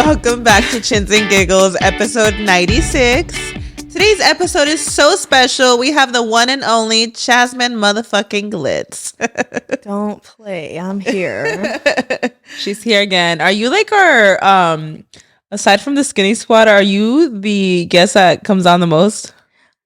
Welcome back to Chins and Giggles, episode 96. Today's episode is so special. We have the one and only Jasmin motherfucking Glitz. Don't play. I'm here. She's here again. Are you like our, aside from the skinny squad, are you the guest that comes on the most?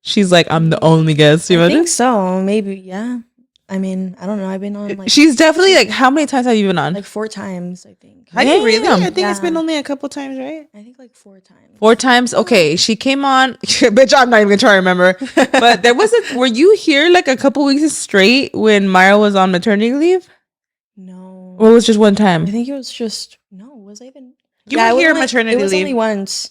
She's like, I'm the only guest. You I think so. Maybe, yeah. I mean, I don't know. I've been on like... She's definitely like, how many times have you been on? Like 4 times, I think. Have you really? I think it's been only a couple times, right? I think like 4 times. 4 times? Okay, she came on... Bitch, I'm not even gonna try to remember. But there was a... Were you here like a couple weeks straight when Myra was on maternity leave? No. Or it was just one time? I think it was just... No, was I even... You were here maternity leave. It was only once.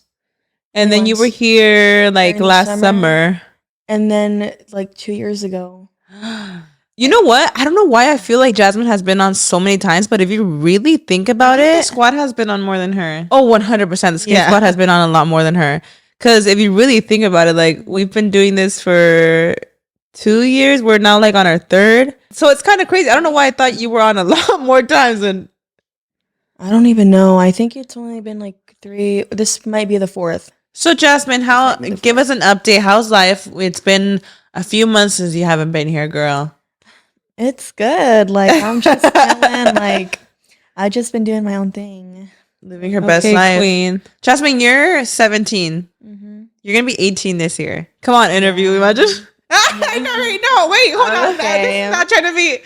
And then you were here like last summer. And then like 2 years ago. You know what? I don't know why I feel like Jasmin has been on so many times, but if you really think about it, the squad has been on more than her. Oh, 100%. The squad has been on a lot more than her. Because if you really think about it, like we've been doing this for 2 years. We're now like on our 3rd. So it's kind of crazy. I don't know why I thought you were on a lot more times than... I don't even know. I think it's only been like 3. This might be the 4th. So Jasmin, give us an update. How's life? It's been a few months since you haven't been here, girl. It's good. Like I'm just chilling. Like I've just been doing my own thing, living her best life. Queen. Jasmin, you're 17. Mm-hmm. You're gonna be 18 this year. Come on, interview. Imagine. I know, right? No, wait, hold on. This is not trying to be.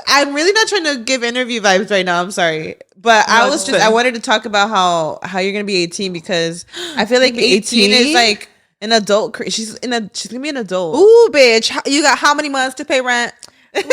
I'm really not trying to give interview vibes right now. I'm sorry, but I wanted to talk about how you're gonna be 18 because I feel like 18 is like an adult. She's gonna be an adult. Ooh, bitch! You got how many months to pay rent? She's like,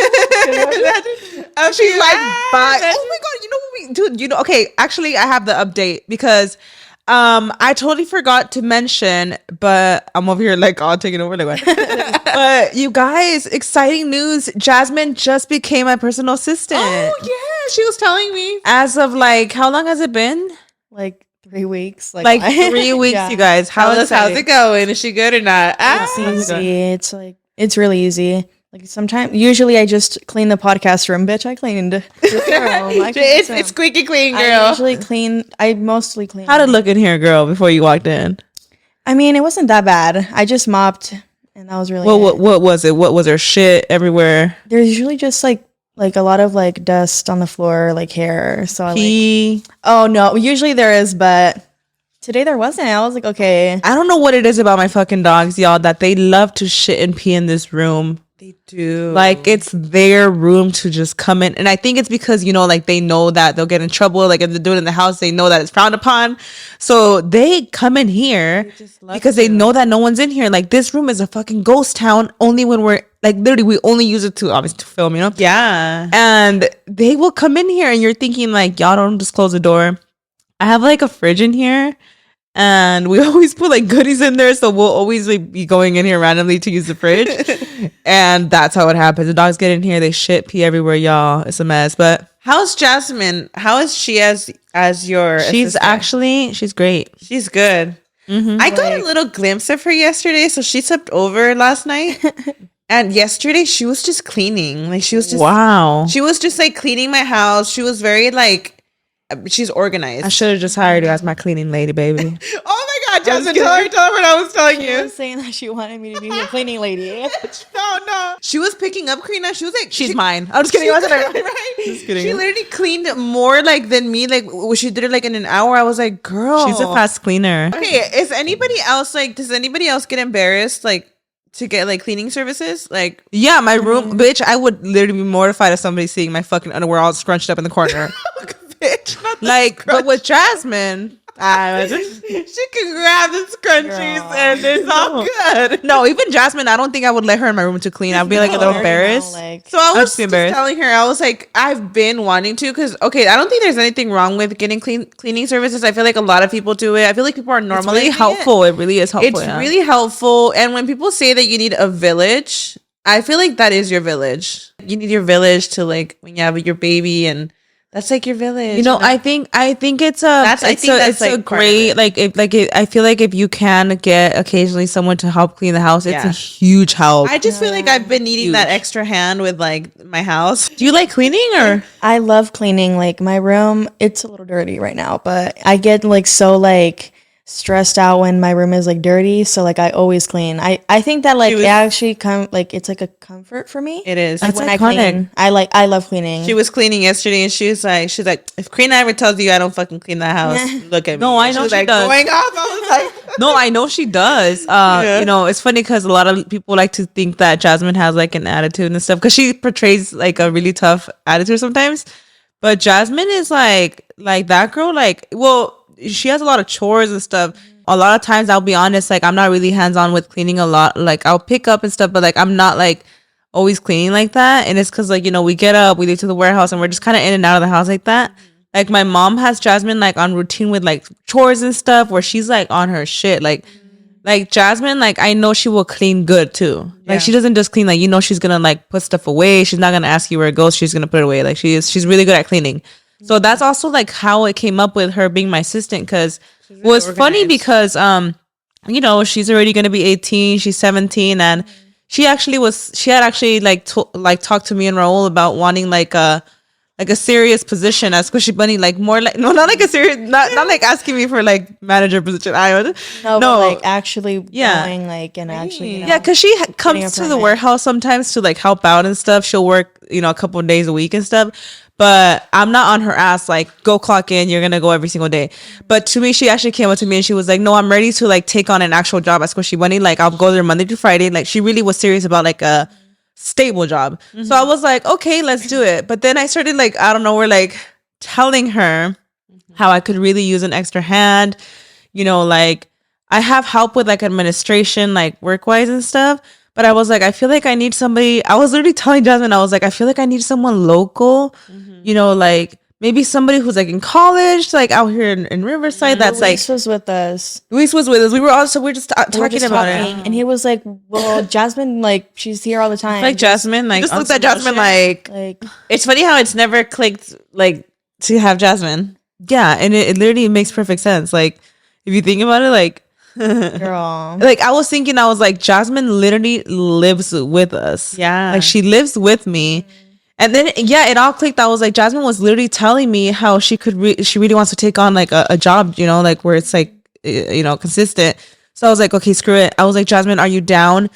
bye. Oh my god! You know what we do? You know? Okay, actually, I have the update because. I totally forgot to mention, but I'm over here like all taking over like what? But you guys, exciting news. Jasmin just became my personal assistant. Oh yeah, she was telling me. As of like, how long has it been? Like 3 weeks. Like 3 weeks, yeah. You guys. How's it going? Is she good or not? It's easy. It's really easy. Like sometimes, usually I just clean the podcast room. Bitch, I cleaned. It's squeaky clean, girl. I mostly clean. How'd it look in here, girl, before you walked in? I mean, it wasn't that bad. I just mopped, and that was really what was it? What was there? Shit everywhere? There's usually just like a lot of like dust on the floor, like hair. So oh no, usually there is, but today there wasn't. I was like, okay. I don't know what it is about my fucking dogs, y'all, that they love to shit and pee in this room. They do. Like, it's their room to just come in. And I think it's because, you know, like, they know that they'll get in trouble. Like, if they do it in the house, they know that it's frowned upon. So they come in here because they know that no one's in here. Like, this room is a fucking ghost town only when we're, like, literally, we only use it to, obviously, to film, you know? Yeah. And they will come in here and you're thinking, like, y'all don't just close the door. I have, like, a fridge in here. And we always put like goodies in there, so we'll always be going in here randomly to use the fridge. And that's how it happens. The dogs get in here, they shit, pee everywhere, y'all. It's a mess. But how's Jasmin? How is she as your assistant? She's great. She's good. Mm-hmm. I got a little glimpse of her yesterday. So she slept over last night. And yesterday she was just cleaning. Like she was just She was just like cleaning my house. She was very like she's organized. I should have just hired her as my cleaning lady, baby. Oh my god, Jasmin, tell her what I was telling you. She was saying that she wanted me to be her cleaning lady. No. She was picking up Karina. She was like, she's mine. I'm just kidding. Right? Just kidding. She literally cleaned more like than me. Like she did it like in an hour. I was like, girl. She's a fast cleaner. Okay, is anybody else like, does anybody else get embarrassed like to get like cleaning services? Like, yeah, my room, bitch, I would literally be mortified if somebody seeing my fucking underwear all scrunched up in the corner. Bitch, like, but with Jasmin, she can grab the scrunchies and it's all good. No, even Jasmin, I don't think I would let her in my room to clean. I'd be like a little embarrassed. So I was just telling her, I was like, I've been wanting to, because okay, I don't think there's anything wrong with getting cleaning services. I feel like a lot of people do it. I feel like people are normally really helpful. It really is helpful. It's really helpful. And when people say that you need a village, I feel like that is your village. You need your village to like when you have your baby and That's like your village. You know, I think it's a great I feel like if you can get occasionally someone to help clean the house, it's a huge help. I just feel like I've been needing that extra hand with like my house. Do you like cleaning or? I love cleaning. Like my room, it's a little dirty right now, but I get like so like stressed out when my room is like dirty, so like I always clean. I think that like it actually it's like a comfort for me. It is. Like, when I clean, I love cleaning. She was cleaning yesterday and she's like if Karina ever tells you I don't fucking clean that house, look at me. No, I know she does. Going off. I was like no, I know she does. You know, it's funny because a lot of people like to think that Jasmine has like an attitude and stuff because she portrays like a really tough attitude sometimes, but Jasmine is like that girl. Like, well, she has a lot of chores and stuff. A lot of times, I'll be honest, like I'm not really hands-on with cleaning a lot. Like I'll pick up and stuff, but like I'm not like always cleaning like that. And it's because like, you know, we get up, we leave to the warehouse, and we're just kind of in and out of the house like that. Like my mom has Jasmine like on routine with like chores and stuff where she's like on her shit. Like Jasmine, like I know she will clean good too. Like she doesn't just clean, like, you know, she's gonna like put stuff away. She's not gonna ask you where it goes. She's gonna put it away. Like she's really good at cleaning. So that's also like how it came up with her being my assistant, because it was funny because you know, she's already gonna be 18, she's 17, and she had actually like talked to me and Raul about wanting like a serious position as Squishy Bunny, like more like not like a serious, not like asking me for like manager position. No, but like actually going like and actually, you know, because she comes to the warehouse sometimes to like help out and stuff. She'll work, you know, a couple of days a week and stuff. But I'm not on her ass like, go clock in, you're gonna go every single day. But to me, she actually came up to me and she was like, no, I'm ready to like take on an actual job at Squishy Bunny. Like I'll go there Monday to Friday. Like she really was serious about like a stable job. So I was like, okay, let's do it. But then I started like, I don't know, we're like telling her how I could really use an extra hand. You know, like I have help with like administration, like work wise and stuff. But I was like, I feel like I need somebody. I was literally telling Jasmine, I was like, I feel like I need someone local, you know, like maybe somebody who's like in college, like out here in Riverside. That's like Luis was with us. Luis was with us. We were just talking about it, and he was like, "Well, Jasmine, like she's here all the time." Like Jasmine, like just looked at Jasmine, like it's funny how it's never clicked, like to have Jasmine. Yeah, and it literally makes perfect sense. Like if you think about it, like. Girl, like I was thinking, I was like, Jasmine literally lives with us. Yeah, like she lives with me. And then it all clicked. I was like, Jasmine was literally telling me how she could she really wants to take on like a job, you know, like where it's like, you know, consistent. So I was like, okay, screw it. I was like, Jasmine, are you down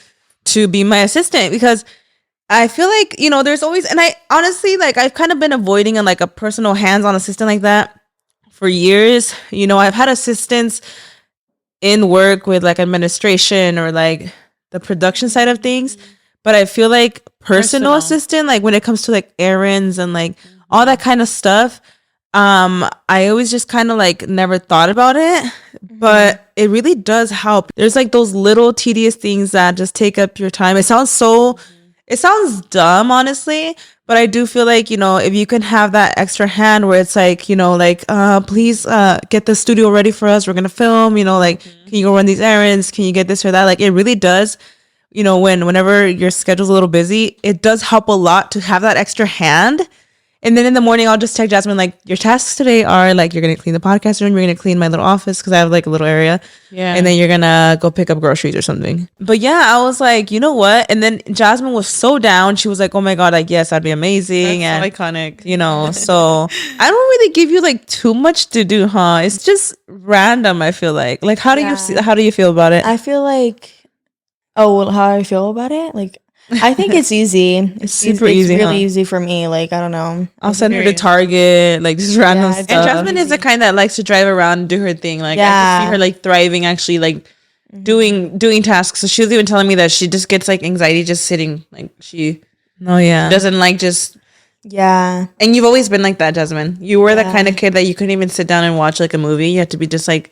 to be my assistant? Because I feel like, you know, there's always, and I honestly, like I've kind of been avoiding like a personal hands-on assistant like that for years. You know, I've had assistants in work with like administration or like the production side of things, but I feel like personal assistant, like when it comes to like errands and like all that kind of stuff, I always just kind of like never thought about it, but it really does help. There's like those little tedious things that just take up your time. It sounds dumb, honestly, but I do feel like, you know, if you can have that extra hand where it's like, you know, like, please get the studio ready for us. We're going to film, you know, like, can you go run these errands? Can you get this or that? Like, it really does, you know, whenever your schedule's a little busy, it does help a lot to have that extra hand. And then in the morning, I'll just text Jasmine, like, your tasks today are, like, you're going to clean the podcast room. You're going to clean my little office because I have, like, a little area. Yeah. And then you're going to go pick up groceries or something. But, yeah, I was like, you know what? And then Jasmine was so down. She was like, oh, my God, like, yes, that'd be amazing. That's so iconic. You know, so I don't really give you, like, too much to do, huh? It's just random, I feel like. Like, how do you feel about it? I feel like, how I feel about it? Like, I think it's easy. It's super easy. It's really easy for me. Like, I don't know. I'll send her to Target, like just random stuff. And Jasmine is the kind that likes to drive around and do her thing. Like I can see her like thriving, actually like doing tasks. So she was even telling me that she just gets like anxiety just sitting. Like she doesn't like just And you've always been like that, Jasmine. You were the kind of kid that you couldn't even sit down and watch like a movie. You had to be just like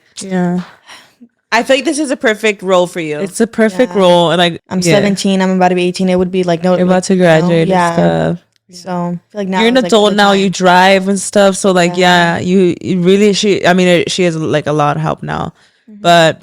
I feel like this is a perfect role for you. It's a perfect role, and I'm 17. I'm about to be 18. It would be like you're about to graduate and stuff. So I feel like now you're an adult now. You drive and stuff. So like you really she has like a lot of help now. But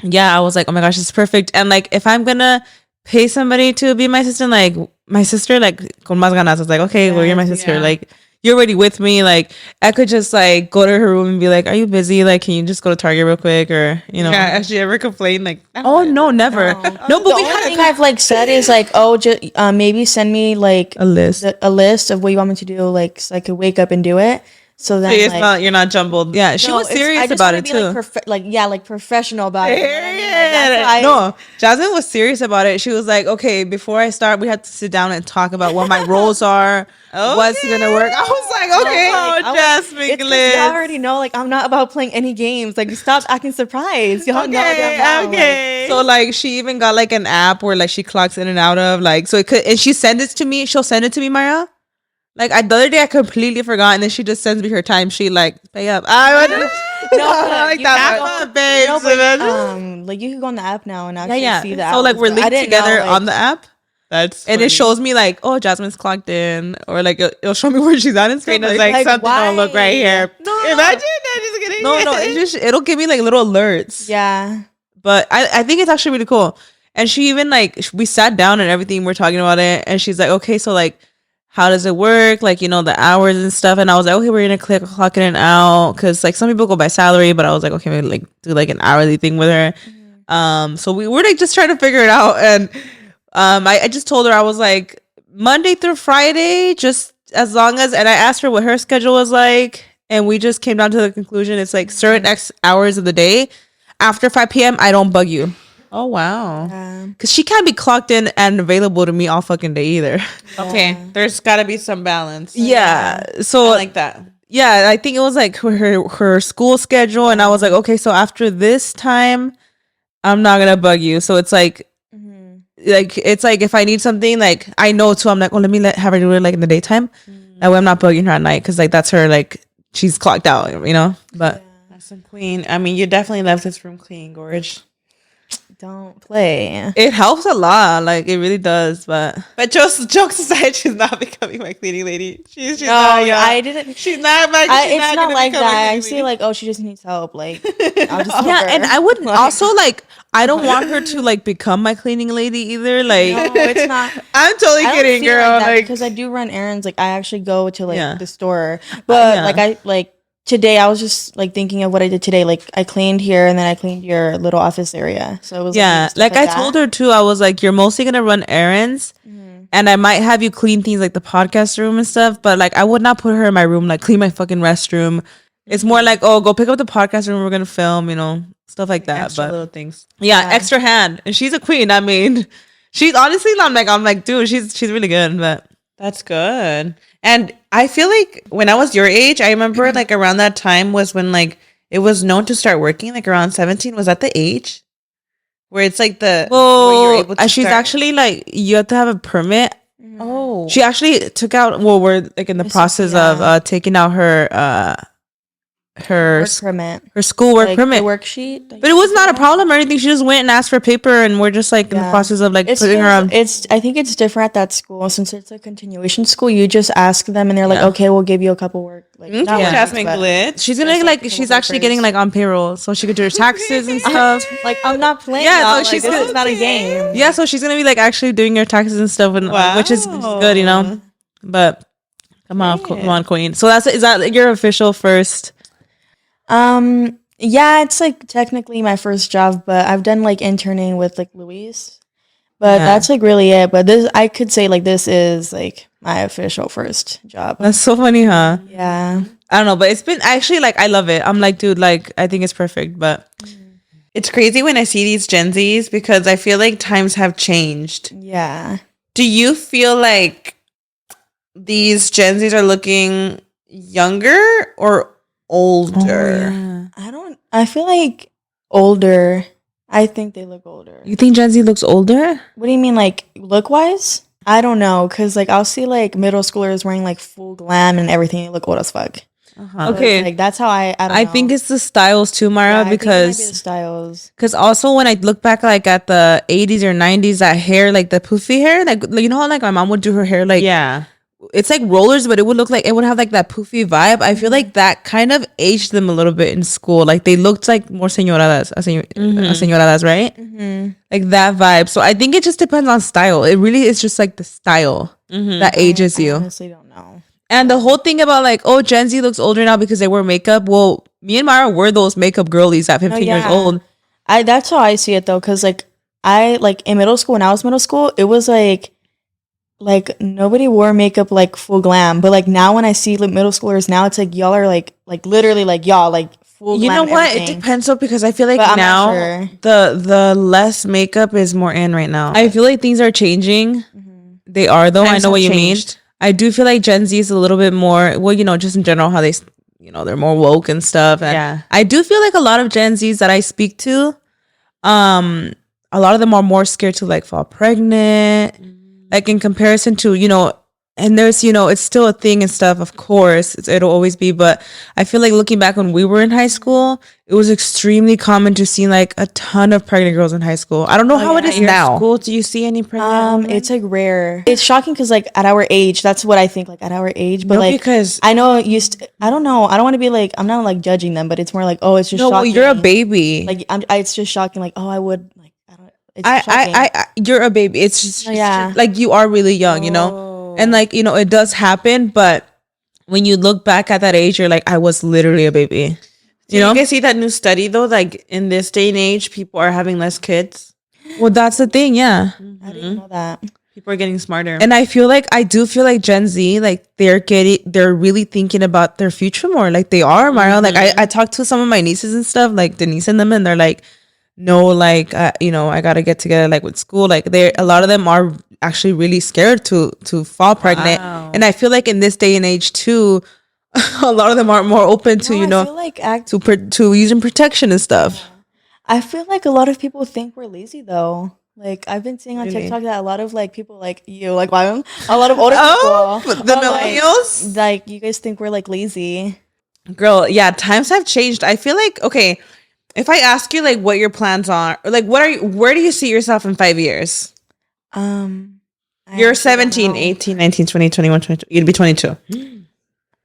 I was like, oh my gosh, it's perfect. And like if I'm gonna pay somebody to be my assistant, like my sister, like con más ganas, I was like, okay, well you're my sister, like you're already with me. Like, I could just like go to her room and be like, "Are you busy? Like, can you just go to Target real quick?" Or you know. Yeah, actually, ever complain like? Oh no, never. No, but the only thing I've like said is like, oh, just maybe send me like a list of what you want me to do, like so I could wake up and do it. So then, it's like, not, you're not jumbled. Yeah, she was serious about it too. Like professional about it. You know what I mean? No, Jasmin was serious about it. She was like, okay, before I start, we have to sit down and talk about what my roles are, what's gonna work. I was like, okay, Jasmin Glitz. Y'all already know, like, I'm not about playing any games. Like, stop acting surprised. Y'all know that. Okay. So like, she even got like an app where like she clocks in and out of, like, so it could, and she sends it to me. She'll send it to me, Maya. Like, the other day I completely forgot, and then she just sends me her timesheet, like, pay up. I like that, babe. Like, you can go on the app now and actually see that. So like, we're linked together on the app. That's and funny. it shows me like, oh, Jasmin's clocked in, or like it'll show me where she's at and stuff. It's like something don't look right here. No, imagine that just getting no, it'll give me like little alerts. Yeah, but I think it's actually really cool. And she even like, we sat down and everything, we're talking about it, and she's like, okay, so like, how does it work? Like, you know, the hours and stuff. And I was like, okay, we're gonna clock in and out, because like some people go by salary, but I was like, okay, maybe like do like an hourly thing with her. So we were like just trying to figure it out. And I just told her, I was like, Monday through Friday, just as long as, and I asked her what her schedule was like, and we just came down to the conclusion it's like certain X hours of the day. After 5 p.m., I don't bug you. Oh wow. Because she can't be clocked in and available to me all fucking day either. Okay, there's got to be some balance. Yeah. So I like that. Yeah, I think it was like her school schedule, and I was like, okay, so after this time, I'm not gonna bug you. So it's like, it's like if I need something, like I know too, I'm like, well, let me have her do it like in the daytime. That way, I'm not bugging her at night, because like that's her, like she's clocked out, you know. But that's some queen. I mean, you definitely left this room clean, Gorge. Don't play. It helps a lot, like it really does. But jokes aside, she's not becoming my cleaning lady. She's no, not. I didn't. She's not. It's not like that. I see, like, oh, she just needs help. Like, I'll just yeah, and I would also like. I don't want her to like become my cleaning lady either. Like, no, it's not. I'm totally kidding, girl. Like, because I do run errands. Like, I actually go to like the store, but like today I was just like thinking of what I did today. Like, I cleaned here, and then I cleaned your little office area. So it was like I told her too. I was like, you're mostly gonna run errands, and I might have you clean things like the podcast room and stuff. But like, I would not put her in my room, like clean my fucking restroom. It's more like, oh, go pick up the podcast room. We're gonna film, you know, stuff like that. Extra but little things, extra hand. And she's a queen. I mean, she's honestly, I'm like, dude, she's really good. But that's good. And I feel like when I was your age, I remember like around that time was when like it was known to start working, like around 17. Was that the age where it's like the you're able to she's actually like, you have to have a permit. Oh, she actually took out. Well, we're like in the process of taking out her permit, her schoolwork permit, worksheet. But it was not a problem or anything. She just went and asked for paper, and we're just like in the process of like putting her on. I think it's different at that school, since it's a continuation school. You just ask them, and they're like, okay, we'll give you a couple work. Like, Jasmin Glitz. She's gonna like she's actually getting like on payroll, so she could do her taxes and stuff. Like, I'm not playing. Yeah, so this is not a game. Yeah, so she's gonna be like actually doing her taxes and stuff, and which is good, you know. But come on, queen. So is that your official first? Yeah, it's like technically my first job, but I've done like interning with like Louise, but that's like really it. But I could say like this is like my official first job. That's so funny, huh? Yeah. I don't know, but it's been actually like, I love it. I'm like, dude, like I think it's perfect, but it's crazy when I see these Gen Zs, because I feel like times have changed. Yeah. Do you feel like these Gen Zs are looking younger or older? I feel like older. I think they look older. You think Gen Z looks older? What do you mean, like look wise? I don't know, because like I'll see like middle schoolers wearing like full glam and everything. They look old as fuck. Okay, like that's how I don't know. think it's the styles too, Mara, because the styles. Because also when I look back like at the 80s or 90s, that hair, like the poofy hair, like you know how like my mom would do her hair, like it's like rollers, but it would have like that poofy vibe. I feel like that kind of aged them a little bit in school. Like they looked like more señoradas, señoradas, right? Like that vibe. So I think it just depends on style. It really is just like the style that ages you. I honestly don't know. And the whole thing about like, oh, Gen Z looks older now because they wear makeup. Well, me and Mara were those makeup girlies at 15 years old. That's how I see it though, because like I like in middle school, when I was middle school, it was like nobody wore makeup like full glam. But like now when I see like middle schoolers now, it's like y'all are like literally like y'all like full glam. You know what? Everything. It depends though, because I feel like now the less makeup is more in right now. I feel like things are changing. Mm-hmm. They are though. Times I know what you mean. I do feel like Gen Z is a little bit more, well, you know, just in general, how they, you know, they're more woke and stuff. And I do feel like a lot of Gen Zs that I speak to, a lot of them are more scared to like fall pregnant, like in comparison to, you know, and there's, you know, it's still a thing and stuff, of course, it'll always be. But I feel like looking back when we were in high school, it was extremely common to see like a ton of pregnant girls in high school. I don't know how it is now. School, do you see any pregnant women? It's like rare. It's shocking because like at our age, that's what I think, like at our age. But like, because I know I don't know. I don't want to be like, I'm not like judging them, but it's more like, oh, it's just shocking. Well, you're a baby. Like it's just shocking. Like, oh, I would like, I don't. It's I you're a baby. It's just like you are really young, you know. And like, you know, it does happen, but when you look back at that age, you're like, I was literally a baby. You know, you guys see that new study though? Like in this day and age, people are having less kids. Well, that's the thing, yeah. Mm-hmm. I didn't know that. People are getting smarter, and I do feel like Gen Z, like they're really thinking about their future more. Like they are, Mario. Like I talked to some of my nieces and stuff, like Denise and them, and they're like, no, like you know, I gotta get together like with school. Like a lot of them are actually really scared to fall pregnant. Wow. And I feel like in this day and age too, a lot of them are more open to, you know, like to using protection and stuff. Yeah. I feel like a lot of people think we're lazy though. Like I've been seeing on TikTok that a lot of like people like you, like why a lot of older people, the millennials, like you guys think we're like lazy. Girl, yeah, times have changed. I feel like, okay, if I ask you like what your plans are, or like where do you see yourself in 5 years? You're 17, 18, 19, 20, 21, 22. You'd be 22.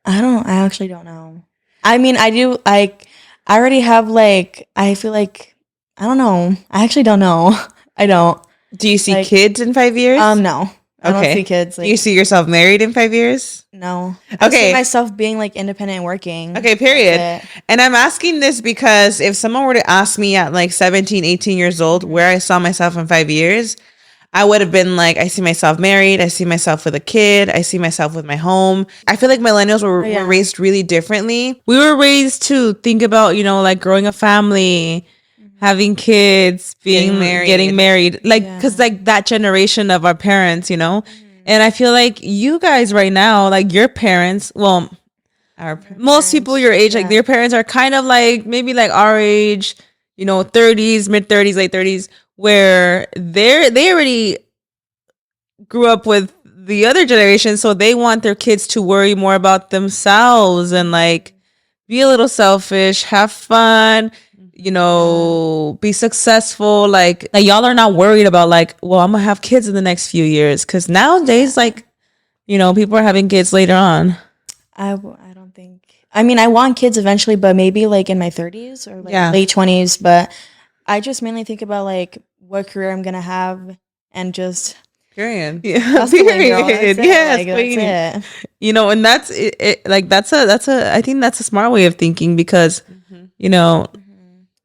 I actually don't know. I mean, I do, like, I already have, like, I feel like, I don't know. I actually don't know. I don't. Do you see kids in 5 years? No. I don't see kids. Like, do you see yourself married in 5 years? No. I see myself being, like, independent and working. Okay, period. And I'm asking this because if someone were to ask me at, like, 17, 18 years old where I saw myself in 5 years, I would have been like, I see myself married. I see myself with a kid. I see myself with my home. I feel like millennials were raised really differently. We were raised to think about, you know, like growing a family, having kids, getting married. Like, because like that generation of our parents, you know. And I feel like you guys right now, like your parents, well, most people your age, like their parents are kind of like maybe like our age, you know, 30s, mid 30s, late 30s. Where they already grew up with the other generation, so they want their kids to worry more about themselves and like be a little selfish, have fun, you know, be successful. Like y'all are not worried about like, well, I'm gonna have kids in the next few years, because nowadays, like, you know, people are having kids later on. I don't think. I mean, I want kids eventually, but maybe like in my 30s or like late 20s, but. I just mainly think about like what career I'm gonna have and just period. Yeah, that's period. Yes, like, that's it. You know, and that's it. Like that's a. I think that's a smart way of thinking because, you know,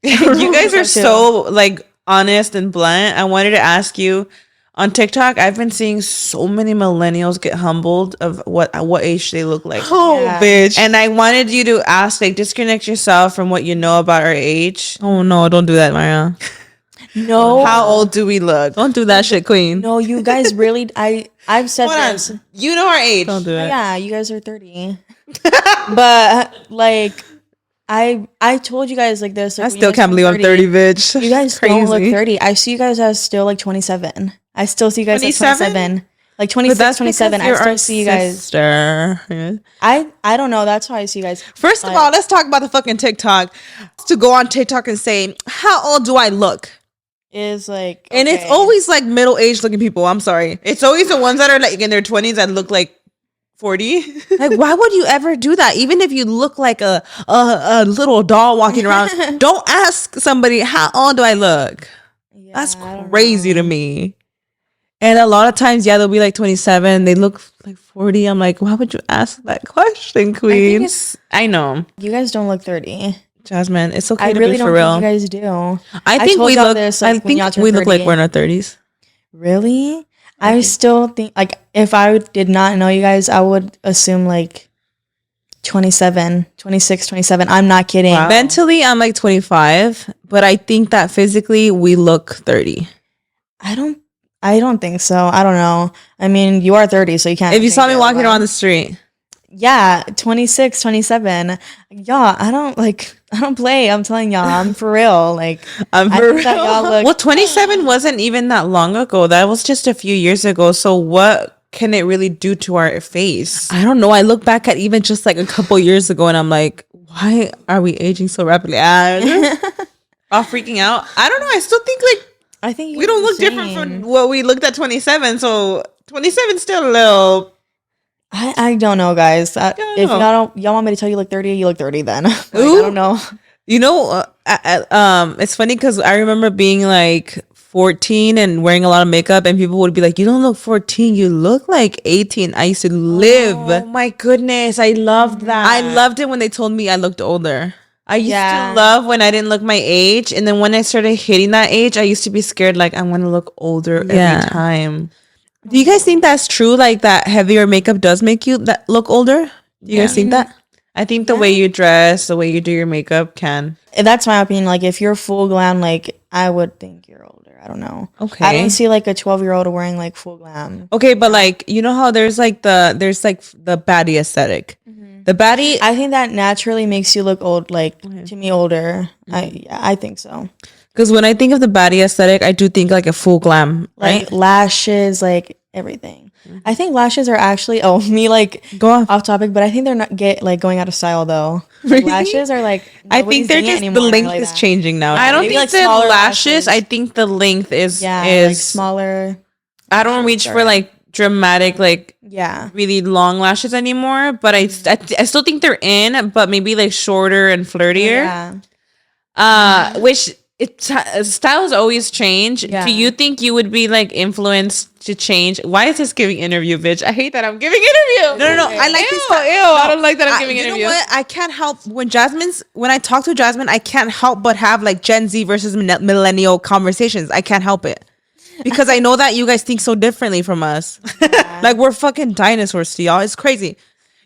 you guys are so like honest and blunt. I wanted to ask you on TikTok. I've been seeing so many millennials get humbled of what age they look like. Oh, bitch! And I wanted you to ask, like, disconnect yourself from what you know about our age. Oh no! Don't do that, Maya. No. How old do we look? Don't do that shit, queen. No, you guys really. I've said this. You know our age. Don't do it. Yeah, you guys are 30. But like. I told you guys like this. Like, I still can't believe 30, I'm 30, bitch. You guys don't look 30. I see you guys as still like 27. I still see you guys 27? As 27. Like 26, 27. I still see you guys. Sister. I don't know. That's how I see you guys. First of all, let's talk about the fucking TikTok. To go on TikTok and say, how old do I look? Is like. And it's always like middle-aged looking people. I'm sorry. It's always the ones that are like in their 20s that look like 40. Like, why would you ever do that? Even if you look like a little doll walking around, don't ask somebody, how old do I look? Yeah, that's crazy to me. And a lot of times, yeah, they'll be like 27. They look like 40. I'm like, why would you ask that question, queen? I know. You guys don't look 30. Jasmine, it's okay I to really be for real. think you guys do. I think we look. This, like, I think we look like we're in our 30s. Really? I still think like if I did not know you guys, I would assume like 27, 26, 27. I'm not kidding. Wow. Mentally, I'm like 25, but I think that physically we look 30. I don't think so. I don't know. I mean, you are 30, so you can't. If you saw me walking around the street. Yeah, 26, 27. Yeah, I don't play. I'm telling y'all, I'm for real. Like, I'm for real. Well, 27 wasn't even that long ago. That was just a few years ago. So what can it really do to our face? I don't know. I look back at even just like a couple years ago and I'm like, why are we aging so rapidly? All freaking out. I don't know. I still think I think we don't look different from what we looked at 27. So 27 is still a little... I don't know, guys. If y'all want me to tell you look 30, you look 30 then. I don't know. You know, it's funny because I remember being like 14 and wearing a lot of makeup and people would be like, you don't look 14, you look like 18. I used to live. Oh my goodness, I loved that. I loved it when they told me I looked older. I used to love when I didn't look my age. And then when I started hitting that age, I used to be scared like I'm going to look older every time. Do you guys think that's true? Like that heavier makeup does make you look older? Do you guys think that? I think the way you dress, the way you do your makeup can. That's my opinion. Like if you're full glam, like I would think you're older. I don't know. Okay. I don't see like a 12-year-old wearing like full glam. Okay, but like you know how there's like the baddie aesthetic. Mm-hmm. The baddie, I think that naturally makes you look old. Like to me, older. Mm-hmm. I think so. Because when I think of the baddie aesthetic, I do think like a full glam, right? Like lashes, like everything. Mm-hmm. I think lashes are actually go off topic, but I think they're not going out of style though. Really? Lashes are like I think they're just the length is changing now. I don't think like the lashes. I think the length is like smaller. I don't reach for like dramatic really long lashes anymore, but I still think they're in, but maybe like shorter and flirtier. Yeah. Which. Styles always change. Yeah. Do you think you would be like influenced to change? Why is this giving interview, bitch? I hate that I'm giving interview. No. I like this. I don't like that I'm giving interview. You know what? I can't help when I talk to Jasmine, I can't help but have like Gen Z versus millennial conversations. I can't help it because I know that you guys think so differently from us. Yeah. Like we're fucking dinosaurs to y'all. It's crazy.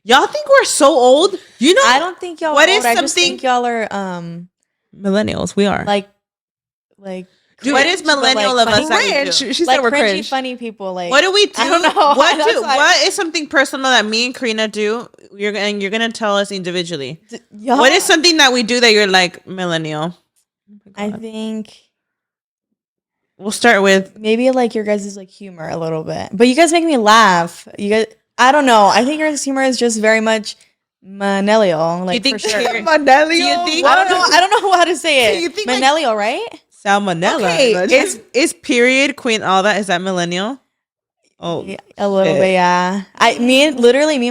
Y'all think we're so old? You know? I don't think y'all. What old. is something? I just think y'all are millennials. We are like. What is millennial of us? She said we're cringy, funny people. Like, what do we do? I don't know. What is something personal that me and Karina do? You're gonna tell us individually. What is something that we do that you're like millennial? I think we'll start with maybe like your guys' like humor a little bit, but you guys make me laugh. You guys, I don't know. I think your humor is just very much. Millennial, like you think for sure. Millennial? I don't know how to say it. You think Millennial, right? Salmonella. Okay, is period queen all that? Is that millennial? Oh, yeah, a little bit, yeah. Me and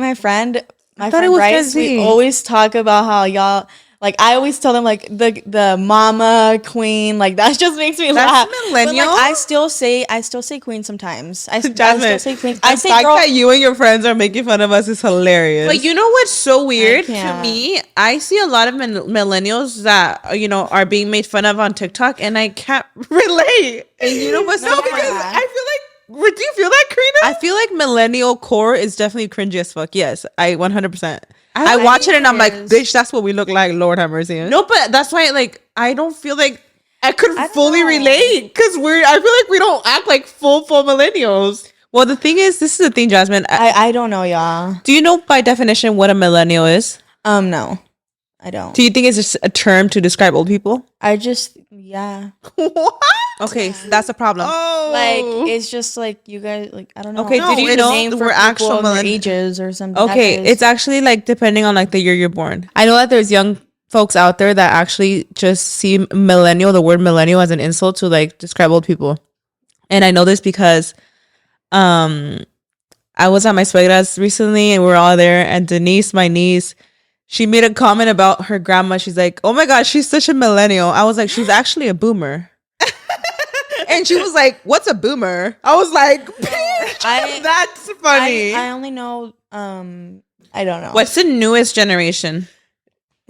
my friend Bryce, we always talk about how y'all. Like I always tell them like the mama queen, like that just makes me laugh. Millennial. But, like, I still say queen sometimes. I still say queen. I say girl. That you and your friends are making fun of us is hilarious. But you know what's so weird to me? I see a lot of millennials that are being made fun of on TikTok, and I can't relate. And you know what's so because I feel like. Would you feel that, Karina? I feel like millennial core is definitely cringy as fuck. Yes, I 100%. I watch it and I'm like, bitch, that's what we look like. Lord have mercy. No, but that's why, like, I don't feel like I could fully relate because I feel like we don't act like full millennials. Well, the thing is, this is the thing, Jasmine. I don't know, y'all. Do you know by definition what a millennial is? No, I don't. Do you think it's just a term to describe old people? Yeah. What? Okay, so that's a problem. Oh. Like it's just like you guys like I don't know. Okay, did you know we're actual ages or something? Okay, it's actually like depending on like the year you're born. I know that there's young folks out there that actually just see the word millennial as an insult to like describe old people. And I know this because I was at my suegra's recently and we're all there and Denise, my niece, she made a comment about her grandma. She's like, oh my God, she's such a millennial. I was like, she's actually a boomer. And she was like, "What's a boomer?" I was like, "That's funny." I only know. I don't know. What's the newest generation?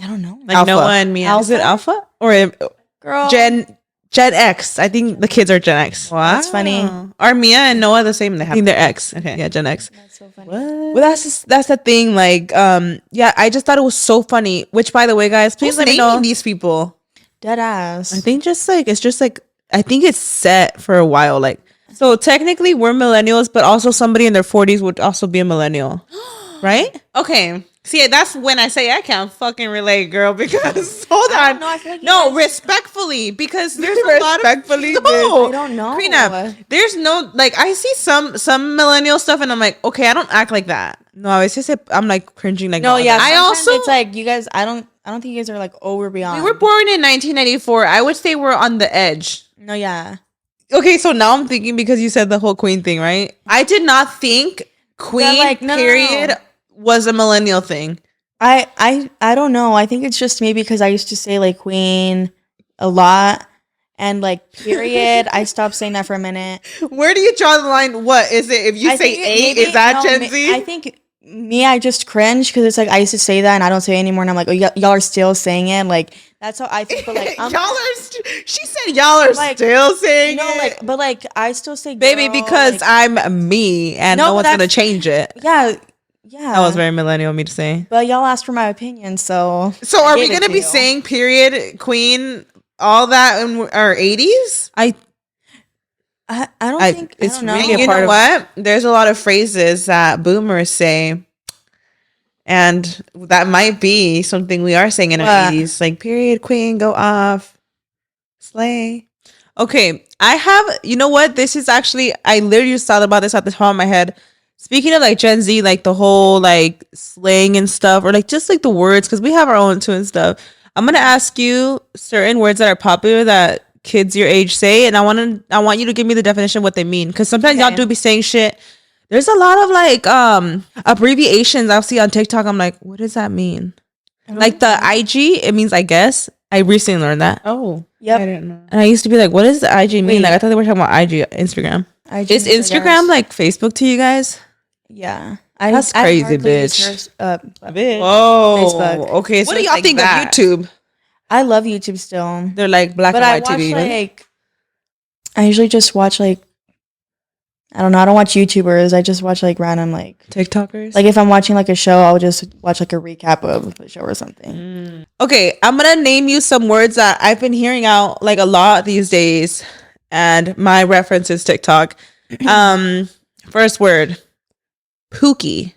I don't know. Like Alpha. Noah and Mia. Is it Alpha or girl? Gen X. I think the kids are Gen X. Wow, that's funny. Are Mia and Noah the same? I think they're X. Okay, yeah, Gen X. That's so funny. What? Well, that's the thing. Like, yeah, I just thought it was so funny. Which, by the way, guys, please let me know these people. Dead ass. I think it's just like I think it's set for a while. Like, so technically we're millennials, but also somebody in their 40s would also be a millennial, right? Okay. See, that's when I say I can't fucking relate, girl. Because hold on, no, respectfully, because there's a lot of I don't know. Prenup. There's no like I see some millennial stuff, and I'm like, okay, I don't act like that. No, it's just I'm like cringing. Like, no, yeah. I also it's like you guys. I don't think you guys are like over beyond. We were born in 1994. I would say we're on the edge. No, yeah. Okay, so now I'm thinking because you said the whole Queen thing, right? I did not think Queen period was a millennial thing. I don't know. I think it's just me because I used to say like Queen a lot and like period. I stopped saying that for a minute. Where do you draw the line? What is it? If you say eight, is that Gen Z? I think I just cringe because it's like I used to say that and I don't say it anymore and I'm like, oh, y'all are still saying it. Like that's how I think. But like she said y'all are like, still saying it. Like, but like I still say baby because like, I'm me and no one's gonna change it. Yeah. That was very millennial of me to say. But y'all asked for my opinion, so are we gonna be saying period, Queen, all that in our 80s? I don't think it's really you know what? There's a lot of phrases that boomers say, and that might be something we are saying in our 80s, like period, Queen, go off, slay. Okay, I have. You know what? This is actually I literally just thought about this at the top of my head. Speaking of like Gen Z, like the whole like slang and stuff, or like just like the words, because we have our own too and stuff. I'm gonna ask you certain words that are popular that kids your age say, and I want you to give me the definition of what they mean, because sometimes y'all do be saying shit. There's a lot of like abbreviations I'll see on TikTok. I'm like, what does that mean? Like the IG, it means I guess. I recently learned that. Oh, yep. I didn't know. And I used to be like, what does the IG mean? Like I thought they were talking about IG, Instagram. Is Instagram like Facebook to you guys? Yeah. That's crazy, bitch. Bitch. Whoa. Facebook. Okay, so what do y'all think of YouTube? I love YouTube still. They're like black and white TV. Like, I usually just watch like, I don't know. I don't watch YouTubers. I just watch like random like TikTokers. Like if I'm watching like a show, I'll just watch like a recap of the show or something. Okay, I'm gonna name you some words that I've been hearing out like a lot these days, and my reference is TikTok. First word, Pooky.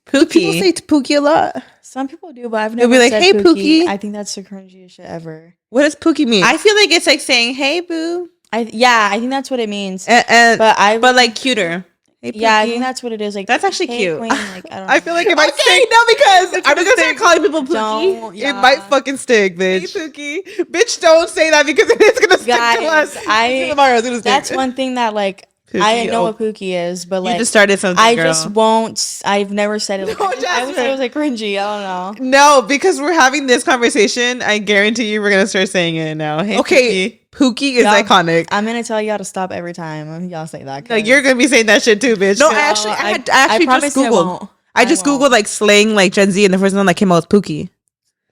Pooky. People say Pooky a lot. Some people do, but I've never be like, said "Hey, Pooky." Pooky. I think that's the cringiest shit ever. What does Pooky mean? I feel like it's like saying, "Hey, boo." I think that's what it means. But like cuter. Hey, yeah, I think that's what it is. Like that's actually cute. Queen, like, I don't know. I feel like if I say because I'm gonna start calling people Pooky, it might fucking stick, bitch. Hey, Pooky, bitch, don't say that because it is gonna stick to us. That's one thing that like Pooky, I know what Pooky is, but like you just started something. I just won't. I've never said it. Like, I would say it was like cringy. I don't know. No, because we're having this conversation. I guarantee you, we're gonna start saying it now. Hey, okay. Pooky is iconic. I'm gonna tell y'all to stop every time y'all say that. No, you're gonna be saying that shit too, bitch. No, I actually just Googled. I just Googled like slang like Gen Z, and the first one that came out was Pooky.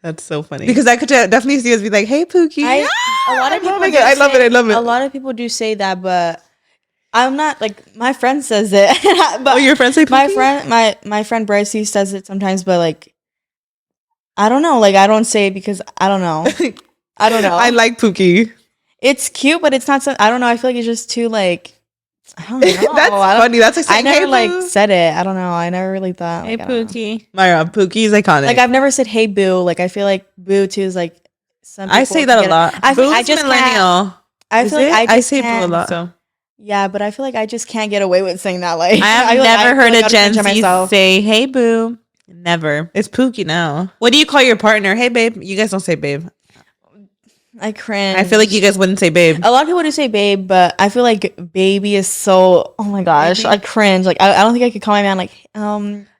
That's so funny. Because I could definitely see us be like, "Hey, Pooky." A lot of people. I love it. A lot of people do say that, but I'm not like my friend says it. But your friend say Pooky? My friend Brycey says it sometimes, but like I don't know. Like I don't say it because I don't know. I don't know. I like Pooky. It's cute, but it's not so. I don't know. I feel like it's just too like. I don't know. That's funny. That's like saying, I never hey, like said it. I don't know. I never really thought. Hey, Pooky. Myra, Pooky is iconic. Like I've never said hey boo. Like I feel like boo too is like. Some I say that a lot. I just millennial. I feel like I say boo a lot. So. Yeah, but I feel like I just can't get away with saying that. Like I have never heard a Gen Z say hey boo. Never. It's Pooky now. What do you call your partner? Hey babe. You guys don't say babe. I cringe. I feel like you guys wouldn't say babe. A lot of people do say babe, but I feel like baby is so. Oh my gosh, baby. I cringe. Like I don't think I could call my man like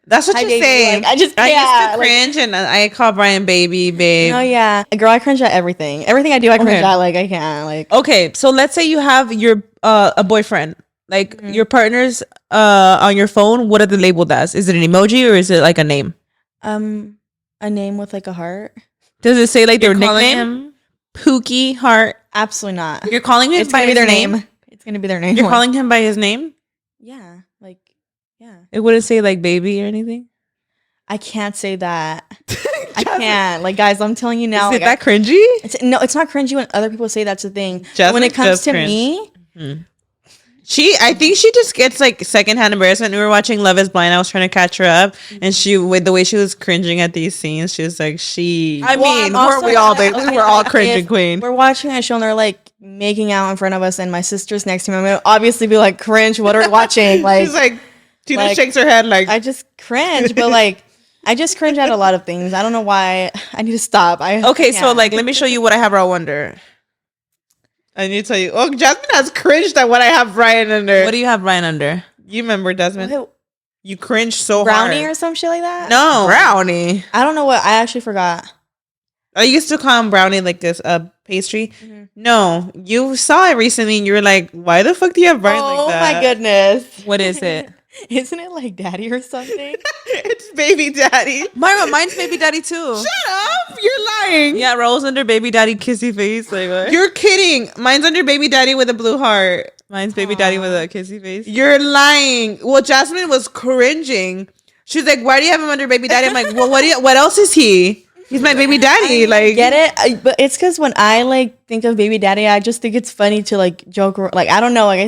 That's what you're saying. Like, I used to cringe, and I call Brian baby, babe. Oh yeah, girl, I cringe at everything. Everything I do, I cringe at. Like I can't. Like okay, so let's say you have your a boyfriend, like your partner's on your phone. What are they labeled as? Is it an emoji or is it like a name? A name with like a heart. Does it say like their nickname? Pooky, heart. Absolutely not. You're calling him by their name. It's gonna be their name. You're calling him by his name? Yeah. Like, yeah. It wouldn't say like baby or anything? I can't say that. I can't. Like, guys, I'm telling you now. Is it like, that cringy? It's not cringy when other people say that's the thing. Jasmin when it comes to cringe. me, I think she just gets like secondhand embarrassment. We were watching Love Is Blind. I was trying to catch her up, and she, with the way she was cringing at these scenes, she was like, weren't we all? We're all cringing queen. We're watching a show and they're like making out in front of us, and my sister's next to me. I'm gonna obviously be like, cringe. What are we watching? Like, she's like, Tina shakes her head like, I just cringe, but like. I just cringe at a lot of things. I don't know why. I need to stop. So like, let me show you what I have Raw under. I need to tell you. Oh, Jasmin has cringed at what I have Brian under. What do you have Brian under? You remember, Jasmin? You cringed so brownie hard. Or some shit like that? No. Brownie. I don't know what. I actually forgot. I used to call him brownie, like this pastry. Mm-hmm. No, you saw it recently and you were like, why the fuck do you have Brian like that? Oh my goodness. What is it? Isn't it like daddy or something? It's baby daddy. Mine's baby daddy too. Shut up. You're lying. Yeah, Raul's under baby daddy kissy face. Like what? You're kidding. Mine's under baby daddy with a blue heart. Mine's baby daddy with a kissy face. You're lying. Well, Jasmin was cringing. She's like, why do you have him under baby daddy? I'm like, well, what else is he? He's my baby daddy. Like, get it? But it's because when I like think of baby daddy, I just think it's funny to like joke. Like, I don't know. Like,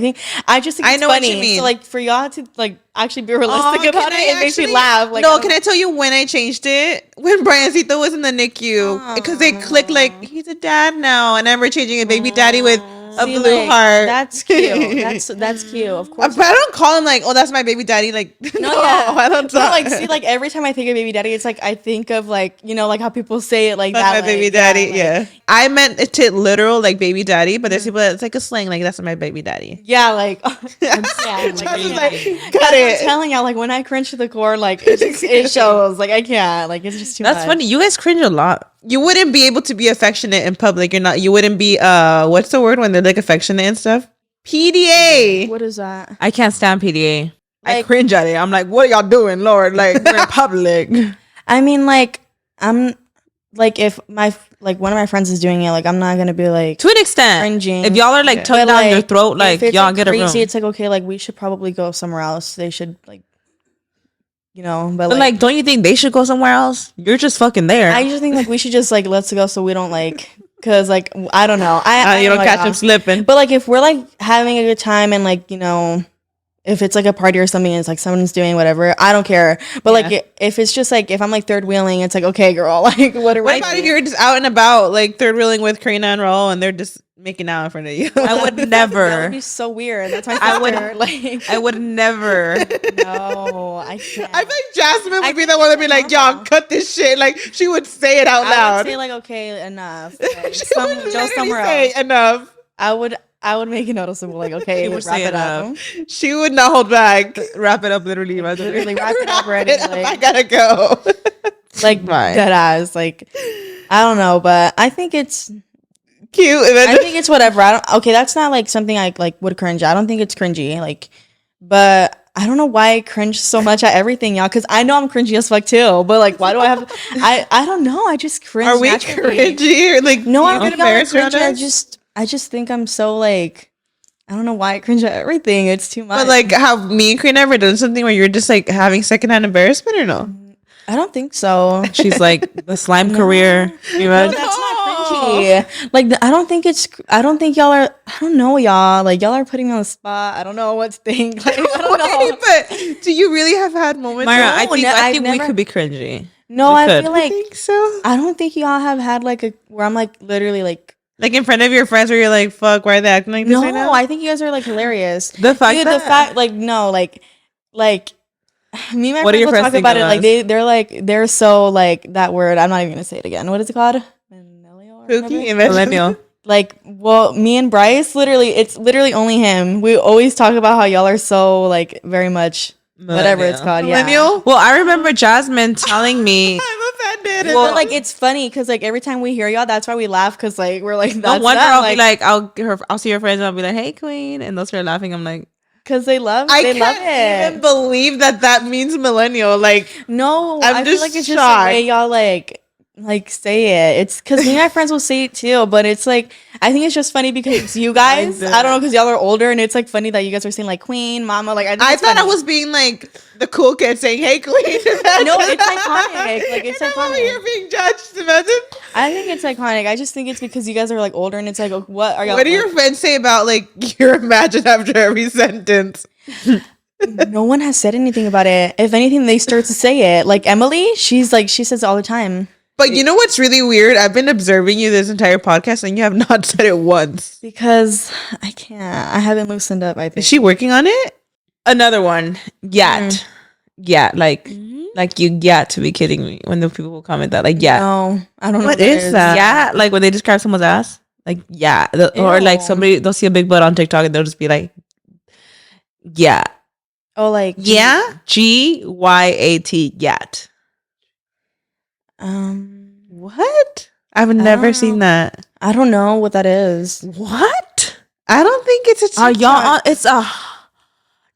I just think it's funny. What you mean. So like for y'all to like actually be realistic about it, it makes me laugh. Like, no, can I tell you when I changed it? When Briancito was in the NICU, because they clicked like he's a dad now, and I remember changing it baby daddy with a blue heart. That's cute. That's cute. Of course. But I don't call him like, oh, that's my baby daddy. Like, no, I don't. Like, see, like every time I think of baby daddy, it's like I think of like like how people say it like that's that. My baby daddy. Yeah. I meant it to literal like baby daddy, but there's people that's like a slang like that's my baby daddy. Yeah, like got it. I'm telling you, like when I cringe to the core, like it shows. Like I can't. Like it's just too much. That's funny. You guys cringe a lot. You wouldn't be able to be affectionate in public. You wouldn't be what's the word when they're like affectionate and stuff? PDA. What is that? I can't stand PDA. Like, I cringe at it. I'm like, what are y'all doing, Lord? Like we're in public. I mean, like I'm like if my one of my friends is doing it, like I'm not gonna be like to an extent cringing. If y'all are like tugging down your throat, like y'all get a room. It's like okay, like we should probably go somewhere else. They should like. But like, don't you think they should go somewhere else? You're just fucking there. I just think like we should just like let's go so we don't like because like I don't know. You don't catch them slipping. But like if we're like having a good time and like if it's like a party or something, and it's like someone's doing whatever, I don't care. But like if it's just like if I'm like third wheeling, it's like okay, girl, like what about if you're just out and about like third wheeling with Karina and Raul and they're just making out in front of you? I would never. That would be so weird. That's my sister. I would never. No, I can't. I feel like Jasmin would be the one that'd be like, y'all cut this shit. Like she would say it out loud. I would say like, okay, enough. Like, go somewhere else. Enough. I would make it noticeable, like, okay, wrap it up. She would not hold back. Wrap it up, literally. Literally, wrap it up already. Like, I gotta go. Like, dead ass. Like, I don't know, but I think it's cute. I think it's whatever. Okay, that's not like something I like would cringe. I don't think it's cringy. Like, but I don't know why I cringe so much at everything, y'all. Because I know I'm cringy as fuck too. But like, why do I have? I don't know. I just cringe. Are we cringy? Or, like, no, I'm cringy. I just think I'm so like, I don't know why I cringe at everything. It's too much. But like, have me and Karina ever done something where you're just like having secondhand embarrassment or no? I don't think so. She's like the slime career. No, that's not cringy. Like I don't think y'all are. I don't know, y'all. Like y'all are putting me on the spot. I don't know what to think. Like, I don't know. But do you really have had moments? Myra, I think we could be cringy. No, I feel like think so. I don't think y'all have had like a where I'm like literally like in front of your friends where you're like, fuck, why are they acting like this right now? No, I think you guys are like hilarious. The fact like no, like me and my friends will talk about it like they're so like that word. I'm not even gonna say it again. What is it called? Millennial. Like, well, me and Bryce, it's literally only him. We always talk about how y'all are so like very much whatever it's called. Millennial? Yeah. Well, I remember Jasmin telling me. I'm offended. Well, like it's funny because like every time we hear y'all, that's why we laugh because like we're like No wonder I'll be like I'll see her friends and I'll be like, hey queen, and they'll start laughing. I'm like, because they love I it. can't even believe that means millennial. Like, no, I'm I just feel like it's shocked. just the way y'all like say it. It's because me and my friends will say it too, but it's like I think it's just funny because you guys, I don't know, because y'all are older and it's like funny that you guys are saying like queen, mama. Like I thought I was being like the cool kid saying, "Hey, queen." No, it's iconic. Like it's iconic. You're being judged. Imagine. I think it's iconic. I just think it's because you guys are like older and it's like, what are y'all? What do your friends say about like your imagine after every sentence? No one has said anything about it. If anything, they start to say it. Like Emily, she says it all the time. But you know what's really weird? I've been observing you this entire podcast and you have not said it once. Because I can't. I haven't loosened up, I think. Is she working on it? Another one. Yat. Yeah, like you got to be kidding me when the people will comment that. Like, yeah. No, I don't know. What is that? Yeah, like when they describe someone's ass. Like, yeah. Or like they'll see a big butt on TikTok and they'll just be like, yeah. Oh, like yeah? Gyat. Yat. What? I've never seen that. I don't know what that is. What? I don't think it's a TikTok.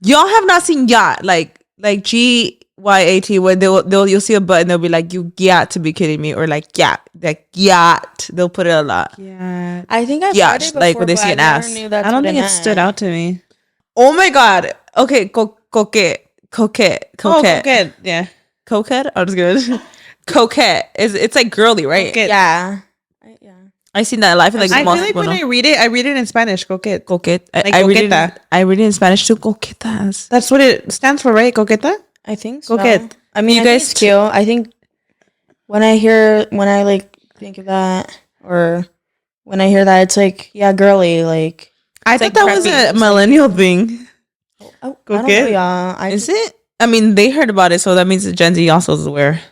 Y'all have not seen yacht like Gyat when you'll see a button they'll be like you got to be kidding me or like yacht they'll put it a lot. Yeah, I think I've heard it before, like when they see an ass. I don't think it stood out to me. Oh my god. Okay, coquette. Oh, coquette. Yeah, coquette. I'm just gonna. Coquette it's like girly, right? Coquette. Yeah. I seen that live. Like I feel like when I read it in Spanish. Coquette. Coquette. Like I read it in Spanish too. Coquetas. That's what it stands for, right? Coqueta. I think so. Coquette. I mean, you I guys think it's cute. I think when I like think of that or when I hear that, it's like girly. Like I thought that was a millennial thing. Oh, coquette. Yeah. Is it? I mean, they heard about it, so that means that Gen Z also is aware.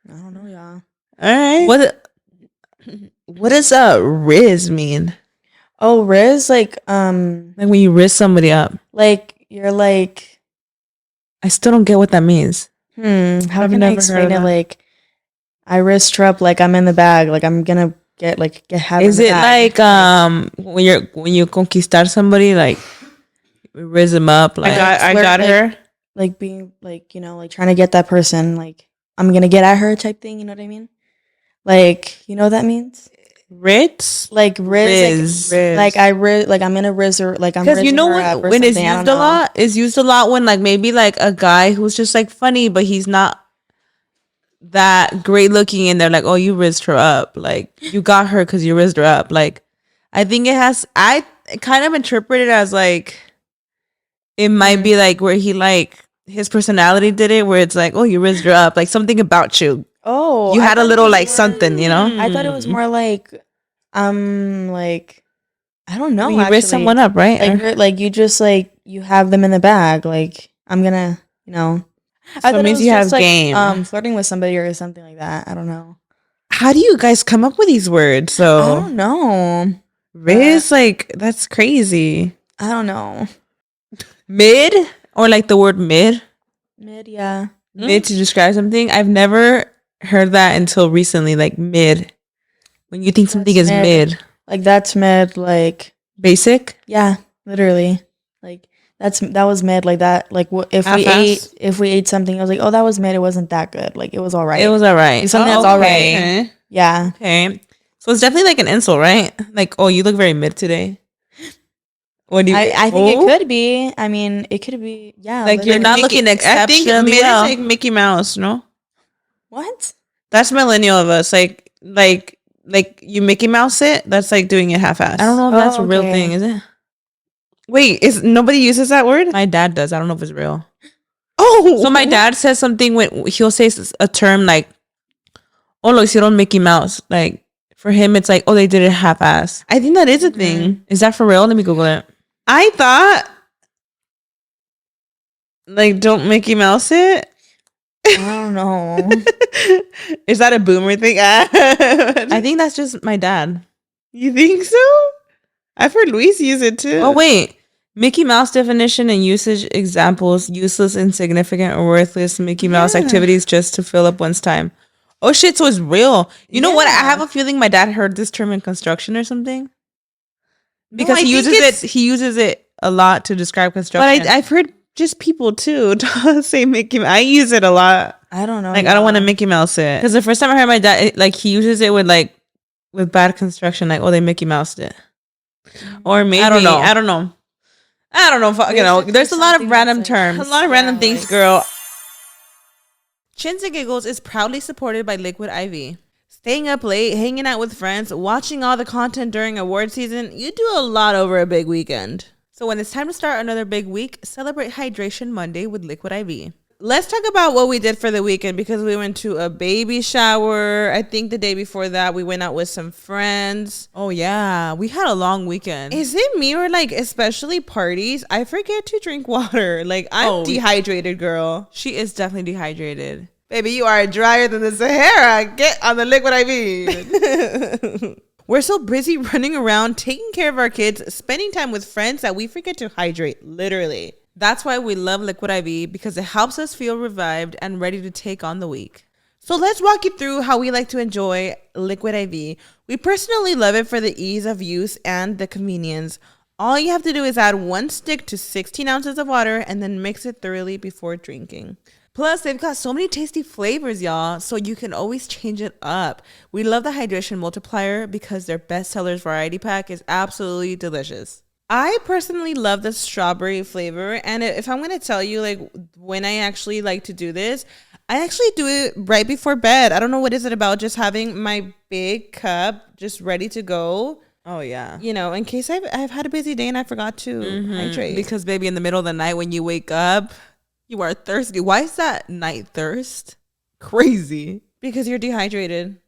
I don't know, y'all. All right. What does Riz mean? Oh, Riz, like when you riz somebody up. Like you're like I still don't get what that means. How can I explain it? Like I risked her up like I'm in the bag, like I'm gonna get have. Is it like when you conquistar somebody, like riz them up, like I got her, like being like like trying to get that person, like I'm gonna get at her type thing, you know what I mean? Like, you know what that means? Ritz? Like riz. Like I riz, like I'm in a riz or like I'm because you know when it's used a lot, it's used a lot when like maybe like a guy who's just like funny, but he's not that great looking, and they're like, oh, you rizzed her up, like you got her because you rizzed her up. Like I think I kind of interpret it as like it might be like where he like his personality did it, where it's like, oh, you rizzed her up, like something about you. Oh, you had a little like something, you know. I thought it was more like like I don't know. When you riz someone up, right? Like you just like you have them in the bag. Like I'm gonna, So it means you have game. Flirting with somebody or something like that. I don't know. How do you guys come up with these words? So I don't know. Riz, like that's crazy. I don't know. Mid or like the word mid? Mid, yeah. Mid to describe something. I've never heard that until recently. Like mid, when you think something is mid, like that's mid, like basic. Yeah, literally. Like that was mid, like that. Like if we ate something, I was like, oh, that was mid. It wasn't that good. Like it was all right. It was all right. It's something that's all right. Okay. Yeah. Okay. So it's definitely like an insult, right? Like, oh, you look very mid today. What do you? I think it could be. I mean, it could be. Yeah. Like you're not looking exceptionally well. I think mid is like Mickey Mouse, no? What? That's millennial of us. Like you Mickey Mouse it. That's like doing it half-assed. I don't know if that's a real thing, is it? Wait, nobody uses that word? My dad does. I don't know if it's real. Oh, so my dad says something when he'll say a term like, "Oh, lo hicieron Mickey Mouse." Like for him, it's like, "Oh, they did it half-assed." I think that is a thing. Is that for real? Let me Google it. I thought, like, don't Mickey Mouse it. I don't know. Is that a boomer thing? I think that's just my dad. You think so? I've heard Luis use it too. Oh wait, Mickey Mouse definition and usage examples: useless, insignificant, or worthless Mickey Mouse activities just to fill up one's time. Oh shit, so it's real. You know what? I have a feeling my dad heard this term in construction or something. Because he uses it a lot to describe construction. But I've heard just people too say Mickey Mouse. I use it a lot. I don't know. Like, I don't want to Mickey Mouse it. Because the first time I heard my dad, like, he uses it with bad construction. Like, oh, they Mickey Moused it. Or maybe, I don't know. There's a lot of random terms. A lot of random things, girl. Chins and Giggles is proudly supported by Liquid IV. Staying up late, hanging out with friends, watching all the content during award season, you do a lot over a big weekend. So when it's time to start another big week, celebrate Hydration Monday with Liquid IV. Let's talk about what we did for the weekend, because we went to a baby shower. I think the day before that we went out with some friends. Oh yeah, we had a long weekend. Is it me, or like, especially parties, I forget to drink water. Like, I'm dehydrated, girl. She is definitely dehydrated. Baby, you are drier than the Sahara. Get on the Liquid IV. We're so busy running around, taking care of our kids, spending time with friends, that we forget to hydrate, literally. That's why we love Liquid IV, because it helps us feel revived and ready to take on the week. So let's walk you through how we like to enjoy Liquid IV. We personally love it for the ease of use and the convenience. All you have to do is add 1 stick to 16 ounces of water and then mix it thoroughly before drinking. Plus, they've got so many tasty flavors, y'all, so you can always change it up. We love the hydration multiplier because their bestsellers variety pack is absolutely delicious. I personally love the strawberry flavor, and if I'm going to tell you, like, when I actually like to do this, I actually do it right before bed. I don't know what is it about just having my big cup just ready to go. Oh, yeah. You know, in case I've had a busy day and I forgot to hydrate. Because, baby, in the middle of the night when you wake up, you are thirsty. Why is that night thirst? Crazy. Because you're dehydrated.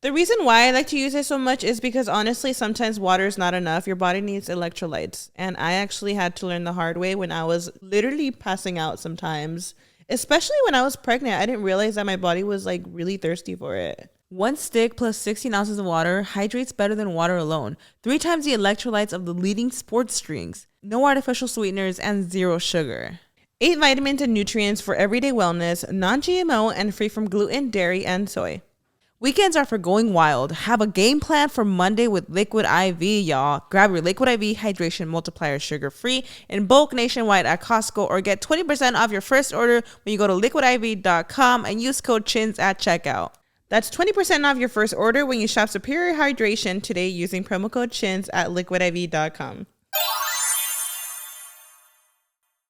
The reason why I like to use it so much is because, honestly, sometimes water is not enough. Your body needs electrolytes. And I actually had to learn the hard way when I was literally passing out sometimes. Especially when I was pregnant. I didn't realize that my body was, like, really thirsty for it. 1 stick plus 16 ounces of water hydrates better than water alone. 3 times the electrolytes of the leading sports drinks. No artificial sweeteners and 0 sugar. 8 vitamins and nutrients for everyday wellness, non-GMO, and free from gluten, dairy, and soy. Weekends are for going wild. Have a game plan for Monday with Liquid IV, y'all. Grab your Liquid IV Hydration Multiplier sugar-free in bulk nationwide at Costco, or get 20% off your first order when you go to liquidiv.com and use code CHINS at checkout. That's 20% off your first order when you shop Superior Hydration today using promo code CHINS at liquidiv.com.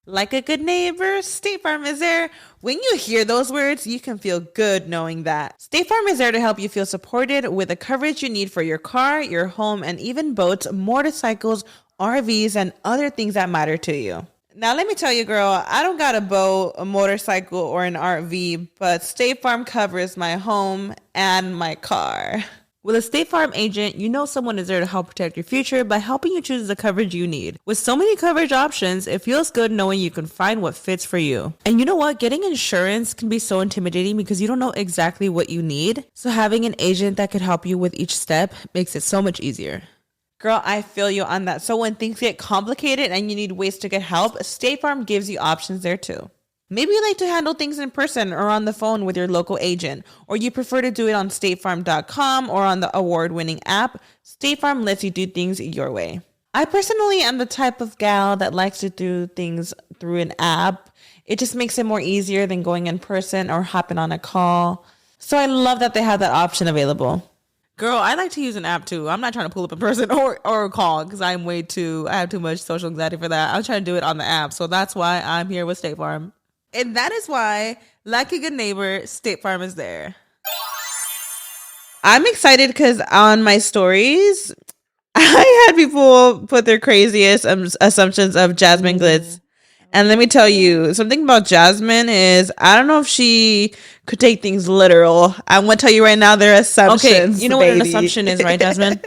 Like a good neighbor, State Farm is there. When you hear those words, you can feel good knowing that State Farm is there to help you feel supported with the coverage you need for your car, your home, and even boats, motorcycles, RVs, and other things that matter to you. Now, let me tell you, girl, I don't got a boat, a motorcycle, or an RV, but State Farm covers my home and my car. With a State Farm agent, you know someone is there to help protect your future by helping you choose the coverage you need. With so many coverage options, it feels good knowing you can find what fits for you. And you know what? Getting insurance can be so intimidating because you don't know exactly what you need. So having an agent that could help you with each step makes it so much easier. Girl, I feel you on that. So when things get complicated and you need ways to get help, State Farm gives you options there too. Maybe you like to handle things in person or on the phone with your local agent, or you prefer to do it on statefarm.com or on the award-winning app. State Farm lets you do things your way. I personally am the type of gal that likes to do things through an app. It just makes it more easier than going in person or hopping on a call. So I love that they have that option available. Girl, I like to use an app too. I'm not trying to pull up in person or call because I have too much social anxiety for that. I'm trying to do it on the app. So that's why I'm here with State Farm. And that is why, like a good neighbor, State Farm is there. I'm excited because on my stories, I had people put their craziest assumptions of Jasmin Glitz. And let me tell you, something about Jasmin is, I don't know if she could take things literal. I'm going to tell you right now, they're assumptions. Okay, you know what an assumption is, right, Jasmin?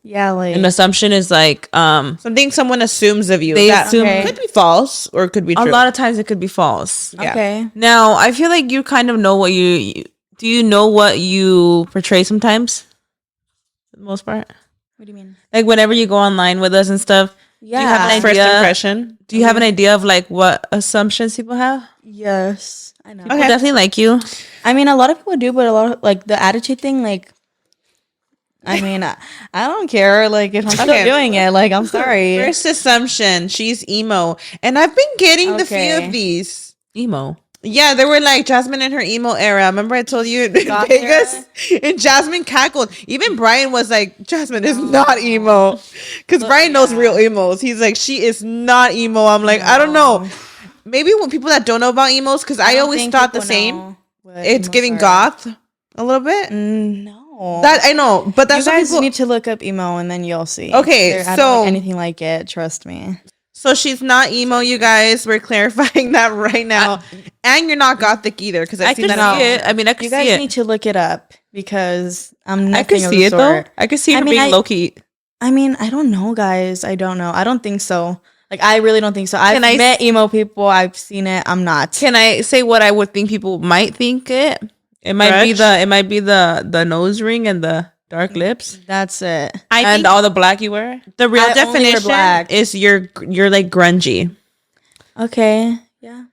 Yeah, like an assumption is like something someone assumes of you. They assume could be false or could be true. A lot of times it could be false. Yeah. Okay. Now, I feel like you kind of know what you do. You know what you portray sometimes, for the most part. What do you mean? Like whenever you go online with us and stuff, Yeah. Do you have an first impression? Do you have an idea of like what assumptions people have? Yes, I know. People definitely like you. I mean, a lot of people do, but a lot of like the attitude thing, like. I mean, I don't care. Like, if I'm still doing it, like, I'm sorry. First assumption, she's emo. And I've been getting the few of these. Emo? Yeah, they were like Jasmine in her emo era. Remember I told you in Vegas? And Jasmine cackled. Even Brian was like, Jasmine is not emo. Because Brian knows real emos. He's like, she is not emo. I'm like, I don't know. Maybe when people that don't know about emos, because I always thought the same. It's giving goth a little bit. No. That I know, but that's you guys need to look up emo and then you'll see. Okay, I don't like anything like it. Trust me. So she's not emo, you guys. We're clarifying that right now, and you're not gothic either. Because I can see it. I mean, I can see it. You guys need to look it up because I'm nothing. I can see it though. I can see her being low key. I mean, I don't know, guys. I don't know. I don't think so. Like, I really don't think so. I've met emo people. I've seen it. I'm not. Can I say what I would think people might think it? It might be the nose ring and the dark lips. That's it. And all the black you wear. The real definition is you're like grungy. Okay. Yeah.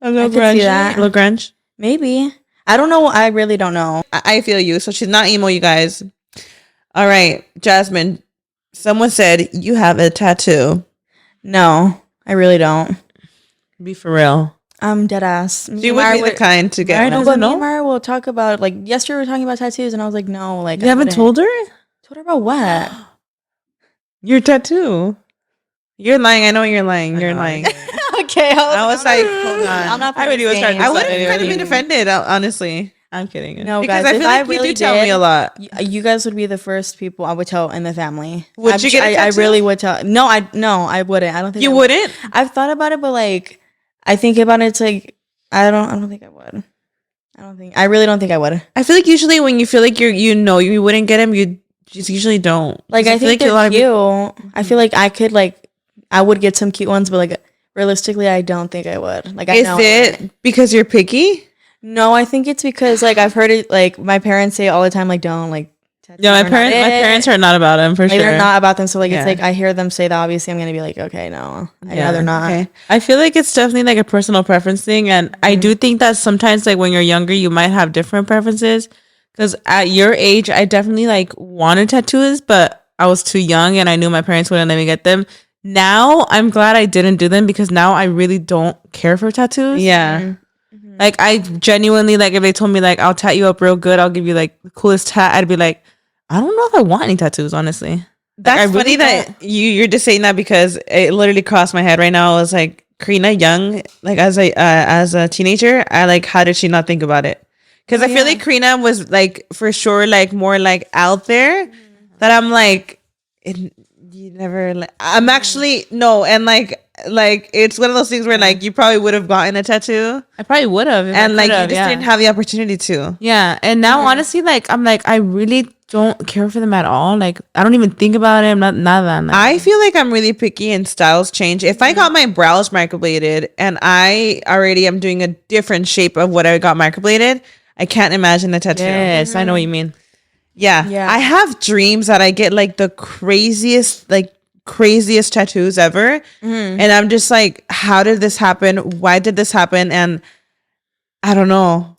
A little grungy. A little grunge. Maybe. I don't know. I really don't know. I feel you. So she's not emo, you guys. All right, Jasmine. Someone said you have a tattoo. No, I really don't. Be for real. I'm dead ass. She would be the kind to get. No, but me and Mara will talk about, like, yesterday we were talking about tattoos, and I was like, no, like, you haven't told her? Told her about what? Your tattoo. You're lying. I know you're lying. You're lying. Okay, I was like, hold on. I'm not. I would have kind of been offended. Honestly, I'm kidding. No, because guys, I feel like really you do tell me a lot. You guys would be the first people I would tell in the family. Would you get a tattoo? I really would tell. No, I wouldn't. I don't think you wouldn't. I've thought about it, but like, I think about it. It's like. I don't think I would. I really don't think I would. I feel like usually when you feel like you wouldn't get him, you just usually don't. Like, I think they're cute. I feel like I would get some cute ones, but like realistically, I don't think I would. Like, is it because you're picky? No, I think it's because like I've heard it. Like, my parents say all the time, like, don't like. Yeah, my parents are not about them for sure. They're not about them, so like it's like I hear them say that. Obviously, I'm gonna be like, okay, no, I'd rather not. Okay. I feel like it's definitely like a personal preference thing, and I do think that sometimes, like when you're younger, you might have different preferences. Because at your age, I definitely like wanted tattoos, but I was too young, and I knew my parents wouldn't let me get them. Now I'm glad I didn't do them because now I really don't care for tattoos. Yeah. Mm-hmm. Like, I genuinely, like, if they told me like I'll tat you up real good, I'll give you like the coolest tat, I'd be like, I don't know if I want any tattoos, honestly. That's funny that you're just saying that because it literally crossed my head right now. I was like, Karina Young, like as a teenager, how did she not think about it? Because I feel like Karina was like for sure like more like out there. That I'm like, you never. Like, I'm actually no, and like it's one of those things where like you probably would have gotten a tattoo. I probably would have, and like you just didn't have the opportunity to. Yeah, and now honestly, like I'm like I really don't care for them at all. Like I don't even think about it. None of that. Like, I feel like I'm really picky and styles change. If I got my brows microbladed and I already am doing a different shape of what I got microbladed, I can't imagine the tattoo. Yes, I know what you mean. Yeah. I have dreams that I get like the craziest tattoos ever. And I'm just like, how did this happen? Why did this happen? And I don't know.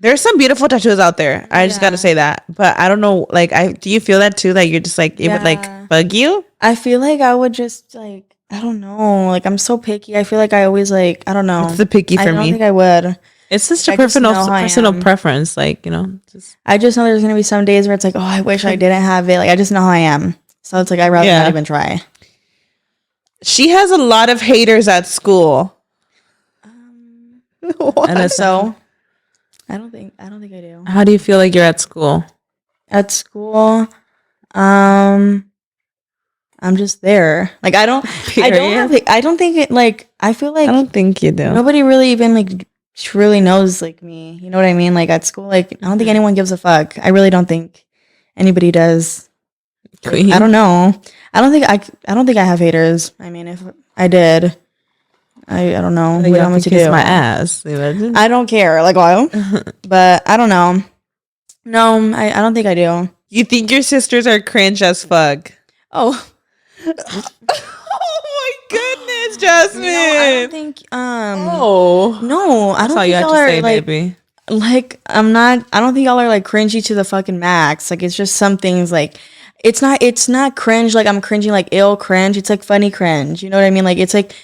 There's some beautiful tattoos out there. I just got to say that. But I don't know. Like, do you feel that too? Like, you're just like, it would like bug you? I feel like I would just like, I don't know. Like, I'm so picky. I feel like I always like, I don't know. It's the picky for me. I don't think I would. It's just a personal preference. Like, you know. I just know there's going to be some days where it's like, oh, I wish I didn't have it. Like, I just know how I am. So it's like, I'd rather not even try. She has a lot of haters at school. And so... I don't think I do. How do you feel like you're at school? At school, I'm just there. Like I don't think it like I feel like I don't think you do. Nobody really even like truly knows like me. You know what I mean? Like at school, like I don't think anyone gives a fuck. I really don't think anybody does. Queen. I don't know. I don't think I have haters. I mean, if I did, I don't know. What I'm to kiss my ass. I don't care. Like, why? But I don't know. No, I don't think I do. You think your sisters are cringe as fuck? Oh. Jasmin. I don't think. Oh no, I don't think y'all are like. Baby. Like I don't think y'all are like cringy to the fucking max. Like it's just some things like it's not cringe like I'm cringing like ill cringe. It's like funny cringe. You know what I mean? Like it's like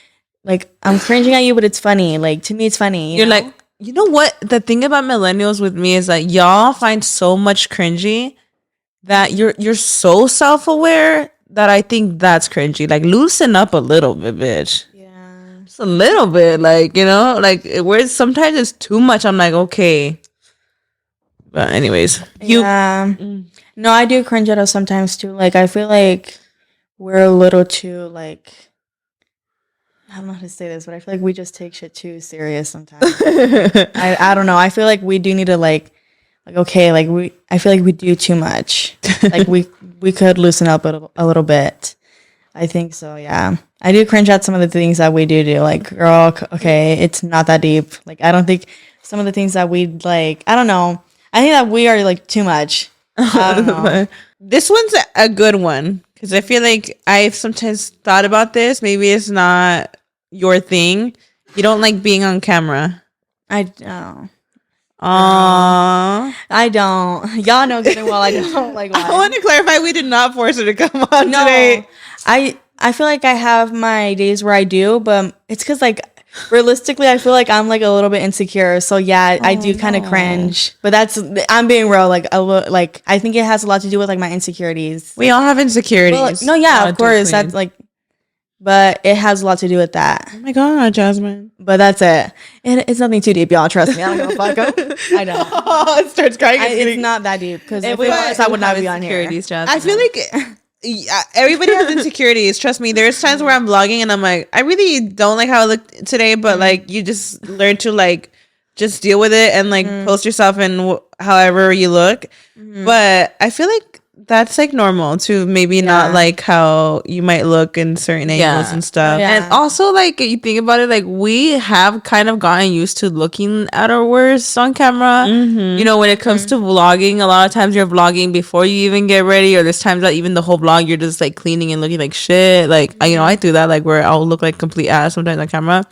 I'm cringing at you, but it's funny. Like to me, it's funny. You're like, you know what? The thing about millennials with me is that y'all find so much cringy that you're so self-aware that I think that's cringy. Like loosen up a little bit, bitch. Just a little bit, like, you know, like where sometimes it's too much. I'm like, okay, but anyways, no, I do cringe at us sometimes too. Like I feel like we're a little too like, I don't know how to say this, but I feel like we just take shit too serious sometimes. I don't know. I feel like we do need to like okay, like I feel like we do too much. Like we could loosen up a little bit. I think so, yeah. I do cringe at some of the things that we do. Like, girl, okay, it's not that deep. Like, I don't think some of the things that we like, I don't know. I think that we are like too much. I don't know. This one's a good one because I feel like I've sometimes thought about this. Maybe it's not your thing. You don't like being on camera. I don't. I don't. Y'all know good and well I don't like. Why. I want to clarify. We did not force her to come on today. I feel like I have my days where I do, but it's because like realistically, I feel like I'm like a little bit insecure. So yeah, I do kind of cringe. But I'm being real. Like like I think it has a lot to do with like my insecurities. We all have insecurities. Well, no, yeah, of course. That's like. But it has a lot to do with that. Oh my god, Jasmin. But that's it. It's nothing too deep, y'all. Trust me. I don't give a fuck. I don't. Oh, it starts crying. It's not that deep. Because if it was, I would not be on here. Jasmin. I feel like everybody has insecurities. Trust me. There's times where I'm vlogging and I'm like, I really don't like how I look today. But like, you just learn to like, just deal with it and like post yourself in however you look. But I feel like that's like normal to maybe not like how you might look in certain angles and stuff. And also like you think about it, like we have kind of gotten used to looking at our worst on camera. You know, when it comes to vlogging, a lot of times you're vlogging before you even get ready, or there's times that even the whole vlog you're just like cleaning and looking like shit. Like you know, I do that, like where I'll look like complete ass sometimes on camera.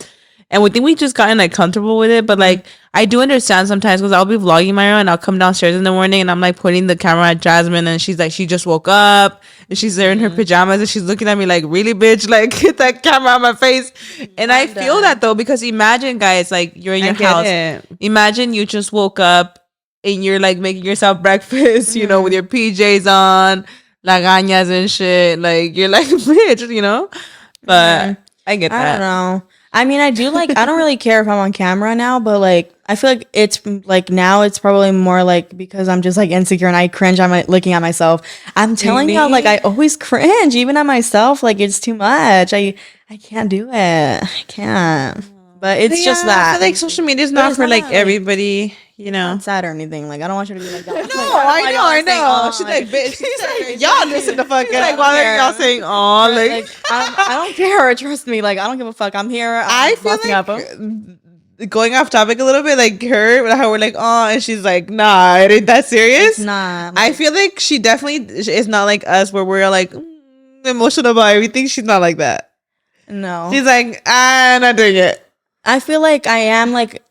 And we think we just gotten like comfortable with it, but like I do understand sometimes because I'll be vlogging my own and I'll come downstairs in the morning and I'm like pointing the camera at Jasmin and she's like, she just woke up and she's there in her pajamas and she's looking at me like, really, bitch, like get that camera on my face. And I feel that though, because imagine, guys, like you're in your house. Imagine you just woke up and you're like making yourself breakfast, you know, with your PJs on, lagañas and shit. Like you're like, bitch, you know. But I get that. I don't know. I mean, I do like, I don't really care if I'm on camera now, but like, I feel like it's like now it's probably more like because I'm just like insecure and I cringe. I'm like, looking at myself. I'm telling y'all, like, I always cringe even at myself. Like, it's too much. I can't do it. I can't. But it's just that. I feel like social media is not for like everybody, you know. Not sad or anything. Like, I don't want you to be like that. No, I know. She's like, bitch. She's like, y'all listen to fuck. Like, why are y'all saying, oh, like I don't care. Trust me. Like, I don't give a fuck. I'm here. I feel like going off topic a little bit, like how we're like, oh, and she's like, nah, it ain't that serious. It's not. I feel like she definitely is not like us, where we're like emotional about everything. She's not like that. No. She's like, I'm not doing it. I feel like I am like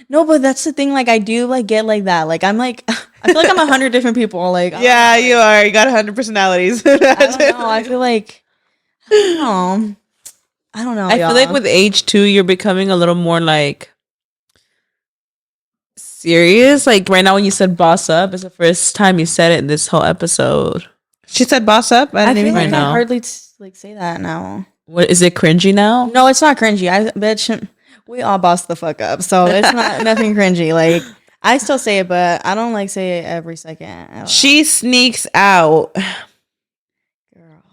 no, but that's the thing. Like I do like get like that. Like I'm like I feel like I'm 100 different people. Like yeah, you are. You got 100 personalities. I don't know. I feel like I don't know. I feel like with age too, you're becoming a little more like serious. Like right now, when you said "boss up," it's the first time you said it in this whole episode. She said "boss up." I feel like I hardly like say that now. What is it? Cringy now? No, it's not cringy. Bitch. We all boss the fuck up, so it's not nothing cringy. Like I still say it, but I don't like say it every second. She sneaks out. Girl,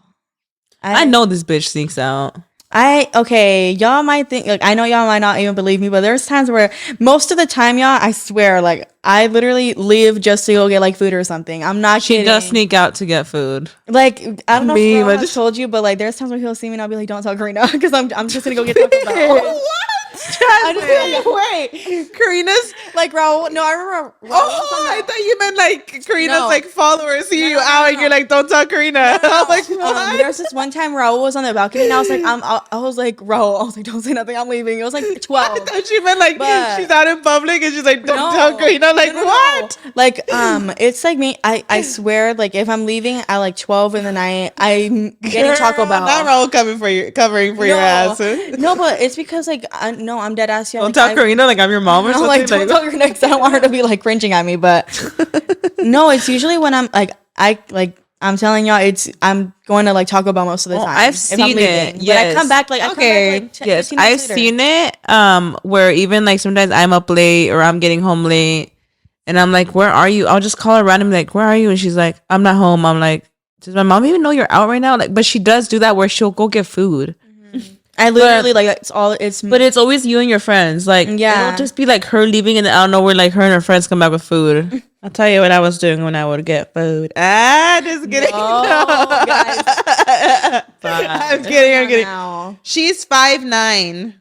I know this bitch sneaks out. Okay, y'all might think like I know y'all might not even believe me, but there's times where most of the time, y'all, I swear, like I literally leave just to go get like food or something. I'm not kidding. She does sneak out to get food. Like I don't know if I just told you, but like there's times when he'll see me and I'll be like, "Don't tell Karina," because I'm just gonna go get Taco Bell. Wait, Karina's Like Raul. No, I remember. I thought you meant like Karina's like followers see you out and you're like, don't tell Karina. I was like, what? There was this one time Raul was on the balcony and I was like, I was like, Raul, I was like, don't say nothing, I'm leaving. It was like 12. I thought she meant like she's out in public and she's like, don't tell Karina. Like, what? Like, it's like me. I swear, like if I'm leaving at like 12 in the night, I'm getting Taco Bell. Not Raul covering for your ass. No, but it's because like I'm dead ass. Don't tell Karina like I'm your mom or something. Like, don't tell her next. I don't want her to be like cringing at me, but no, it's usually when I'm like I'm telling y'all, I'm going to like Taco Bell most of the time. I've seen it. Yes. But I come back like yes, I've seen it. Where even like sometimes I'm up late or I'm getting home late, and I'm like, "Where are you?" I'll just call her randomly, like, "Where are you?" And she's like, "I'm not home." I'm like, "Does my mom even know you're out right now?" Like, but she does do that where she'll go get food. I literally like it's all it's. But it's always you and your friends. Like, it'll just be like her leaving, and I don't know where like her and her friends come back with food. I'll tell you what I was doing when I would get food. Just kidding. No, guys. I'm kidding. Now. She's 5'9".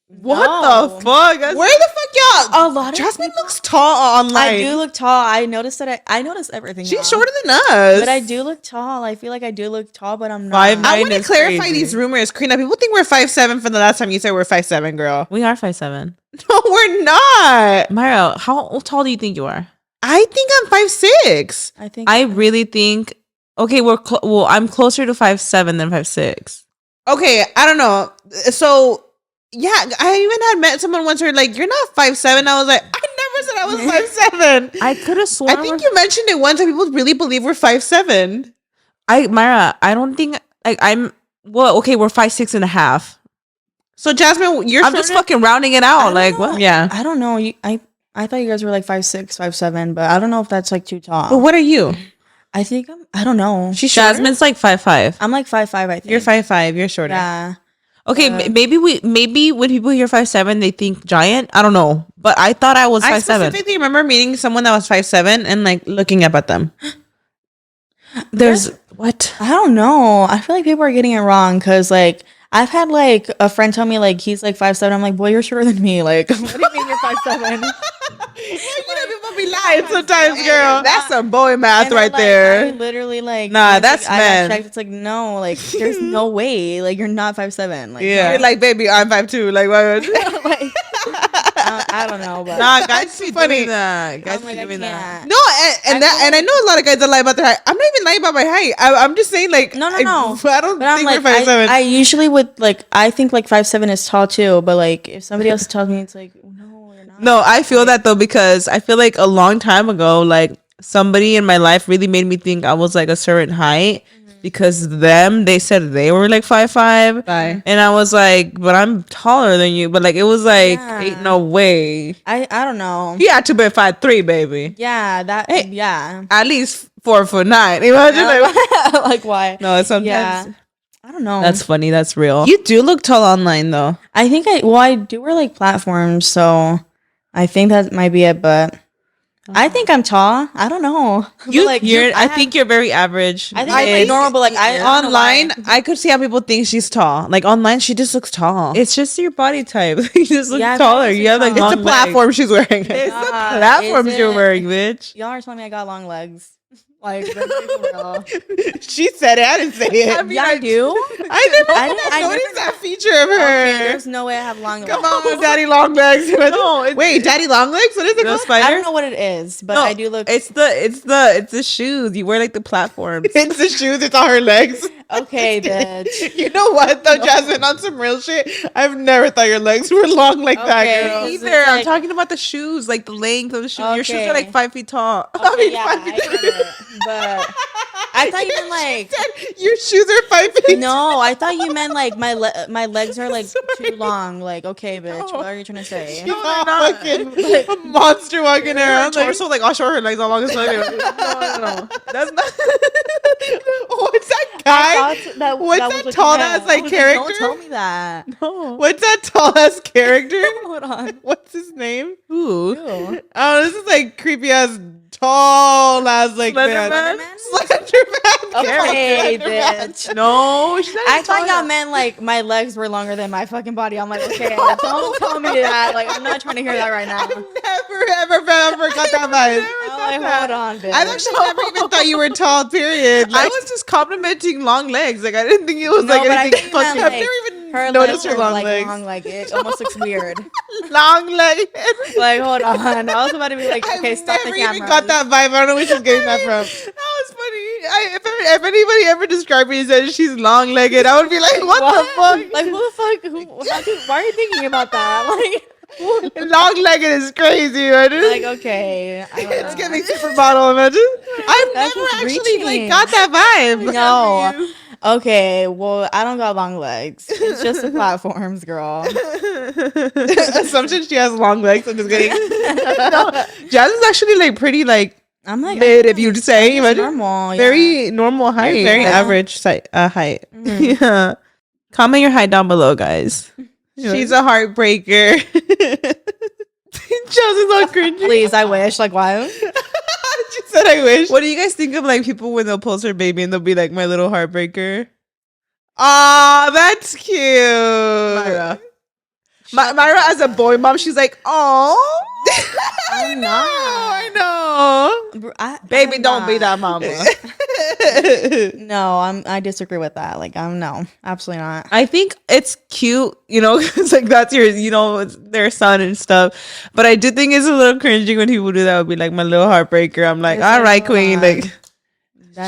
What the fuck? Where the fuck y'all? A lot of Jasmin looks tall online. I do look tall. I noticed that. I noticed everything. She's shorter than us, but I do look tall. I feel like I do look tall, but I'm not. I want to clarify these rumors, Karina. People think we're 5'7" from the last time you said we're 5'7", girl. We are 5'7". No, we're not. Myra, how tall do you think you are? I think I'm 5'6". I really think. Okay, I'm closer to 5'7" than 5'6". Okay, I don't know. So. Yeah, I even had met someone once who were like, "You're not 5'7". I was like, I never said I was 5'7". I could have sworn. I think you mentioned it once, and people really believe we're 5'7". Myra, I don't think like I'm. Well, okay, we're 5'6.5". So Jasmin, I'm just fucking rounding it out. Like what? Yeah, I don't know. I thought you guys were like 5'6", 5'7", but I don't know if that's like too tall. But what are you? I think I don't know. Jasmin's like 5'5". I'm like 5'5". I think You're 5'5". You're shorter. Yeah. Okay, maybe when people hear 5'7", they think giant. I don't know, but I thought I was 5'7". I specifically remember meeting someone that was 5'7" and like looking up at them. There's what? I don't know. I feel like people are getting it wrong because like I've had like a friend tell me like he's like 5'7". I'm like, boy, you're shorter than me. Like, what do you mean you're 5'7"? You know, people be lying sometimes, girl. That's some boy math right there. I literally like, nah, that's man. It's like no, like there's no way, like you're not 5'7". Like, yeah, you're like, baby, I'm 5'2". Like, what? Like, I don't know, but nah, guys be funny. Guys be doing that. No, and I know a lot of guys that lie about their height. I'm not even lying about my height. I'm just saying like, no. I don't think like, we're 5'7". I usually would like, I think like 5'7" is tall too, but like if somebody else tells me, it's like no, you're not. No, I feel that though because I feel like a long time ago, like somebody in my life really made me think I was like a certain height. Because they said they were like 5'5", and I was like, but I'm taller than you. But like it was like, ain't no way. I don't know. He had to be 5'3", baby. Yeah, yeah. At least 4'9". Imagine like why? No, sometimes. Yeah. I don't know. That's funny. That's real. You do look tall online though. I think I do wear like platforms, so I think that might be it. But I think I'm tall. I don't know. I think you're very average. I think I'm like normal, but like online, I could see how people think she's tall. Like online, she just looks tall. It's just your body type. You just look taller. You have like long it's a platform she's wearing. It's the platform you're wearing, bitch. Y'all are telling me I got long legs. Like she said it. I didn't say it. I do. I noticed that feature of her. Okay, there's no way I have long legs. Come on, daddy long legs. No, wait, daddy long legs. What is it called? I don't know what it is, but I do look. It's the shoes. You wear like the platforms. It's the shoes. It's all her legs. Okay, bitch. You know what though, Jasmin? On some real shit, I've never thought your legs were long like that, girl. Either. Like, I'm talking about the shoes, like the length of the shoe. Okay. Your shoes are like 5 feet tall. Okay, I get it. But I thought you meant like your shoes are 5 feet. No, I thought you meant like my legs are like too long. Like, okay, bitch, what are you trying to say? She's not fucking a monster walking around. Like, torso, like I'll show her legs how long it's like. No. That's not. What's that guy? What's that tall ass like character? Don't tell me that. No. What's that tall ass character? Hold on. What's his name? Who? Oh, this is like creepy ass tall as like man. Okay, bitch. No, I thought y'all meant like my legs were longer than my fucking body. I'm like, okay, don't tell me that. Like, I'm not trying to hear that right now. I've never got that vibe. I'm like, hold on, bitch. I've actually never even thought you were tall. Period. I was just complimenting long legs. Like I didn't think it was like anything fucking. I've never even her noticed your long like legs. long, like it almost looks weird. Long legs. Like, hold on. I was about to be like, okay, stop the camera. I never even got that vibe. I don't know where she's getting that from. That was funny. If anybody ever described me and said she's long-legged, I would be like, what the fuck? Like, who the fuck? Why are you thinking about that? Like, long-legged is crazy, man. like okay. It's giving supermodel, imagine. I've That's never just actually reaching. like got that vibe. No. Okay, well, I don't got long legs. It's just the platforms, girl. Assumption she has long legs. I'm just kidding. No, Jazz is actually like pretty like I'm like mid, if you'd say. normal. Very normal height. Very average height. Mm-hmm. Yeah. Comment your height down below, guys. She's a heartbreaker. Chelsea's all cringy. Please, I wish. Like, why? She said, I wish. What do you guys think of like people when they'll post their baby and they'll be like, my little heartbreaker? Aw, that's cute. Myra. Myra as a boy mom, she's like, oh. I'm not. I know. Baby, don't be that mama. No, I disagree with that. Like, no, absolutely not. I think it's cute, you know, because like that's your, you know, it's their son and stuff. But I do think it's a little cringy when people do that. Would be like my little heartbreaker. I'm like, all right, queen, like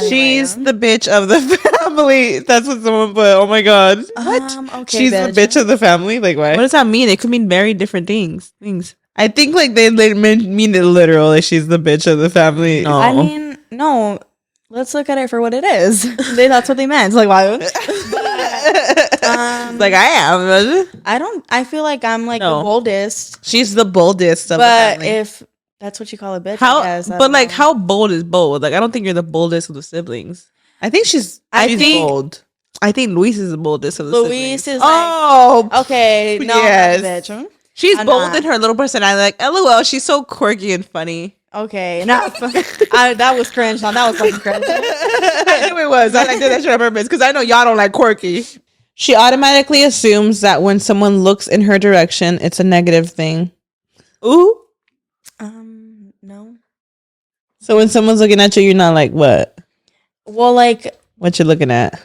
she's the bitch of the family. That's what someone put. Oh my god, what? Okay, she's the bitch of the family. Like, what? What does that mean? It could mean very different things. I think like they mean it literal. Like she's the bitch of the family. No. I mean, no. Let's look at it for what it is. That's what they meant. It's like, why? Like I am. I feel like I'm like the boldest. She's the boldest of the family. But if that's what you call a bitch, how? I guess, But like, how bold is bold? Like, I don't think you're the boldest of the siblings. I think she's bold. I think Luis is the boldest of the siblings. Luis is like, okay, no, yes. bitch. She's bold in her little personality. Like, LOL, she's so quirky and funny. Okay, no, that was cringe. No, that was fucking cringe. I knew it was. I did that shit on purpose because I know y'all don't like quirky. She automatically assumes that when someone looks in her direction, it's a negative thing. Ooh. No. So when someone's looking at you, you're not like, what? Well, like, what you're looking at?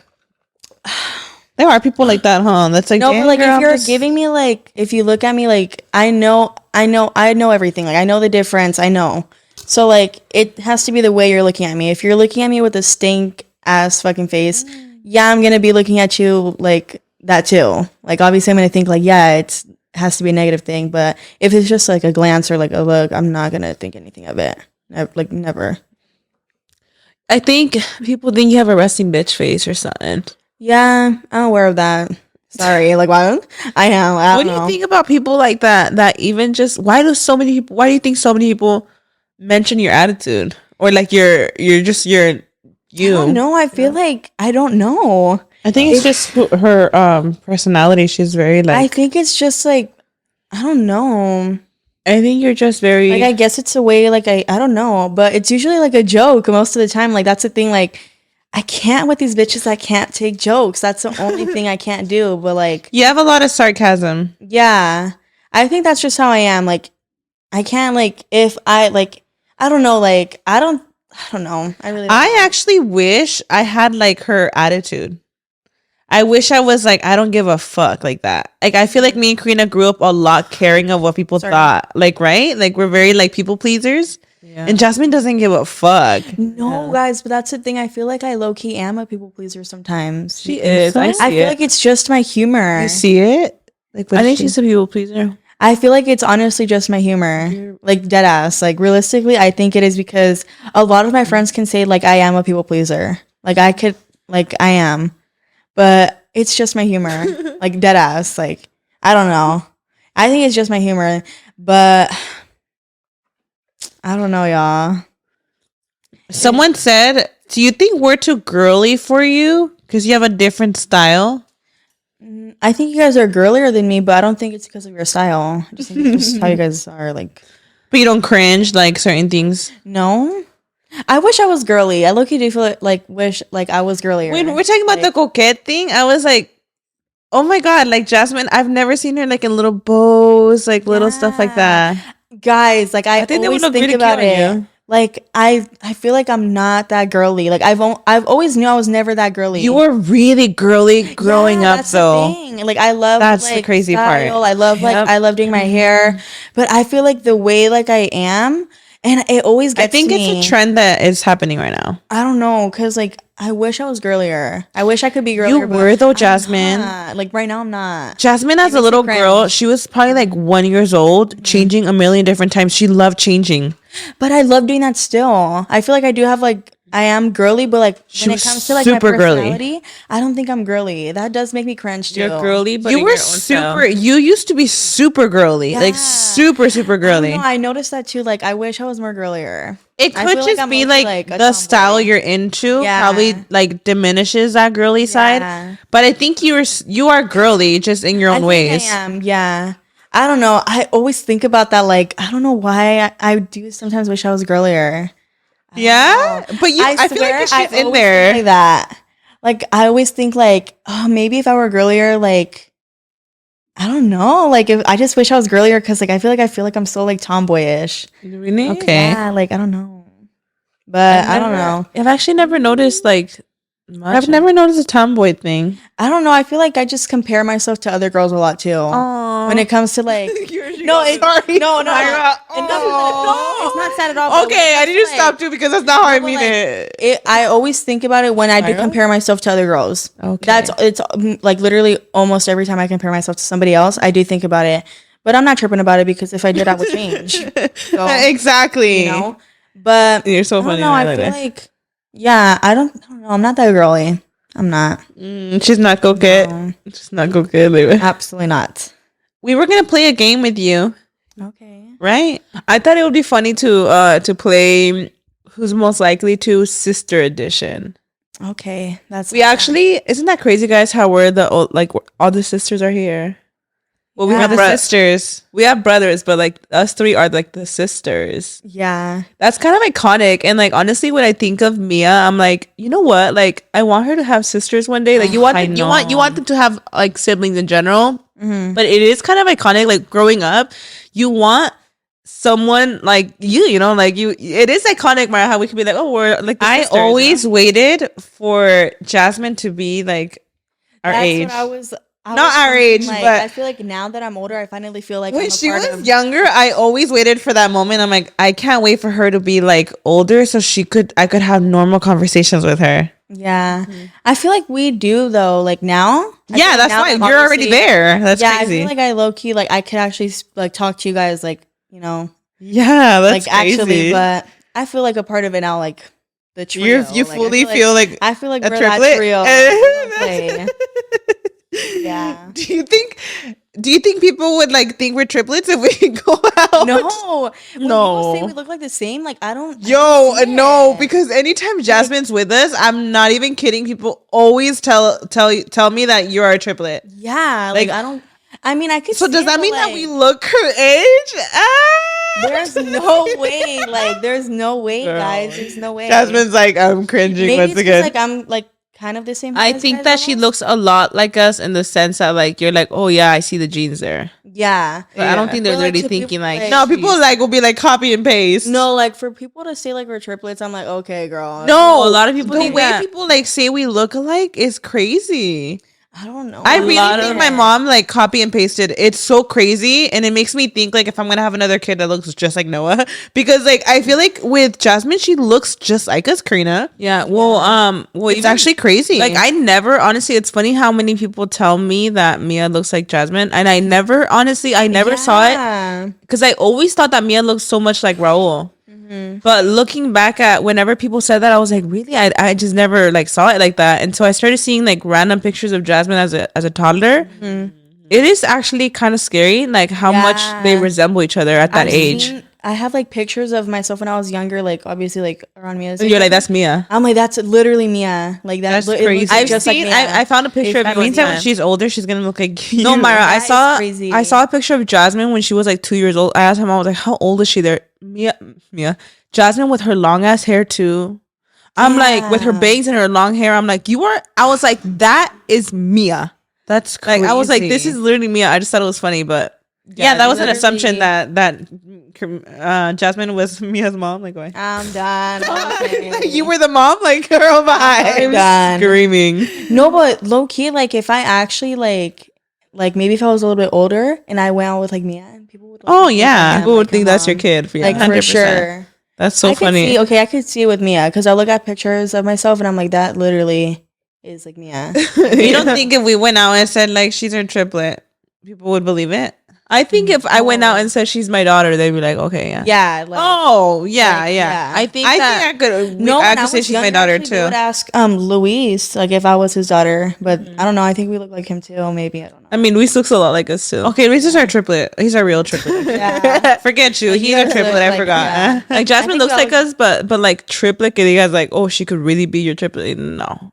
There are people like that, huh? That's like, no, but like girl, if you're giving me like, if you look at me like, I know everything. Like I know the difference. I know. So like, it has to be the way you're looking at me. If you're looking at me with a stink ass fucking face, yeah, I'm gonna be looking at you like that too. Like obviously, I'm gonna think like, yeah, it has to be a negative thing. But if it's just like a glance or like a look, I'm not gonna think anything of it. Like never. I think people think you have a resting bitch face or something. Yeah, I'm aware of that. Sorry, like why? I am. What do you think about people like that? That even just why do you think so many people mention your attitude or like you're you? I don't know. I feel like I don't know. I think it's just her personality. She's very like. I think it's just like I don't know. I think you're just very like I guess it's a way like I don't know, but it's usually like a joke most of the time. Like that's the thing. Like I can't with these bitches. I can't take jokes. That's the only thing I can't do. But like you have a lot of sarcasm. Yeah, I think that's just how I am. Like I can't like if I like I don't know. Like I don't know. I really. I actually wish I had like her attitude. I wish I was like, I don't give a fuck like that. Like, I feel like me and Karina grew up a lot caring of what people thought. Like, right? Like, we're very, like, people pleasers. Yeah. And Jasmin doesn't give a fuck. No, guys, but that's the thing. I feel like I low-key am a people pleaser sometimes. She is. I feel like it's just my humor. You see it? Like, I think she's a people pleaser. I feel like it's honestly just my humor. Like, dead ass. Like, realistically, I think it is because a lot of my friends can say, like, I am a people pleaser. Like, I could, like, I am. But it's just my humor. Like, dead ass. Like, I don't know. I think it's just my humor. But I don't know, y'all. Someone said, do you think we're too girly for you? Because you have a different style? I think you guys are girlier than me, but I don't think it's because of your style. I just think it's just how you guys are, like. But you don't cringe like certain things. No. I wish I was girly. I low-key do feel like wish like I was girlier. When we're talking about the coquette thing, I was like, oh my god, like Jasmine, I've never seen her like in little bows, like little stuff like that. Guys, like I think always think really about it. Like I feel like I'm not that girly. Like I've always knew I was never that girly. You were really girly growing up though. The thing. Like I love that's like, the crazy style. part. I love like I love doing my hair, but I feel like the way like I am, and it always gets. I think me. it's a trend that is happening right now. I don't know, cause like I wish I was girlier. I wish I could be girlier. You were though, Jasmine. Like right now, I'm not. Jasmine, as a little girl, she was probably like 1 year old, changing a million different times. She loved changing. But I love doing that still. I feel like I do have like I am girly, but like when it comes to like my personality, I don't think I'm girly. That does make me cringe too. You're girly, but you were super. You used to be super girly, like super girly. I noticed that too. Like I wish I was more girlier. It could just be like the style you're into probably like diminishes that girly side. But I think you are girly just in your own ways. I am, yeah. I don't know. I always think about that. Like I don't know why I do sometimes wish I was girlier. Yeah, but I feel like she's in there like that. Like I always think like, oh, maybe if I were girlier, like I don't know, like if I just wish I was girlier because like I feel like I'm so like tomboyish. Really? Okay. Yeah, like I don't know, but I don't know. I've actually never noticed like. I've never noticed a tomboy thing. I don't know. I feel like I just compare myself to other girls a lot too. Aww. When it comes to like, no, it's not sad at all. Okay, I need to stop too because that's not how I mean it. I always think about it when I do compare myself to other girls. Okay, it's like literally almost every time I compare myself to somebody else, I do think about it. But I'm not tripping about it because if I did, I would change. So, exactly. You know, but you're so funny. I feel like. Yeah, I don't know. I'm not that girly. I'm not. She's not coquette. No. She's not coquette, baby. Absolutely not. We were gonna play a game with you. Okay. Right? I thought it would be funny to play Who's Most Likely to Sister Edition. Okay, actually isn't that crazy, guys? How we're all the sisters are here. Well, we have the sisters. We have brothers, but like us three are like the sisters. Yeah. That's kind of iconic. And like honestly, when I think of Mia, I'm like, you know what? Like I want her to have sisters one day. Like you want them to have like siblings in general. Mm-hmm. But it is kind of iconic. Like growing up, you want someone like you know, like you. It is iconic, Mara, how we could be like, oh, we're like the sisters, always waited for Jasmine to be like our age. Not our age, like, but I feel like now that I'm older, I finally feel like when she was younger, I always waited for that moment. I'm like, I can't wait for her to be like older, so I could have normal conversations with her. Yeah, I feel like we do though. Like now, yeah, that's why you're already there. That's crazy. I feel like I low key like I could actually like talk to you guys, like you know. Yeah, that's like crazy. Actually, but I feel like a part of it now, like the trio. You like, fully feel like I feel like a we're triplet. That trio. Yeah. Do you think people would like think we're triplets if we go out? No. When people say we look like the same, like I don't. No, because anytime Jasmine's with us, I'm not even kidding. People always tell me that you're a triplet. Yeah, like I don't. I mean, I could. So does that mean that we look her age? There's no way. Like, there's no way, guys. There's no way. Jasmine's like, I'm cringing. Maybe once again. Like I'm like. Kind of the same. I think that she looks a lot like us in the sense that like you're like, oh yeah, I see the genes there. Yeah, but I don't think they're literally thinking like no, people like will be like copy and paste. No, like for people to say like we're triplets, I'm like, okay, girl. No, a lot of people. The way people like say we look alike is crazy. I don't know. I really think my mom like copy and pasted. It's so crazy, and it makes me think like if I'm gonna have another kid that looks just like Noah, because like I feel like with Jasmine, she looks just like us, Karina. Yeah. Well, it's actually crazy. Like I never, honestly, it's funny how many people tell me that Mia looks like Jasmine, and I never saw it because I always thought that Mia looked so much like Raul. But looking back at whenever people said that, I was like, really? I just never like saw it like that. And so I started seeing like random pictures of Jasmine as a toddler. Mm-hmm. It is actually kind of scary, like how much they resemble each other at that age. I have like pictures of myself when I was younger, like obviously like around Mia's. You're like, that's Mia. I'm like, that's literally Mia. Like that's crazy. I found a picture of it. Means that when she's older, she's gonna look like you. No, Myra, I saw a picture of Jasmine when she was like 2 years old. I asked her mom, I was like, how old is she there? Mia, Jasmine with her long ass hair too. I'm like with her bangs and her long hair. I'm like, I was like, that is Mia. That's crazy. Like I was like, this is literally Mia. I just thought it was funny, but yeah, that was an assumption that Jasmine was Mia's mom. Like, why? I'm done. Okay. You were the mom, like, girl, bye. I'm done. Screaming. No, but low key, like, if I actually like maybe if I was a little bit older and I went out with like Mia, and people would. Like, people would think that's your kid. For like 100%. For sure. That's so funny. I could see it with Mia because I look at pictures of myself and I'm like, that literally is like Mia. You don't think if we went out and said like she's her triplet, people would believe it? I think if I went out and said she's my daughter, they'd be like, okay, yeah. Yeah. Like, yeah. I think I could say she's my daughter too. I would ask Luis, like if I was his daughter, but I don't know. I think we look like him too. Maybe, I don't know. I mean, Luis looks a lot like us too. Okay, Luis is our triplet. He's our real triplet. Yeah. Forget you. He's our triplet. I forgot. Yeah. Like Jasmine looks like us, but like triplet, and you guys like, oh, she could really be your triplet. No.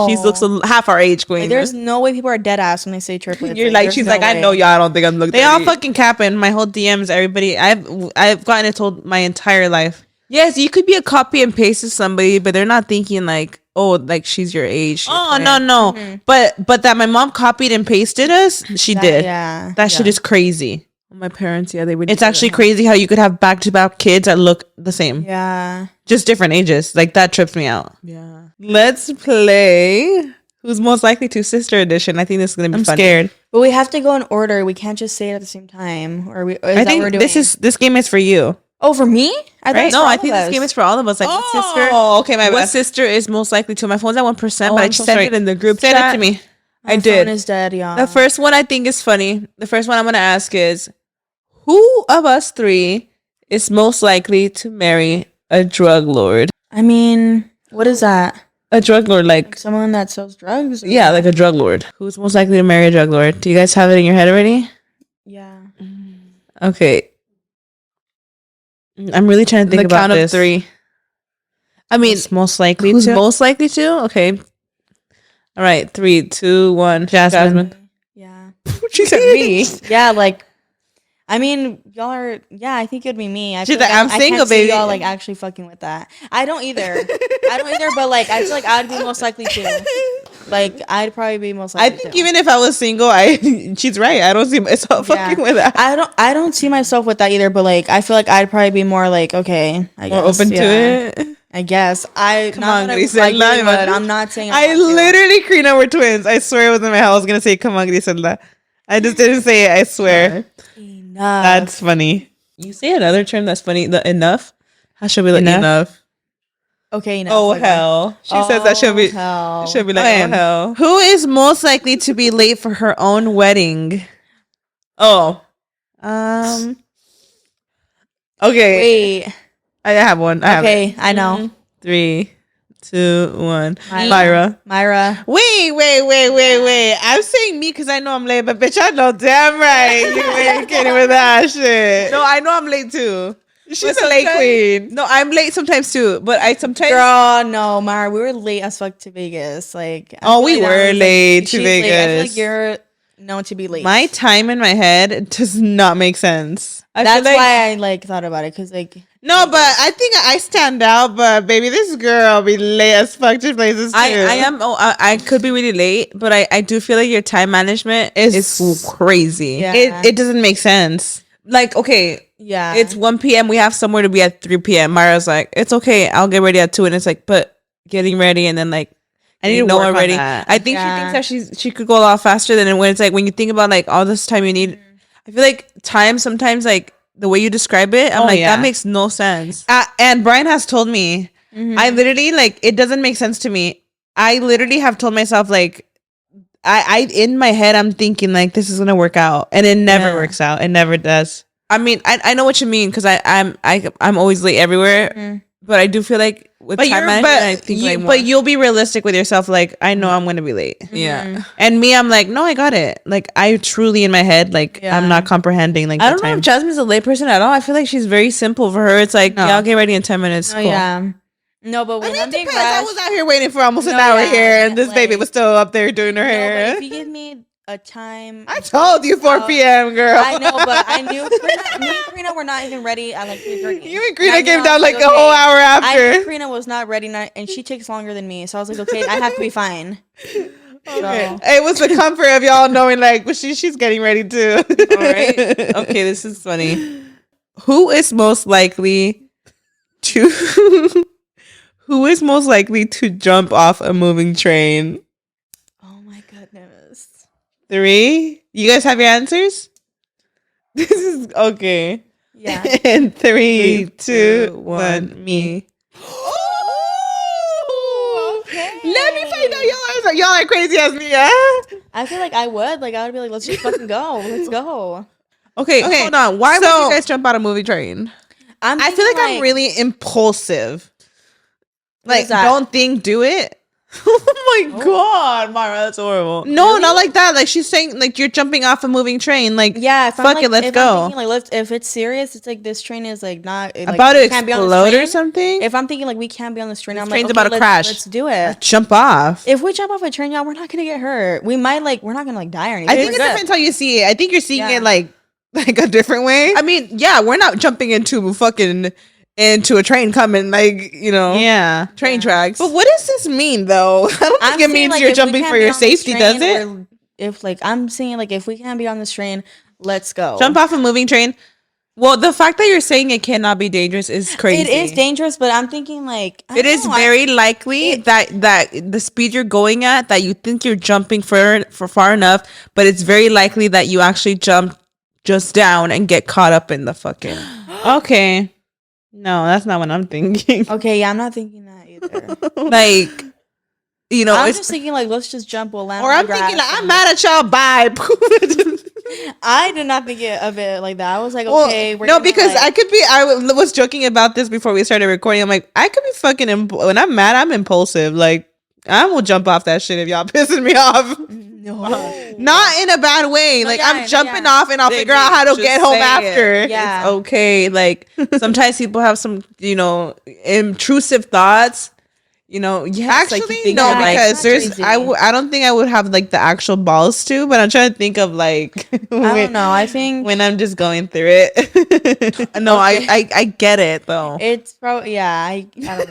She looks half our age. Going. Like, there's no way people are dead ass when they say triplets. You're like she's like, I know y'all. I don't think I'm looking. They all fucking capping. My whole DMs, everybody. I've gotten it told my entire life. Yes, you could be a copy and paste of somebody, but they're not thinking like, oh, like she's your age. Oh, no. Mm-hmm. But that my mom copied and pasted us, she did. Yeah. That shit is crazy. My parents, they would. It's actually crazy how you could have back-to-back kids that look the same. Yeah. Just different ages. Like that trips me out. Yeah. Let's play Who's Most Likely to Sister Edition. I think this is going to be fun. I'm scared. But we have to go in order. We can't just say it at the same time. I think this game is for you. Oh, for me? I think this game is for all of us. Like, sister. Oh, okay, my bad. What sister is most likely to? My phone's at 1%, but I just sent it in the group chat. Send it to me. I did. My phone is dead, y'all. The first one I think is funny. The first one I'm going to ask is, who of us three is most likely to marry a drug lord? I mean, what is that? A drug lord, like someone that sells drugs? Yeah, like a drug lord. Who's most likely to marry a drug lord? Do you guys have it in your head already? Yeah. Okay. I'm really trying to think about this. The count of 3. I mean, who's most likely to? Most likely to? Okay. All right. 3, 2, 1. Jasmine. Yeah. She said me. Yeah, like, I mean, y'all are. Yeah, I think it would be me. She's like, I'm single, baby. Y'all like actually fucking with that. I don't either. But like, I feel like I'd be most likely to. Like, I'd probably be most likely. I think even if I was single, she's right. I don't see myself fucking with that. I don't see myself with that either. But like, I feel like I'd probably be more like, okay, I guess, more open to it. I guess come on, Griselda. I'm not saying. I literally, Karina, we're twins. I swear it was in my house. I was gonna say, come on, Griselda. I just didn't say it. I swear. Enough. That's funny. You say another term that's funny. The enough. How should we like enough? Okay, enough. Oh, hell. She says that she'll be like, oh, hell. Who is most likely to be late for her own wedding? Oh. Okay. Wait. I have one. I know. 3, 2, 1. Myra. Wait. I'm saying me because I know I'm late, but bitch, I know damn right you ain't kidding with that shit. No, I know I'm late too. She's a late queen. No, I'm late sometimes too, but I sometimes. Girl, no, Mara, we were late as fuck to Vegas. Like, we were late to Vegas. I feel like you're known to be late. My time in my head does not make sense. That's why I like thought about it, because like. No, but I think I stand out. But baby, this girl be late as fuck to places too. I am. I could be really late, but I do feel like your time management is crazy. Yeah. It doesn't make sense. Like, okay, yeah, it's 1 p.m. We have somewhere to be at 3 p.m. Mara's like, it's okay, I'll get ready at 2, and it's like, but getting ready and then like I need to know already. I think she thinks that she could go a lot faster than when it's like when you think about like all this time you need. I feel like time sometimes like the way you describe it, I'm that makes no sense. And Brian has told me, I literally like it doesn't make sense to me. I literally have told myself like. I in my head I'm thinking like this is gonna work out, and it never works out. It never does. I mean, I know what you mean because I'm always late everywhere, but I do feel like with time management, I think but you'll be realistic with yourself. Like I know I'm gonna be late. Yeah, and me, I'm like, no, I got it. Like I truly in my head, like I'm not comprehending. Like I don't know if Jasmine's a late person at all. I feel like she's very simple for her. It's like I'll get ready in 10 minutes. Oh, cool. Yeah. No, but when I'm being rushed, I was out here waiting for almost an hour here, and this baby was still up there doing her hair. But if you give me a time. I told you 4 p.m., girl. I know, but I knew me and Karina were not even ready at like 3:30. You and Karina came down like a whole hour after. I knew Karina was not ready, and she takes longer than me, so I was like, okay, I have to be fine. Okay. So. It was the comfort of y'all knowing like she's getting ready too. All right. Okay, this is funny. Who is most likely to jump off a moving train? Oh my goodness. 3. You guys have your answers? This is okay. Yeah. And 3, 2, 1, me. Okay. Let me find out y'all are crazy as me, yeah? I feel like I would be like, let's just fucking go. Let's go. Okay, hold on. Why would you guys jump out of movie train? I feel like I'm really impulsive. Like, don't think, do it. Oh my god, Mara, that's horrible. No, really? Not like that. Like she's saying, like you're jumping off a moving train. Like, yeah, fuck it, let's go. If it's serious, it's like this train is like not about to explode or something. If I'm thinking like we can't be on this train, I'm train's like, about to crash. Let's do it. Let's jump off. If we jump off a train, y'all, we're not gonna get hurt. We might we're not gonna die or anything. I think it depends how you see it. I think you're seeing it like a different way. I mean, yeah, we're not jumping into a train coming, like, train tracks. But what does this mean, though? I don't think it means like, you're jumping for your safety, does it? If, like, I'm saying, like, if we can't be on this train, let's go. Jump off a moving train. Well, the fact that you're saying it cannot be dangerous is crazy. It is dangerous, but I'm thinking, like... It is very likely that the speed you're going at, that you think you're jumping for far enough, but it's very likely that you actually jump just down and get caught up in the fucking... Okay. No, that's not what I'm thinking. Okay, yeah, I'm not thinking that either. Like, I'm just thinking like, let's just jump. We'll land. Or I'm thinking like, I'm mad at y'all. Bye. I did not think of it like that. I was like, okay, no, because I could be. I was joking about this before we started recording. I'm like, I could be fucking. When I'm mad, I'm impulsive. Like, I will jump off that shit if y'all pissing me off. No, not in a bad way. No, like I'm jumping off, and I'll figure out how to get home after. Yeah, it's okay. Like sometimes people have some, intrusive thoughts. Yes, actually, like no, because there's I don't think I would have like the actual balls to, but I'm trying to think of like I don't know. I think when I'm just going through it. No, okay. I get it though. It's probably I don't know.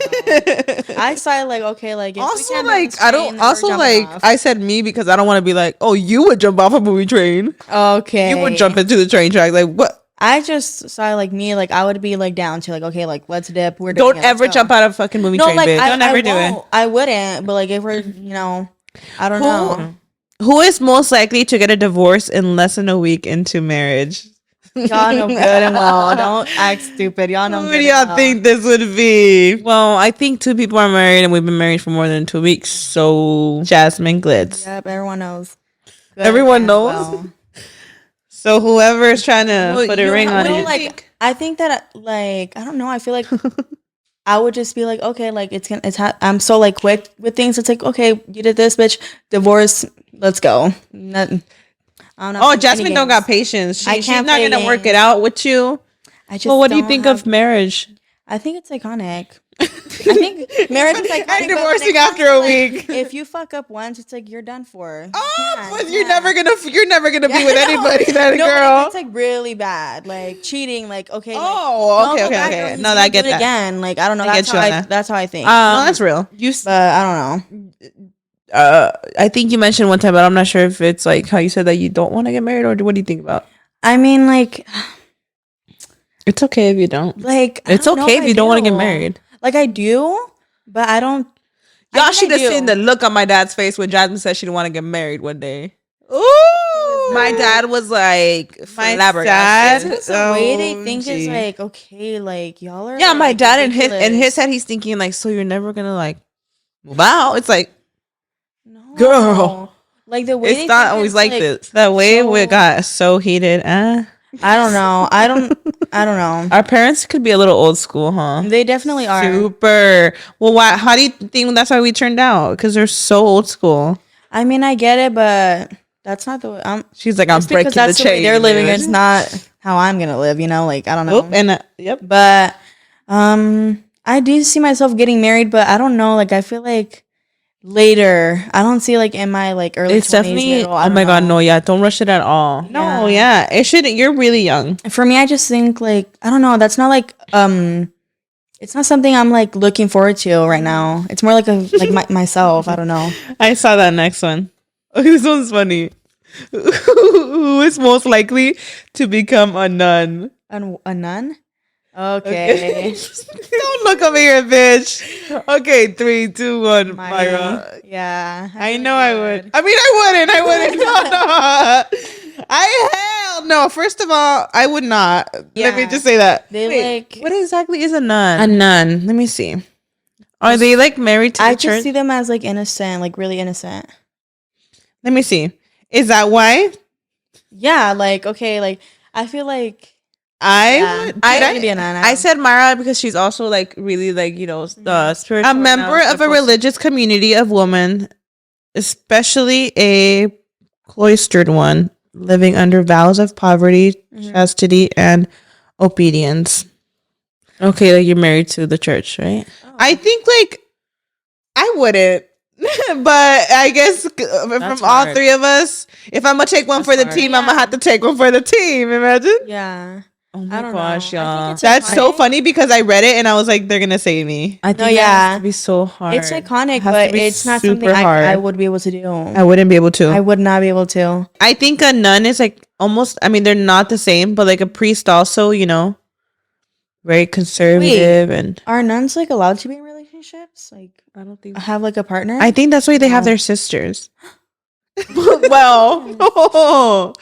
I started like okay, like if also like I don't also like off. I said me because I don't want to be like, oh, you would jump off a movie train. Okay, you would jump into the train track. Like what? I just saw like me, like I would be like down to like okay, like let's dip. We're don't ever jump out of a fucking movie train. Like, bitch. Don't ever do it. I wouldn't, but like if we're I don't know. Who is most likely to get a divorce in less than a week into marriage? Y'all know good and well. Don't act stupid. Y'all know. Who do y'all think this would be? Well, I think 2 people are married and we've been married for more than 2 weeks. So Jasmin Glitz. Yep, everyone knows. Everyone knows. Well. So whoever is trying to put a ring on it. Like, I think that like I don't know. I feel like I would just be like, okay, like I'm so like quick with things. It's like, okay, you did this, bitch. Divorce. Let's go. I don't know. Oh, Jasmin don't got patience. She's not gonna work it out with you. Well, what do you think of marriage? I think it's iconic. I think marriage is like I'm divorcing after a week. If you fuck up once, it's like you're done for. But you're never gonna be with anybody. That girl. It's like really bad, like cheating. Like okay. Okay. No, I get that. Again, like I don't know. That's how I think. No, that's real. But I don't know. I think you mentioned one time, but I'm not sure if it's like how you said that you don't want to get married, or what do you think about? I mean, like, it's okay if you don't. Like, it's okay if you don't want to get married. Like I do, but I don't. Y'all should have seen the look on my dad's face when Jasmin said she didn't want to get married one day. Ooh, my dad was like flabbergasted. The way they think is like okay, like y'all are. Yeah, my dad in his head he's thinking like, so you're never gonna like move out. It's like, no, girl, like the way it's not always like this. That way we got so heated. I don't know. I don't know. Our parents could be a little old school, huh? They definitely are. Super. Well, why? How do you think that's why we turned out? Because they're so old school. I mean, I get it, but that's not the way. She's like, I'm breaking the chain. They're living. It's not how I'm gonna live. Like I don't know. Yep. But I do see myself getting married, but I don't know. Like I feel like later. I don't see like in my like early. It's 20s, definitely. middle, Oh my god, no, yeah, don't rush it at all. No, yeah, it shouldn't. You're really young. For me, I just think like I don't know. That's not like it's not something I'm like looking forward to right now. It's more like myself. I don't know. I saw that next one. Oh, this one's funny. Who is most likely to become a nun? A nun? Okay. Don't look over here, bitch. Okay, 3, 2, 1. Myra. Yeah. I know I would. I mean, I wouldn't. No. Hell no. First of all, I would not. Yeah. Let me just say that. Wait, what exactly is a nun? A nun. Let me see. Are they like married to the church? I just see them as like innocent, like really innocent. Let me see. Is that why? Yeah, like okay, like I feel like I said Mara because she's also like really like spiritual. A member of a religious community of women, especially a cloistered one, living under vows of poverty, chastity, and obedience. Okay, like you're married to the church, right? Oh. I think like I wouldn't. But I guess from all three of us, if I'm gonna take one for the team, I'm gonna have to take one for the team. Imagine. Yeah. Oh my gosh, y'all. That's so funny because I read it and I was like, they're gonna save me. I think it has to be so hard. It's iconic, but it's not something I would be able to do. I wouldn't be able to. I would not be able to. I think a nun is like almost, I mean, they're not the same, but like a priest also, very conservative. And are nuns like allowed to be in relationships? Like, I don't think have like a partner. I think that's why they have their sisters. Well,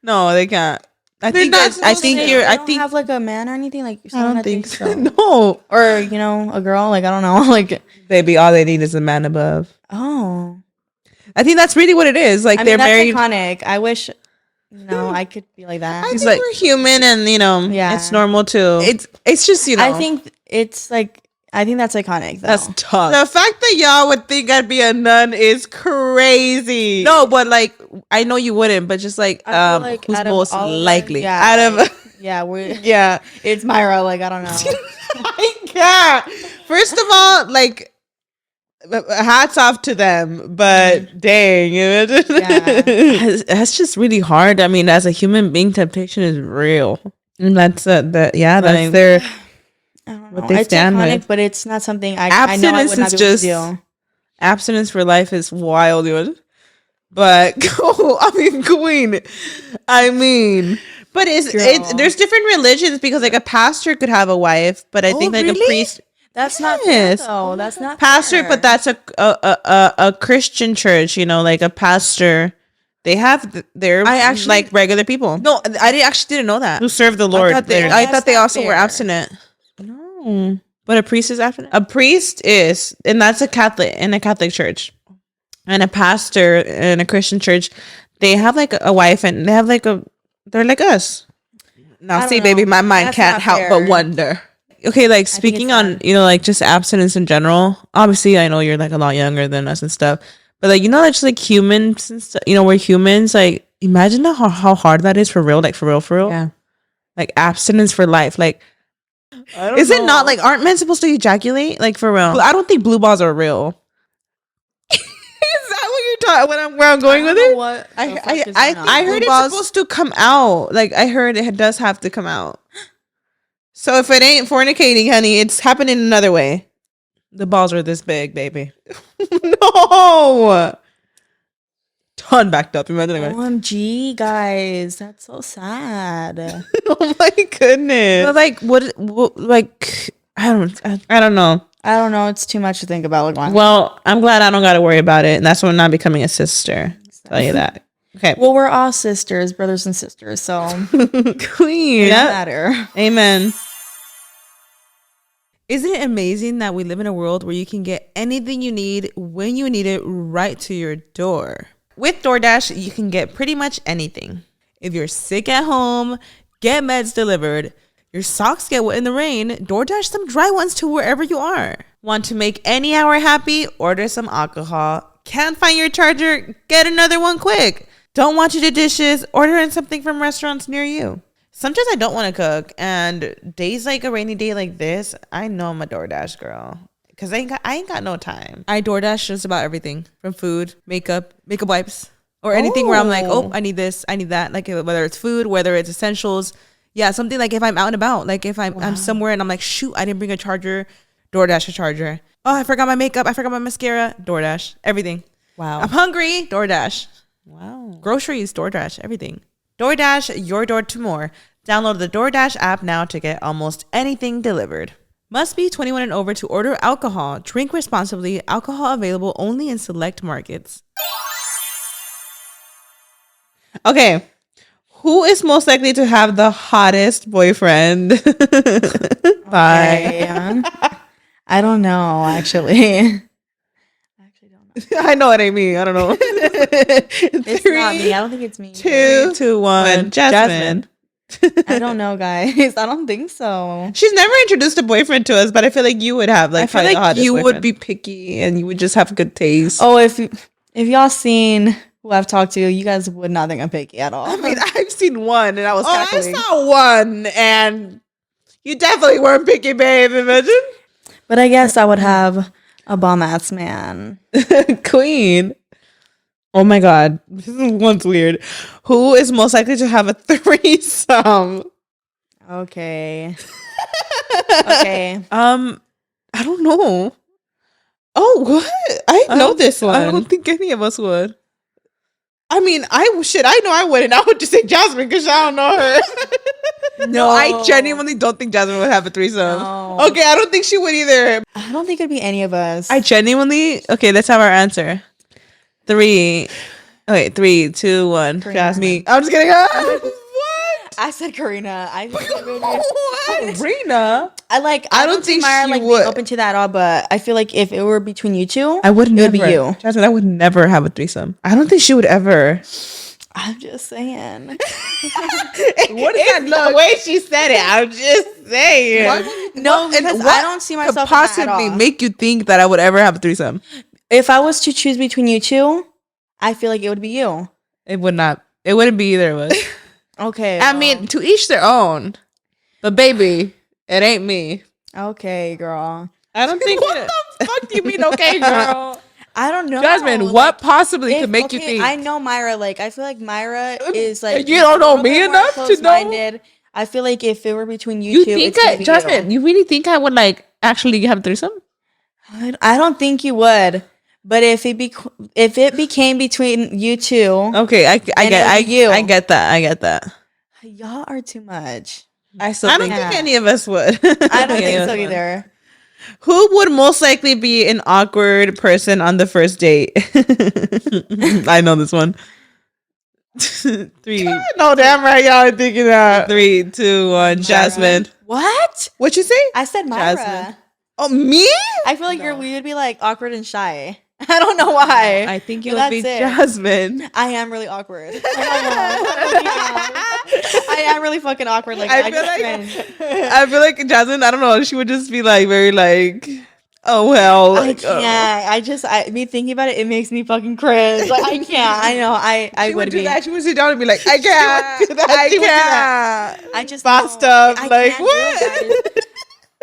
no, they can't. I think have like a man or anything like. I don't think so. No, or a girl. Like I don't know. Like baby, all they need is a man above. Oh, I think that's really what it is. Like they're married. Iconic. I wish. I could be like that. I think like, we're human, and it's normal too. It's just I think it's like. I think that's iconic. Though. That's tough. The fact that y'all would think I'd be a nun is crazy. No, but like I know you wouldn't, but just like who's most likely? It's Myra. Like I don't know. I can't. First of all, like hats off to them, but dang, that's just really hard. I mean, as a human being, temptation is real, and that's that's their. I don't know. It's iconic, but it's not something I know I would not be able to do. Abstinence for life is wild, dude. But Queen. But there's different religions because like a pastor could have a wife, but I think like a priest. That's not fair, though. That's not pastor, fair. but that's a Christian church. Like a pastor. They have like regular people. No, I actually didn't know that. Who serve the Lord. I thought they also were abstinent. No. But a priest is abstinent? A priest is, and that's a Catholic church. And a pastor in a Christian church, they have like a wife and they have like they're like us. Now see, baby, my mind can't help but wonder. Okay, like speaking on, like just abstinence in general. Obviously, I know you're like a lot younger than us and stuff. But like, just like humans and stuff, we're humans. Like, imagine how hard that is for real. Like, for real. Yeah. Like, abstinence for life. Like, is it not like, aren't men supposed to ejaculate? Like, for real. I don't think blue balls are real. Is that what you're talking? Where I'm going with it? What I heard it's supposed to come out. Like, I heard it does have to come out. So if it ain't fornicating, honey, it's happening another way. The balls are this big, baby. No. Ton backed up. Imagine. OMG, guys, that's so sad. Oh my goodness. But like, what? Like, I don't know. I don't know. It's too much to think about. Like, well, I'm glad I don't got to worry about it, and that's why I'm not becoming a sister. I'll tell you that. Okay. Well, we're all sisters, brothers and sisters. So, Queen. It doesn't matter. Amen. Isn't it amazing that we live in a world where you can get anything you need when you need it right to your door? With DoorDash, you can get pretty much anything. If you're sick at home, get meds delivered. Your socks get wet in the rain, DoorDash some dry ones to wherever you are. Want to make any hour happy? Order some alcohol. Can't find your charger? Get another one quick. Don't want to do dishes? Order in something from restaurants near you. Sometimes I don't want to cook, and days like a rainy day like this, I know I'm a DoorDash girl. because I ain't got no time. I DoorDash just about everything from food, makeup wipes, or anything where I'm like, oh, I need this, I need that. Like whether it's food, whether it's essentials. Yeah, something like if I'm out and about, like if I'm somewhere and I'm like, shoot, I didn't bring a charger, DoorDash a charger. Oh, I forgot my makeup, I forgot my mascara, DoorDash, everything. Wow. I'm hungry, DoorDash. Wow. Groceries, DoorDash, everything. DoorDash, your door to more. Download the DoorDash app now to get almost anything delivered. Must be 21 and over to order alcohol. Drink responsibly. Alcohol available only in select markets. Okay. Who is most likely to have the hottest boyfriend? Bye. Okay. I don't know, actually. I actually don't know. I know it ain't me. I don't know. It's not me. I don't think it's me. 3, 2, 1. Jasmine. I don't know, guys. I don't think so. She's never introduced a boyfriend to us, but I feel like you would have. Like, I feel like you would be picky and you would just have good taste. Oh, if y'all seen who I've talked to, you guys would not think I'm picky at all. I mean, I've seen one and I was cackling. I saw one and you definitely weren't picky, babe. Imagine. But I guess I would have a bomb-ass man. Queen. Oh my God. This one's weird. Who is most likely to have a threesome? Okay. Okay. I don't know. Oh, what? I know this one. I don't think any of us would. I mean, I know I wouldn't. I would just say Jasmine because I don't know her. No, I genuinely don't think Jasmine would have a threesome. No. Okay, I don't think she would either. I don't think it'd be any of us. Okay, let's have our answer. 3, 2, 1. Jasmine. I'm just kidding. What? I said Karina. What? Rena? I don't think Myra she be would. open to that at all, but I feel like if it were between you two, I would it never. would be you. Jasmine, I would never have a threesome. I don't think she would ever. I'm just saying. What is that look? The way she said it, I'm just saying. No, because I don't see myself could possibly in that at all. make you think that I would ever have a threesome. If I was to choose between you two, I feel like it would be you. It would not. It wouldn't be either of us. Okay. I mean, to each their own. But baby, it ain't me. Okay, girl. I don't think. What the fuck do you mean, okay, girl? I don't know. Jasmine, what possibly could make you think? I know Myra. Like, I feel like Myra is like. You don't know me enough to know. I feel like if it were between you two, think Jasmine, you really think I would like actually have a threesome? I don't think you would. But if it became between you two, okay, I get that. Y'all are too much. I don't think any of us would. I don't think so either. Who would most likely be an awkward person on the first date? I know this one. 3. No, damn right, y'all are thinking that. 3, 2, 1. Jasmine. What? What'd you say? I said Myra. Jasmine. Oh, me? I feel like we would be like awkward and shy. I don't know why. I think it But would be that's it. Jasmine. I am really awkward. I am really fucking awkward. Like I feel like Jasmine, I don't know, she would just be like very like, oh well. I can't. Me thinking about it, it makes me fucking cringe. Like I can't. I know. I would do be. that. She would sit down and be like, I can't. I can't. I just bossed know. up. I Like can't do what? it, guys.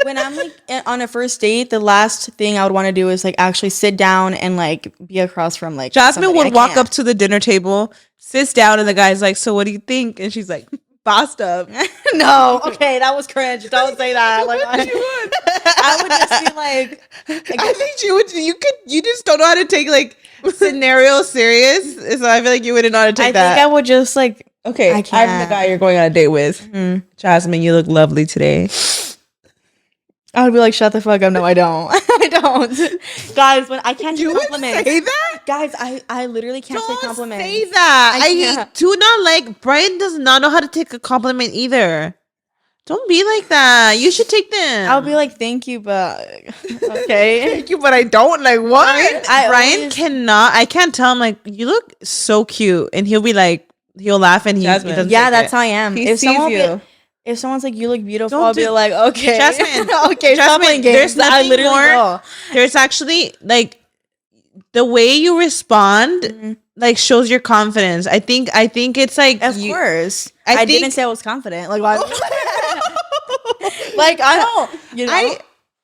When I'm like on a first date, the last thing I would want to do is like actually sit down and like be across from like Jasmine somebody. would walk up to the dinner table, sits down, and the guy's like, so what do you think? And she's like, bossed up. No, okay, that was cringe. Don't say that. Like I would just be like I think she would. You just don't know how to take like scenario serious. So I feel like you wouldn't know how to take that. I think I would just like Okay, I I'm can't. the guy you're going on a date with. Mm. Jasmine, you look lovely today. I would be like, shut the fuck up. No, I don't. I don't. Guys, when I can't do compliments. Say that? Guys, I literally can't say compliments. Say that. I I can't. do not like. Brian does not know how to take a compliment either. Don't be like that. You should take them. I'll be like, thank you, but okay. Thank you, but I don't. Like what? Brian cannot. I can't tell him like you look so cute, and he'll be like, he'll laugh, and he doesn't. Yeah, take that's it. how I am. He sees you. If someone's like, you look beautiful, Don't I'll be like, okay. Jasmine, okay, stop playing games. There's nothing more. Will. There's actually like the way you respond, like shows your confidence. I think it's like Of course. I didn't say I was confident. Like, why? Like I don't. You know.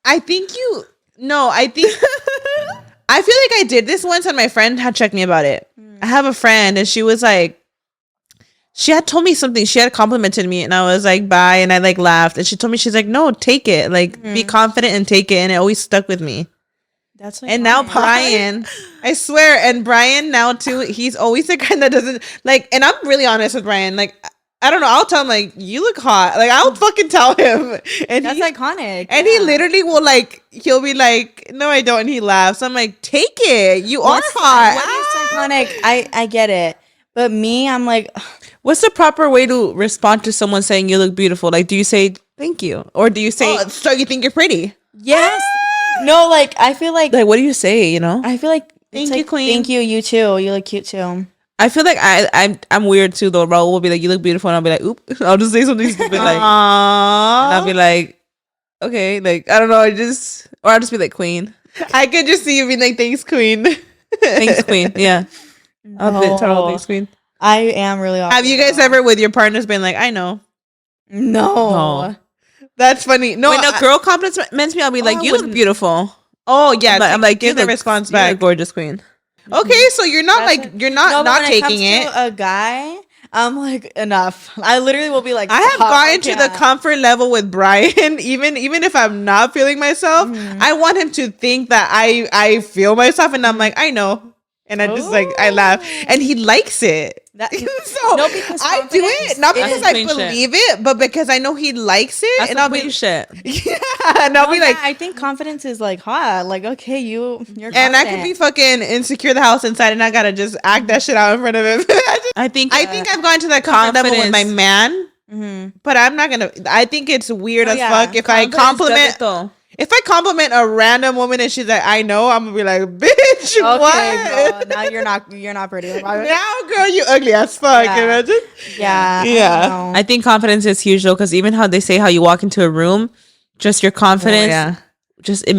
I think you No, I think I feel like I did this once, and my friend had checked me about it. I have a friend, and she was like, she had told me something. She had complimented me, and I was like, bye, and I like laughed. And she told me, she's like, no, take it, like be confident and take it, and it always stuck with me. That's like and now Brian, I swear, and Brian now too, he's always the kind that doesn't like. And I'm really honest with Brian, like. I don't know. I'll tell him like you look hot. Like I'll fucking tell him, and that's iconic. And he literally will like. He'll be like, "No, I don't," and he laughs. I'm like, "Take it. You are hot." What is iconic? I get it, but me, I'm like, what's the proper way to respond to someone saying you look beautiful? Like, do you say thank you, or do you say so you think you're pretty? Yes. No, like I feel like what do you say? You know, I feel like thank you, queen. Thank you. You too. You look cute too. I feel like I'm weird too though. Raul will be like, you look beautiful, and I'll be like, oop. I'll just say something stupid like, and I'll be like, okay, like I don't know, I'll just be like, queen. I could just see you being like, thanks, queen. Thanks, queen. Yeah. I'll be total thanks, queen. I am really awkward. Have you guys ever with your partners been like, I know? No. That's funny. No, when a girl compliments me, I'll be like, you look beautiful. Oh yeah, I'm like, give the response back, gorgeous queen. Okay, so you're not you're not taking it. To a guy, I'm like enough. I literally will be like, I have gotten to the comfort level with Brian, even if I'm not feeling myself. I want him to think that I feel myself, and I'm like, I know, and I just like I laugh, and he likes it. So I do it not because I believe it, but because I know he likes it. That's and I'll be shit. Yeah, and I'll be like, I think confidence is like hot. Like, okay, you're confident. And I could be fucking insecure the house inside, and I gotta just act that shit out in front of him. I think I've gone to that comfort level with my man, but I'm not gonna. I think it's weird as fuck if I compliment. If I compliment a random woman and she's like, I know, I'm gonna be like, bitch, okay, what? Girl, now you're not pretty. Now, girl, you ugly as fuck. Yeah. I think confidence is huge though, because even how they say how you walk into a room, just your confidence, just it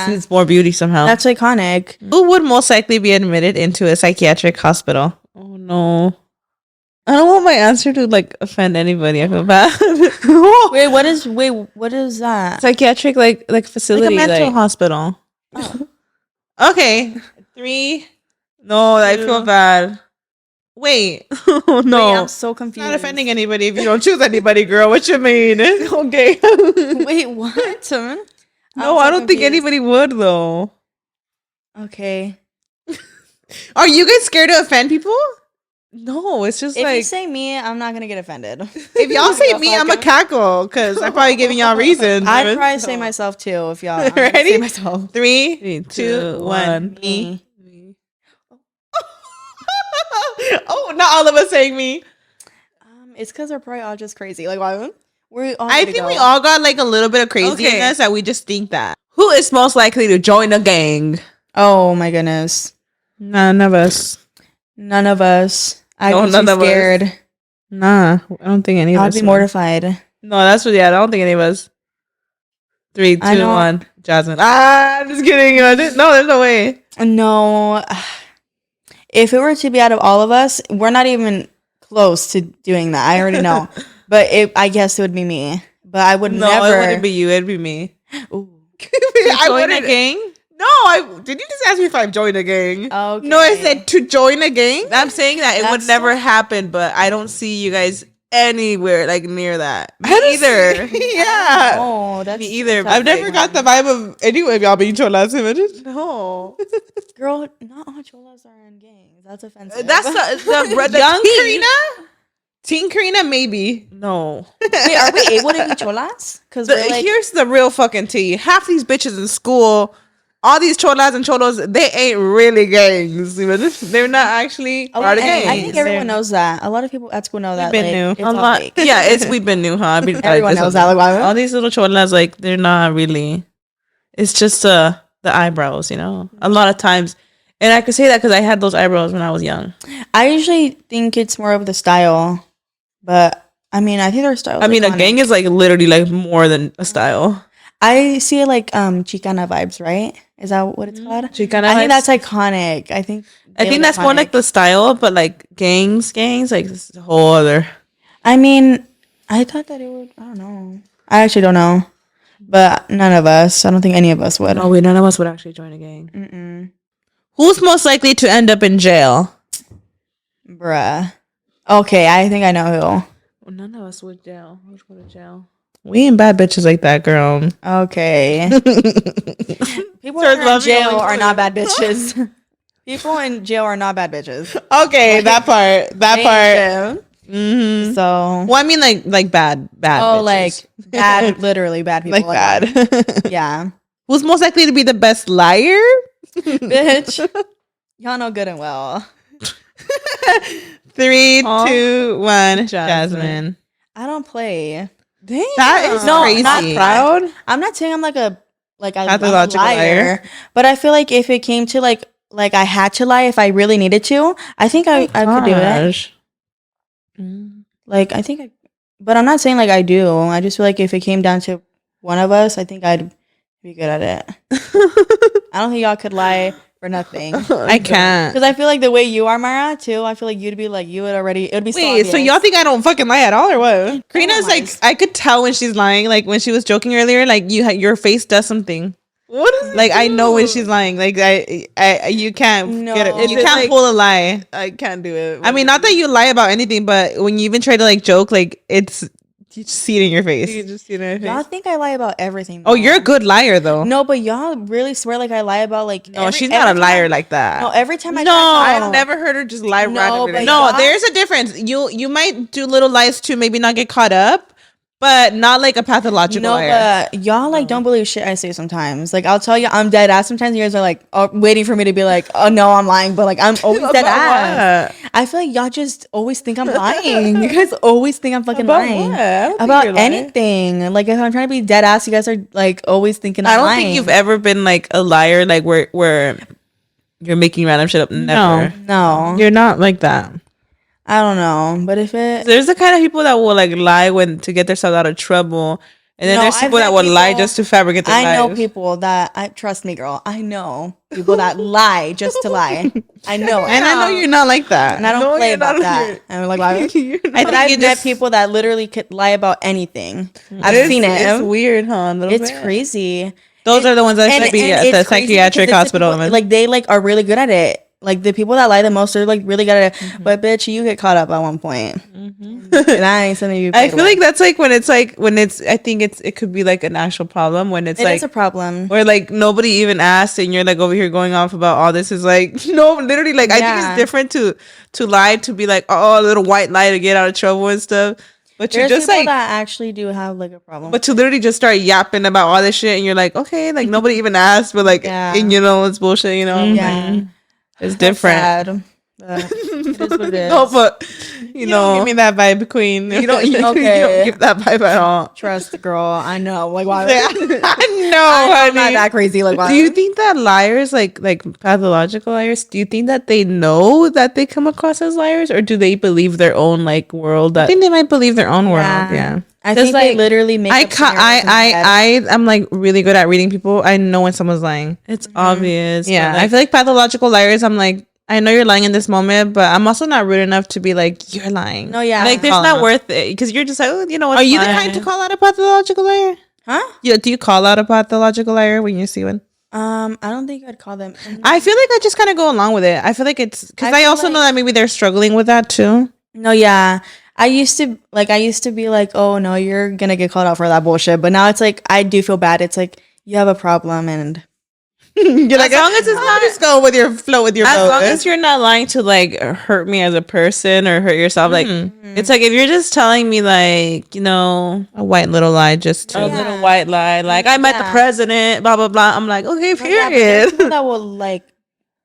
sees more beauty somehow. That's iconic. Who would most likely be admitted into a psychiatric hospital? Oh no. I don't want my answer to like offend anybody. I feel bad. Wait, what is that? Psychiatric like facility, like a mental hospital. Oh. Okay. 3. No, 2. I feel bad. Wait. Oh no. Wait, I'm so confused. Not offending anybody if you don't choose anybody, girl. What you mean? Okay. Wait, what? No, I don't think anybody would though. Okay. Are you guys scared to offend people? No, it's just if like you say me, I'm not gonna get offended. If y'all say me, I'm a cackle because I'm probably giving y'all reasons. I'd probably say myself too if y'all ready. Say myself. 3, 2, 1. Me. Oh, not all of us saying me. It's because we're probably all just crazy. Like why? We all got like a little bit of craziness that we just think that. Who is most likely to join a gang? Oh my goodness. None of us. I'd be too scared. Nah, I don't think any of us. I'd be mortified. No, that's what. Yeah, I don't think any of us. 3, 2, 1. Jasmin. I'm just kidding. No, there's no way. No. If it were to be out of all of us, we're not even close to doing that. I already know. But I guess it would be me. But I would never. No, it wouldn't be you. It'd be me. Ooh. I join a gang? No, did you just ask me if I've joined a gang? Okay. No, I said to join a gang. I'm saying that it would never happen, but I don't see you guys anywhere like near that. Me either. Yeah. Oh, that's me either. I've never got the vibe of any of y'all being cholas. No. Girl, not all cholas are in gangs. That's offensive. That's the young Karina? Teen Karina, maybe. No. Wait, are we able to be cholas? Because here's the real fucking tea. Half these bitches in school, all these cholas and cholos, they ain't really gangs. They're not actually part of gangs. I think everyone knows that. A lot of people at school know that. We've been new. It's a lot. Yeah, we've been new, huh? Everyone knows that. All these little cholas, like, they're not really. It's just the eyebrows, A lot of times. And I could say that because I had those eyebrows when I was young. I usually think it's more of the style. But, I mean, I think their style. I mean, a gang is, like, literally, like, more than a style. I see it like Chicana vibes, right? Is that what it's called? Chicana I think vibes? that's iconic. I think that's more like the style, but like gangs, like this is a whole other. I mean, I thought that it would. I don't know. I actually don't know. But none of us. I don't think any of us would. Oh wait, none of us would actually join a gang. Mm-mm. Who's most likely to end up in jail? Bruh. Okay, I think I know who. Well, none of us would jail. Let's go to jail. We ain't bad bitches like that, girl. Okay. People in jail are not bad bitches. People in jail are not bad bitches. Okay, that part. Mm-hmm. So, well, I mean, like bad. Oh, bitches. Like bad, literally bad people. Like bad. Yeah. Who's most likely to be the best liar? Bitch. Y'all know good and well. 3, 2, 1. Jasmin. I don't play. Damn. That is crazy. Not proud. I'm not saying I'm a pathological liar, but I feel like if it came to like I had to lie if I really needed to, I think I could do it. Like I think but I'm not saying like I do. I just feel like if it came down to one of us, I think I'd be good at it. I don't think y'all could lie for nothing. I can't. Because I feel like the way you are, Mara, too, I feel like you'd be like, it would be so obvious. So y'all think I don't fucking lie at all or what? Karina's like, I could tell when she's lying. Like when she was joking earlier, like your face does something. What is like I know when she's lying. Like I you can't get it. You can't pull a lie. I can't do it. I mean, not that you lie about anything, but when you even try to like joke, like you just see it in your face. You just see it in your face. Y'all think I lie about everything. Though. Oh, you're a good liar though. No, but y'all really swear like I lie about like. No, she's not a liar like that. No, every time I've never heard her just lie randomly. No, there's a difference. You might do little lies to maybe not get caught up. But not like a pathological liar. But y'all like don't believe shit I say sometimes. Like I'll tell you I'm dead ass. Sometimes you guys are like waiting for me to be like, oh no, I'm lying. But like I'm always dead ass. I feel like y'all just always think I'm lying. You guys always think I'm fucking lying. What? About anything. Like if I'm trying to be dead ass, you guys are like always thinking I'm lying. I don't think you've ever been like a liar like where you're making random shit up. Never. No. You're not like that. I don't know, but there's the kind of people that will like lie to get themselves out of trouble, and then there's people that will lie just to fabricate their lives. I know people that trust me, girl. I know people that lie just to lie. I know, and I know you're not like that, and I don't play about that. I'm like, I've met people that literally could lie about anything. I've seen it. It's weird, huh? It's crazy. Those are the ones that should be at the psychiatric hospital. Like they like are really good at it. Like the people that lie the most are like really good at it. But bitch, you get caught up at one point. And that ain't something you. I feel like that's like when it's I think it could be like an actual problem when it's like a problem where like nobody even asked and you're like over here going off about all this is like no literally like I think it's different to lie to be like a little white lie to get out of trouble and stuff. But there's you just people like that actually do have like a problem. But to literally just start yapping about all this shit and you're like okay like nobody even asked but like and you know it's bullshit yeah. It's different. Sad. It is what it is. No, but you know, don't give me that vibe, Queen. You don't give that vibe at all. Trust, girl. I know. Like, why? I know, honey. I'm not that crazy. Like, why? Do you think that liars, like pathological liars, do you think that they know that they come across as liars, or do they believe their own like world? I think they might believe their own world. Yeah. I think they literally make. I'm like really good at reading people. I know when someone's lying. It's obvious. Yeah, like, I feel like pathological liars. I'm like, I know you're lying in this moment, but I'm also not rude enough to be like, you're lying. No, yeah, like there's not worth it because you're just like, oh, you know what? Are you the kind to call out a pathological liar? Huh? Yeah. Do you call out a pathological liar when you see one? I don't think I'd call them. I feel like I just kind of go along with it. I feel like it's because I also know that maybe they're struggling with that too. No, yeah. I used to be like, oh no, you're gonna get called out for that bullshit. But now it's like I do feel bad. It's like you have a problem, and you're like, as long as it's not just go with your flow with your. As long as you're not lying to like hurt me as a person or hurt yourself, like it's like if you're just telling me like a white little lie, just a little white lie, like I met the president, blah blah blah. I'm like, okay, period. People that will like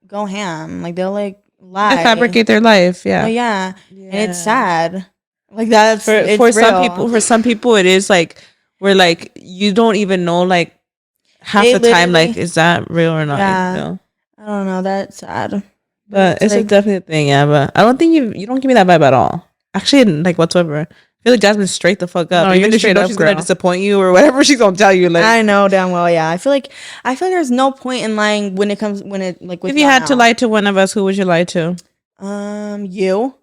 go ham, like they'll like lie, they fabricate their life, yeah, and it's sad. Like that's for some people. For some people, it is like where like you don't even know like half the time like is that real or not? Yeah, I don't know. That's sad, but it's like, a definite thing. Yeah, but I don't think you don't give me that vibe at all. Actually, like whatsoever. I feel like Jasmin's straight the fuck up. No, even if she knows she's gonna disappoint you or whatever she's gonna tell you. Like I know damn well. Yeah, I feel like there's no point in lying when it like. If you had to lie to one of us, who would you lie to? You.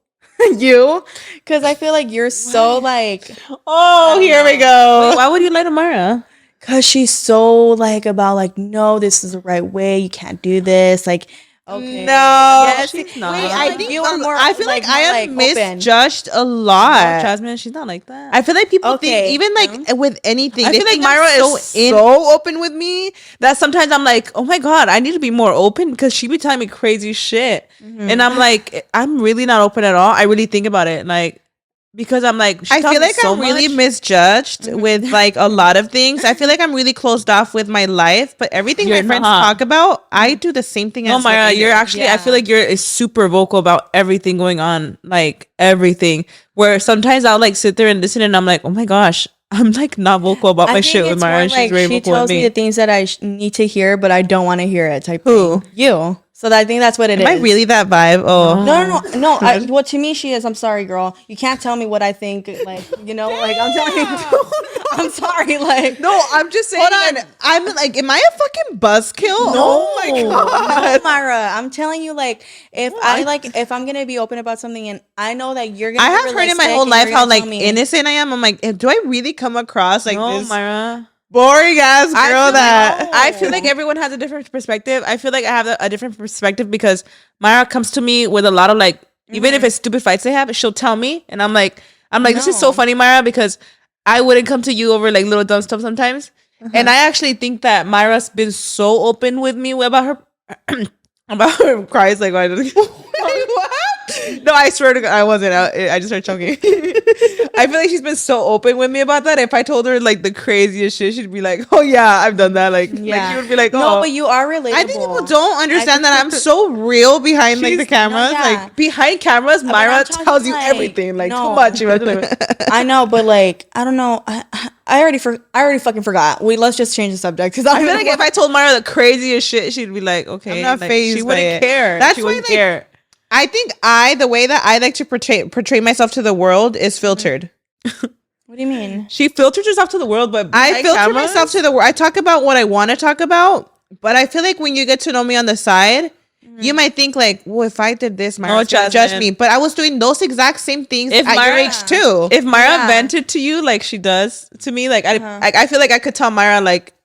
You, because I feel like you're so like. Oh, here we go. Wait, why would you lie to Mara? Cause she's so like about like, no, this is the right way. You can't do this. Like, okay, no, yes, she's not. Wait, I think you are more. I feel like I am open. misjudged a lot. No, Jasmine, she's not like that. I feel like people think even like with anything. I feel like Myra is so open with me that sometimes I'm like, oh my god, I need to be more open because she be telling me crazy shit, and I'm like, I'm really not open at all. I really think about it, like. Because I'm like, I feel like I'm really misjudged with like a lot of things. I feel like I'm really closed off with my life, but everything my friends talk about, I do the same thing. No, Myra, you're actually. I feel like you're super vocal about everything going on, like everything. Where sometimes I'll like sit there and listen, and I'm like, oh my gosh, I'm like not vocal about my shit with Myra. She's very vocal with me. She tells me the things that I need to hear, but I don't want to hear it. Type thing. You. So I think that's what it is. Am I really that vibe? Oh no. Well, to me, she is. I'm sorry, girl. You can't tell me what I think. Like, you know, like I'm telling you. I'm sorry. Like, no, I'm just saying. Hold on. I'm like, am I a fucking buzzkill? No, oh my god, no, Myra. I'm telling you, like, if I'm gonna be open about something, and I know that you're gonna. I have heard in my whole life how like innocent I am. I'm like, do I really come across like this? Myra. Boring ass girl I feel like everyone has a different perspective. I feel like I have a different perspective because Myra comes to me with a lot of like, even if it's stupid fights they have, she'll tell me, and I'm like, this is so funny, Myra, because I wouldn't come to you over like little dumb stuff sometimes, and I actually think that Myra's been so open with me about her cries like what? No, I swear to God, I wasn't. I just started choking. I feel like she's been so open with me about that. If I told her like the craziest shit, she'd be like, "Oh yeah, I've done that." Like she would be like, "Oh." No, but you are relatable. I think people don't understand that I'm so real behind like the cameras. Like behind cameras, Myra tells you everything. Like too much. I know, but like I don't know. I already fucking forgot. Let's just change the subject because I feel like if I told Myra the craziest shit, she'd be like, "Okay, I'm not phased." She wouldn't care. That's why care. I think the way that I like to portray myself to the world is filtered. What do you mean? She filters herself to the world, but I filter myself to the world. I talk about what I want to talk about, but I feel like when you get to know me on the side, you might think like, well, if I did this, Myra's gonna judge me. But I was doing those exact same things at your age too. If Myra vented to you like she does to me, like I feel like I could tell Myra like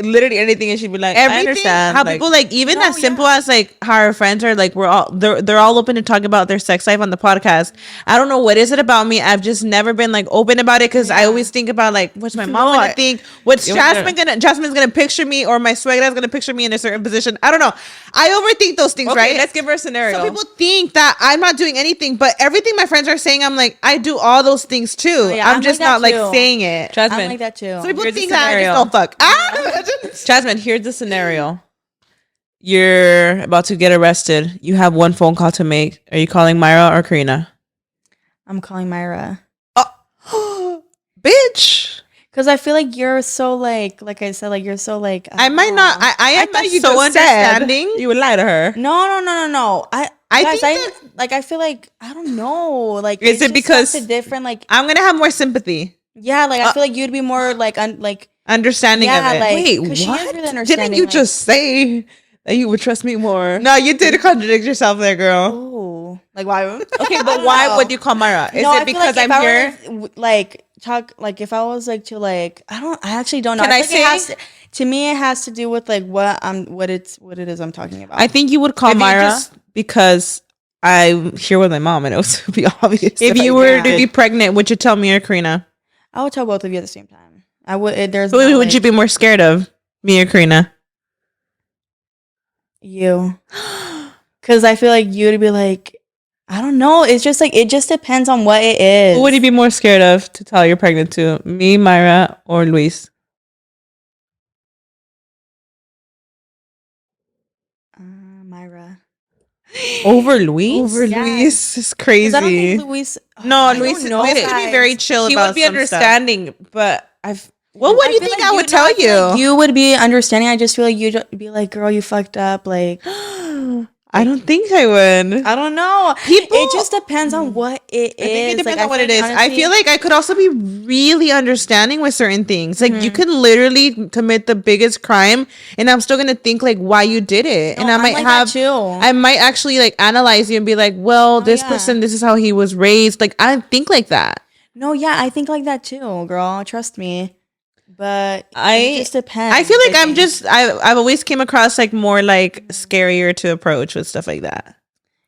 literally anything, and she'd be like, everything, I understand how people like even as simple as like how our friends are like, they're all open to talk about their sex life on the podcast. I don't know what is it about me. I've just never been like open about it because I always think about like, what's my mom gonna think? What's Jasmine's gonna picture me, or my suegra's gonna picture me in a certain position? I don't know. I overthink those things, right? Let's give her a scenario. So people think that I'm not doing anything, but everything my friends are saying, I'm like, I do all those things too. I'm just not like saying it. Jasmine, I'm like that too. So people think that I just don't fuck. Jasmine, here's the scenario. You're about to get arrested. You have one phone call to make. Are you calling Myra or Karina? I'm calling Myra. Oh, bitch. Because I feel like you're so like I said, like you're so like. I might not. I am not so understanding. You would lie to her. No. I feel like I don't know. Like, is it because it's different? Like, I'm gonna have more sympathy. Yeah, like I feel like you'd be more like understanding of it. Like, wait, what? Really didn't you just say that you would trust me more? No, you did contradict yourself there, girl. Oh, like why? Okay, but why would you call Myra? Is it because I'm here? Like talk, like if I was like to like, I actually don't know. Can I say? To me, it has to do with like what it is I'm talking about. I think you would call Myra because I'm here with my mom, and it would be obvious. If you were to be pregnant, would you tell me or Karina? I would tell both of you at the same time. I would. Who would you be more scared of, me or Karina? You, because I feel like you'd be like, I don't know. It's just like it just depends on what it is. Who would you be more scared of to tell you're pregnant to? Me, Myra, or Luis? Myra. Over Luis? Luis is crazy. I don't think Luis. Luis would be very chill. He would be understanding, stuff. But what would you think like I would tell you? Like you would be understanding. I just feel like you'd be like, girl, you fucked up. Like, I don't think I would. I don't know. It just depends on what it is. I think it depends on what it is. Honestly, I feel like I could also be really understanding with certain things. Like you could literally commit the biggest crime, and I'm still gonna think like why you did it, and I might like have. I might actually like analyze you and be like, well, this person, this is how he was raised. Like I think like that. No, yeah, I think like that too, girl. Trust me. But it just depends. I feel like I've always came across like more like scarier to approach with stuff like that.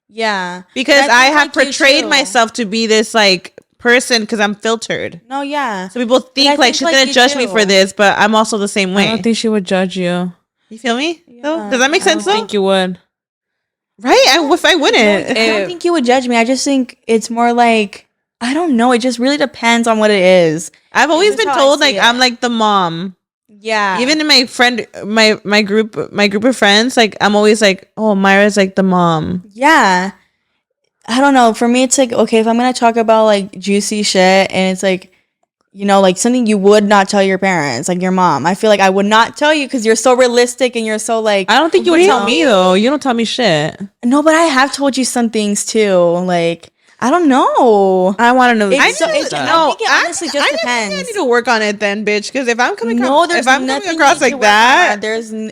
Yeah. Because I have portrayed myself to be this like person because I'm filtered. No, yeah. So people think like she's gonna judge me for this, but I'm also the same way. I don't think she would judge you. You feel me? Yeah. Does that make sense? I don't think you would. Right? If I wouldn't. I don't think you would judge me. I just think it's more like, I don't know. It just really depends on what it is. I've always been told like I'm like the mom. Yeah. Even in my group of friends, like I'm always like, oh, Myra's like the mom. Yeah. I don't know. For me, it's like, okay, if I'm gonna talk about like juicy shit and it's like, you know, like something you would not tell your parents, like your mom. I feel like I would not tell you because you're so realistic and you're so like. I don't think you would tell me though. You don't tell me shit. No, but I have told you some things too. Like, I don't know. I want to know. I think it honestly just depends. I need to work on it then, bitch. Because if I'm coming across like that,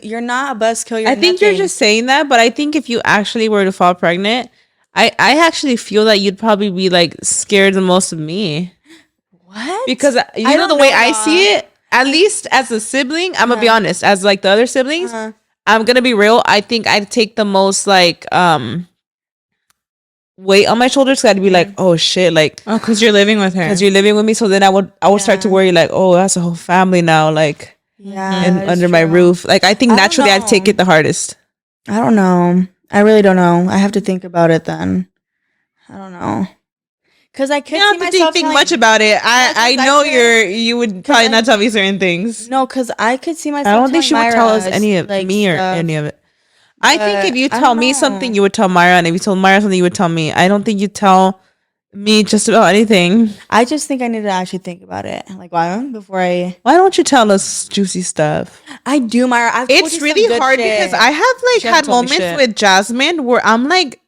you're not a buzzkill. I think you're just saying that, but I think if you actually were to fall pregnant, I actually feel that you'd probably be like scared the most of me. What? Because you know the way I see it, at least as a sibling, I'm gonna be honest. As like the other siblings, I'm gonna be real. I think I'd take the most like weight on my shoulders. I'd be like, oh shit, like because you're living with her. Because you're living with me. So then I would start to worry like, oh, that's a whole family now, like and under my roof. Like I think naturally I'd take it the hardest. I don't know. I really don't know. I have to think about it then. I don't know. Because I could see myself think much about it. I know you would probably not tell me certain things. No, because I could see myself. I don't think she would tell us any of me or any of it. I think if you tell me something, you would tell Myra, and if you told Myra something, you would tell me. I don't think you'd tell me just about anything. I just think I need to actually think about it. Like, why don't you tell us juicy stuff? I do, Myra. It's really hard because I have like had moments with Jasmin where I'm like,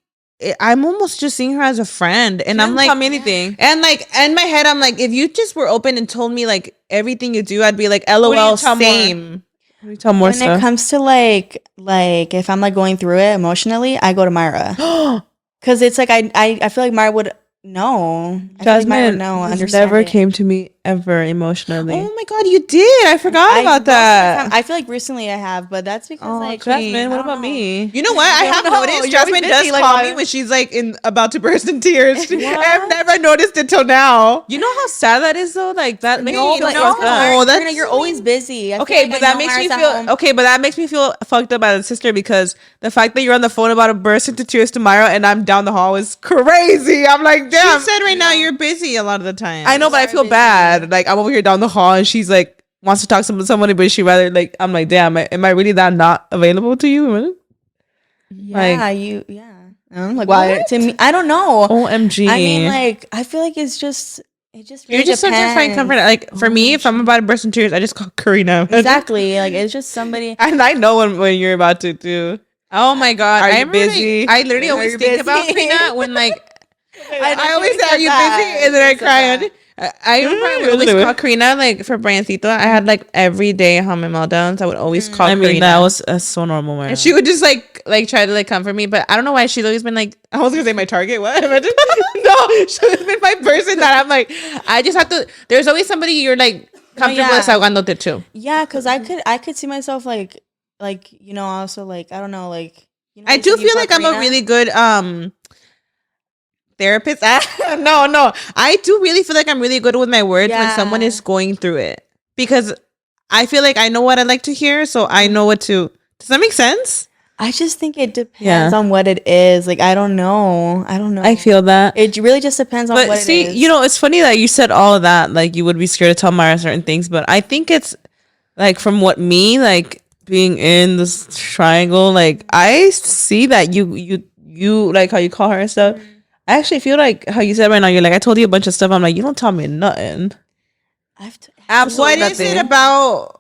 I'm almost just seeing her as a friend, and I'm like, tell me anything. And like in my head, I'm like, if you just were open and told me like everything you do, I'd be like, LOL, same. When it comes to like if I'm like going through it emotionally, I go to Myra because it's like I feel like Myra would know. Jasmin never came to me ever emotionally. Oh my god, you did! I forgot about that. I feel like recently I have, but that's because like Jasmin. What about me? You know what? I have noticed Jasmin does call me when she's like about to burst in tears. I've never noticed it till now. You know how sad that is though. Like that makes me feel that's you're always busy. Okay, but that makes me feel okay. But that makes me feel fucked up as a sister because the fact that you're on the phone about to burst into tears to Myra and I'm down the hall is crazy. I'm like, damn. She said right now you're busy a lot of the time. I know, but I feel bad. Like I'm over here down the hall and she's like wants to talk to somebody, but she rather like I'm like, damn, am I really that not available to you? Yeah, like why to me? I don't know. OMG. I mean, like I feel like it's just really you're just sometimes find comfort. Like for me, if I'm about to burst in tears, I just call Karina. Exactly. Like it's just somebody. And I know when you're about to do. Oh my god, I'm busy. I literally always think about Karina when like. I always say, "Are you busy?" And then I cry. I would always call Karina like for Briancito. I had like every day how my meltdowns. I would always call Karina. I mean, that was so normal. And she would just like try to like comfort me. But I don't know why she's always been like, I was gonna say my target. What? No, she's been my person that I'm like, I just have to. There's always somebody you're like comfortable desahogándote too. Yeah, because I could see myself like you know also like I don't know like. You know, I do feel like Karina? I'm a really good therapist. No, I do really feel like I'm really good with my words when someone is going through it because I feel like I know what I like to hear, so I know what to. Does that make sense? I just think it depends on what it is. Like I don't know. I feel that it really just depends on what it is. You know, it's funny that you said all of that. Like you would be scared to tell Myra certain things, but I think it's like from what me like being in this triangle. Like I see that you like how you call her and stuff. I actually feel like how you said right now, you're like, I told you a bunch of stuff. I'm like, you don't tell me nothing. Absolutely. What is it about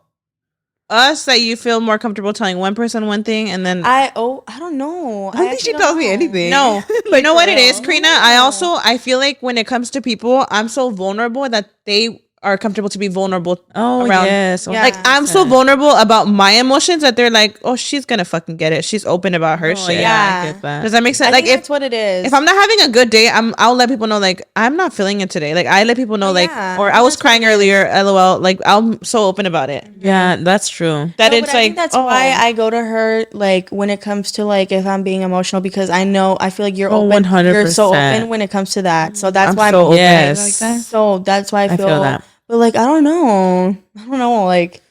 us that you feel more comfortable telling one person one thing and then I don't know. I don't think she tells me anything. No. Like, you know what it is, Karina? I feel like when it comes to people, I'm so vulnerable that they are comfortable to be vulnerable around. Yes. Yeah. Like I'm so vulnerable about my emotions that they're like, oh, she's gonna fucking get it. She's open about her shit. Yeah, I get that. Does that make sense? I think that's what it is. If I'm not having a good day, I'll let people know like I'm not feeling it today. Like I let people know like, or I was crying earlier. LOL. Like I'm so open about it. Yeah, that's true. That it's I think that's why I go to her like when it comes to like if I'm being emotional, because I feel like you're open. 100%. You're so open when it comes to that. So that's why so I'm yes. Like that. So that's why I feel that. But like I don't know. Like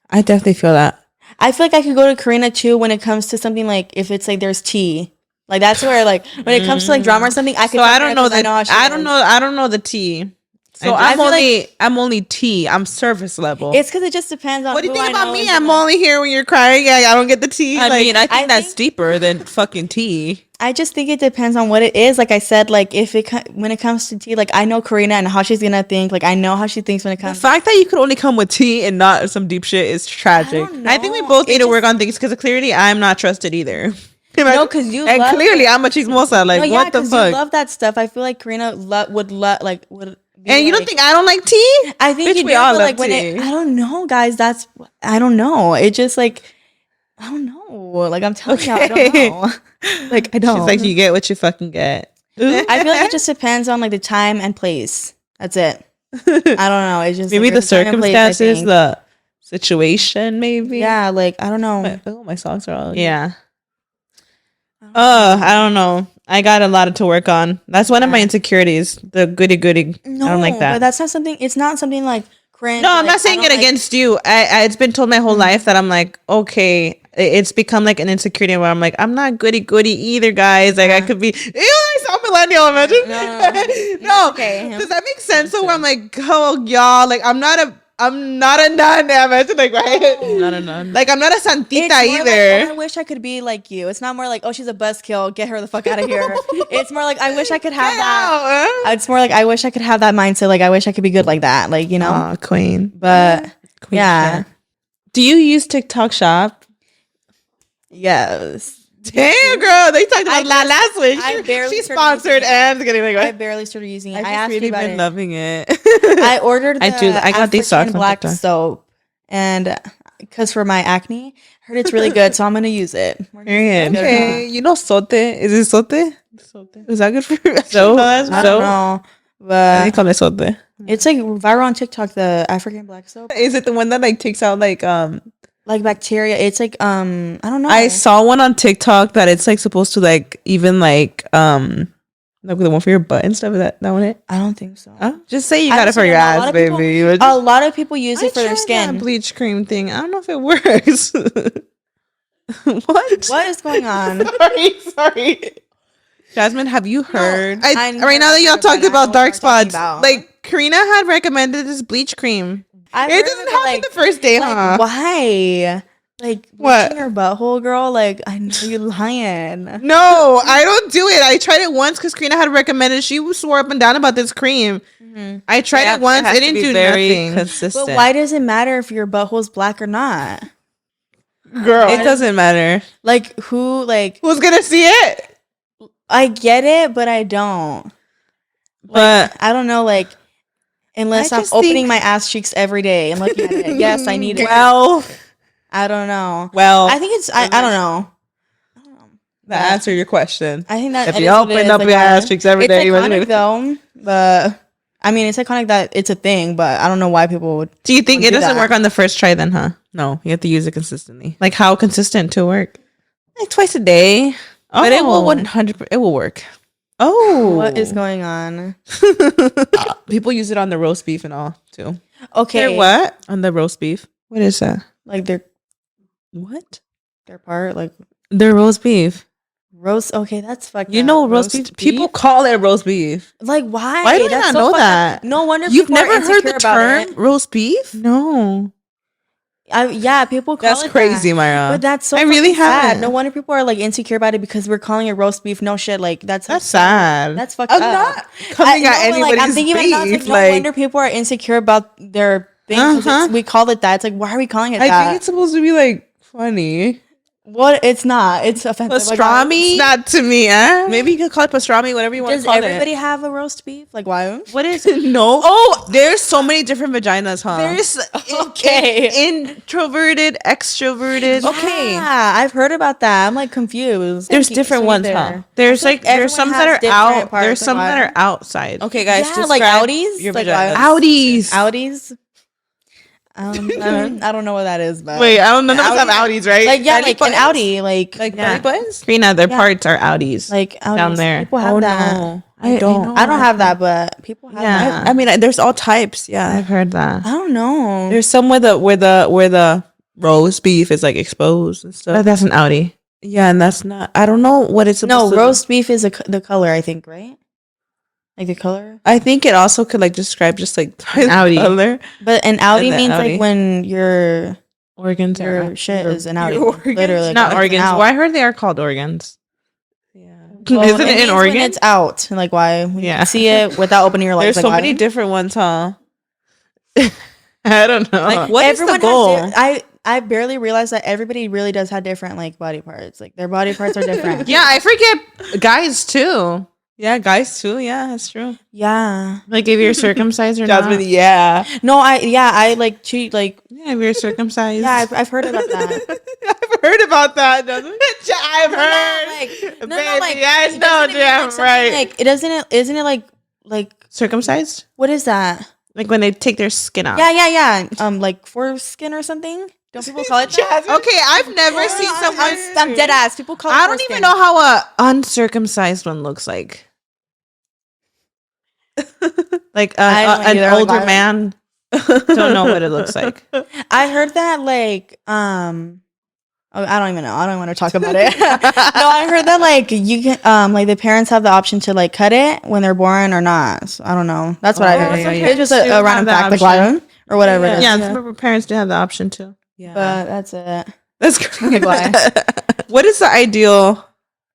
I definitely feel that. I feel like I could go to Karina too when it comes to something like if it's like there's tea. Like that's where like when it comes to like drama or something, I could. So I don't know that. I don't know the tea. So I'm only tea. I'm surface level. It's because it just depends on. What do you think about me? I'm only here when you're crying. I don't get the tea. I mean, I think that's deeper than fucking tea. I just think it depends on what it is. Like I said, like when it comes to tea, like I know Karina and how she's gonna think. Like I know how she thinks when it comes. The fact that you could only come with tea and not some deep shit is tragic. I think we both need to work on things because clearly I'm not trusted either. No, because you and clearly I'm a chismosa. Like what the fuck? You love that stuff. I feel like Karina would. And you don't think I don't like tea? I think you do, but like when I don't know, guys. I don't know. It just like I don't know. Like I'm telling you, I don't know. Like I don't. She's like, you get what you fucking get. I feel like it just depends on like the time and place. That's it. I don't know. It's just maybe like, the circumstances, the situation, maybe. Yeah, like I don't know. My socks are all. Yeah. I don't know. I got a lot to work on. That's one of my insecurities. The goody. No, I don't like that. But that's not something. It's not something like cringe. No, I'm not saying it against you. It's been told my whole life that I'm like, okay. It's become like an insecurity where I'm like, I'm not goody either, guys. Like I could be. Ew, I saw Millennial. Imagine. No. Okay. Does that make sense? So where I'm like, oh y'all, like I'm not a nun. Imagine like right. Not a nun. Like I'm not a santita either. Like, I wish I could be like you. It's not more like, oh, she's a buzzkill. Get her the fuck out of here. It's more like I wish I could have that. It's more like I wish I could have that mindset. Like I wish I could be good like that. Like you know, queen. But queen yeah. Do you use TikTok Shop? Yes. Damn, girl. They talked about that last week. She sponsored and getting like. I barely started using it. I just really been loving it. I ordered. I got these socks black soap, and because for my acne, I heard it's really good, so I'm gonna use it. Okay, you know sote? Is it sote? Is that good for you? So I don't know, but they call it sote. It's like viral on TikTok. The African black soap. Is it the one that like takes out like bacteria? It's like I don't know. I saw one on TikTok that it's like supposed to like even like the one for your butt and stuff. Is that one it? I don't think so. Just say you got it for your ass, baby. A lot of people use it for their skin. That bleach cream thing. I don't know if it works. What is going on? Sorry. Jasmine, have you heard? Right now that y'all talked about dark spots, like Karina had recommended this bleach cream. It doesn't happen the first day, huh? Why? Like what? Your butthole, girl. Like I know you lying. No, I don't do it. I tried it once because Karina had recommended. She swore up and down about this cream. Mm-hmm. I tried it once. It didn't do nothing. Consistent. But why does it matter if your butthole's black or not? Girl, it doesn't matter. Like who? Like who's gonna see it? I get it, but I don't. But I don't know. Like. Unless I'm opening my ass cheeks every day and looking at it. Yes, I need it. Well, I don't know. Well, I think it's, I don't know. That answered your question. I think that if you open up your ass cheeks every day, it's iconic though. But I mean, it's iconic that it's a thing. But I don't know why people would. Do you think it doesn't work on the first try then, huh? No, you have to use it consistently. Like how consistent to work? Like twice a day. Oh. But it will 100%. It will work. Oh, what is going on? People use it on the roast beef and all too. Okay, they're what on the roast beef? What is that? Like their what? Their part like their roast beef. Roast. Okay, that's fucking. You know roast beef? People call it roast beef. Like why? Why do you not know that? No wonder you've never heard the term roast beef. No. Yeah, people call that's it crazy, that. Myra. But that's so I really sad. have. No wonder people are like insecure about it because we're calling it roast beef. No shit, like that's sad. That's fucked up. I'm not coming at anybody's I'm thinking beef. No wonder people are insecure about their thing. We call it that. It's like why are we calling it that? I think it's supposed to be like funny. What? It's not. It's offensive. Pastrami? It's not to me, eh? Maybe you could call it pastrami, whatever you want to call it. Does everybody have a roast beef? Like, why? What is it? No. Oh, there's so many different vaginas, huh? There's introverted, extroverted. Okay. Yeah, I've heard about that. I'm like confused. There's different ones, huh? There's like there's some that are out. There's some that are outside. Okay, guys. Yeah, like Audis. Your like vaginas. Audis. Audis. I don't know what that is, but Wait, I don't know. None of us have Audis, right? like like an Audi, like belly buttons. Karina, their parts are Audis. like Audis. Down there. People have that. No, I don't. I don't have that, but people have that. I mean, there's all types. Yeah, I've heard that. I don't know. there's some where the roast beef is like exposed and stuff. But that's an Audi. Yeah, and that's not. I don't know what it's supposed No, to. roast beef is the color, I think, right? Like the color. I think it also could like describe just like the Audi. color. But an Audi And the means Audi. like when your Organs shit is an Audi. organs? Literally. not like, organs. out. Well, I heard they are called organs. Yeah. Well, Isn't it means an when organ? it's out. Like why? You Yeah. can see it without opening your legs. There's like, so many why? different ones, huh? I don't know. Like, what is the Everyone goal? has I barely realized that everybody really does have different like body parts. Like their body parts are different. Yeah, I forget guys too. Yeah, guys too. Yeah, that's true. Yeah. Like if you're circumcised or Jasmine, not. yeah. No, I like treat like Yeah, if you're circumcised. yeah, I've heard about that. I've heard about that, Jasmine. I've heard. Like, Baby, I know damn right. Like it doesn't. Isn't it like Circumcised? what is that? Like when they take their skin off. Yeah. Like foreskin or something. Don't people call it that? Okay, I've never seen someone. I'm dead ass. People call it I don't foreskin. even know how a uncircumcised one looks like. Like I don't an either, older like, man. Don't know what it looks like. I heard that like oh, I don't even know. I don't want to talk about it. No, I heard that like you can like the parents have the option to like cut it when they're born or not. So, I don't know. That's what I heard. yeah. It's just Some a parents random do have fact, like the option. why or whatever. it is. Yeah, some parents do have the option too. Yeah, But that's it. that's crazy. Why? What is the ideal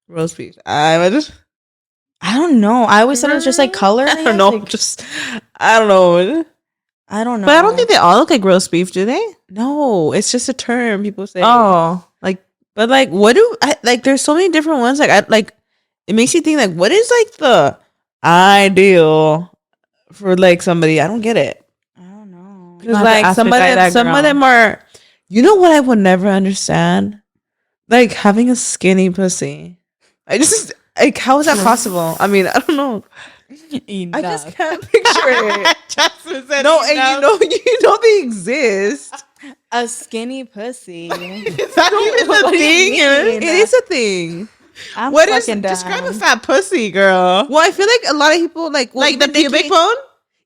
roast beef? I don't know. I always thought it was just like color. I don't know. Like, Just I don't know. I don't know. But I don't think they all look like roast beef, do they? No, it's just a term people say. Oh, like But like, what do I like? There's so many different ones. Like, I like it makes you think like, what is like the ideal for like somebody? I don't get it. I don't know. Because have to like ask some the of guy them, that some of girl. them are. You know what I would never understand? Like having a skinny pussy. I just like how is that possible? I mean, I don't know. I just can't picture it. Jasmine said No, and you know they exist. a skinny pussy. Is that even What the do you thing? mean? It is a thing. I'm What is fucking down. describe a fat pussy, girl? Well, I feel like a lot of people like Like the even Nicki- pubic bone?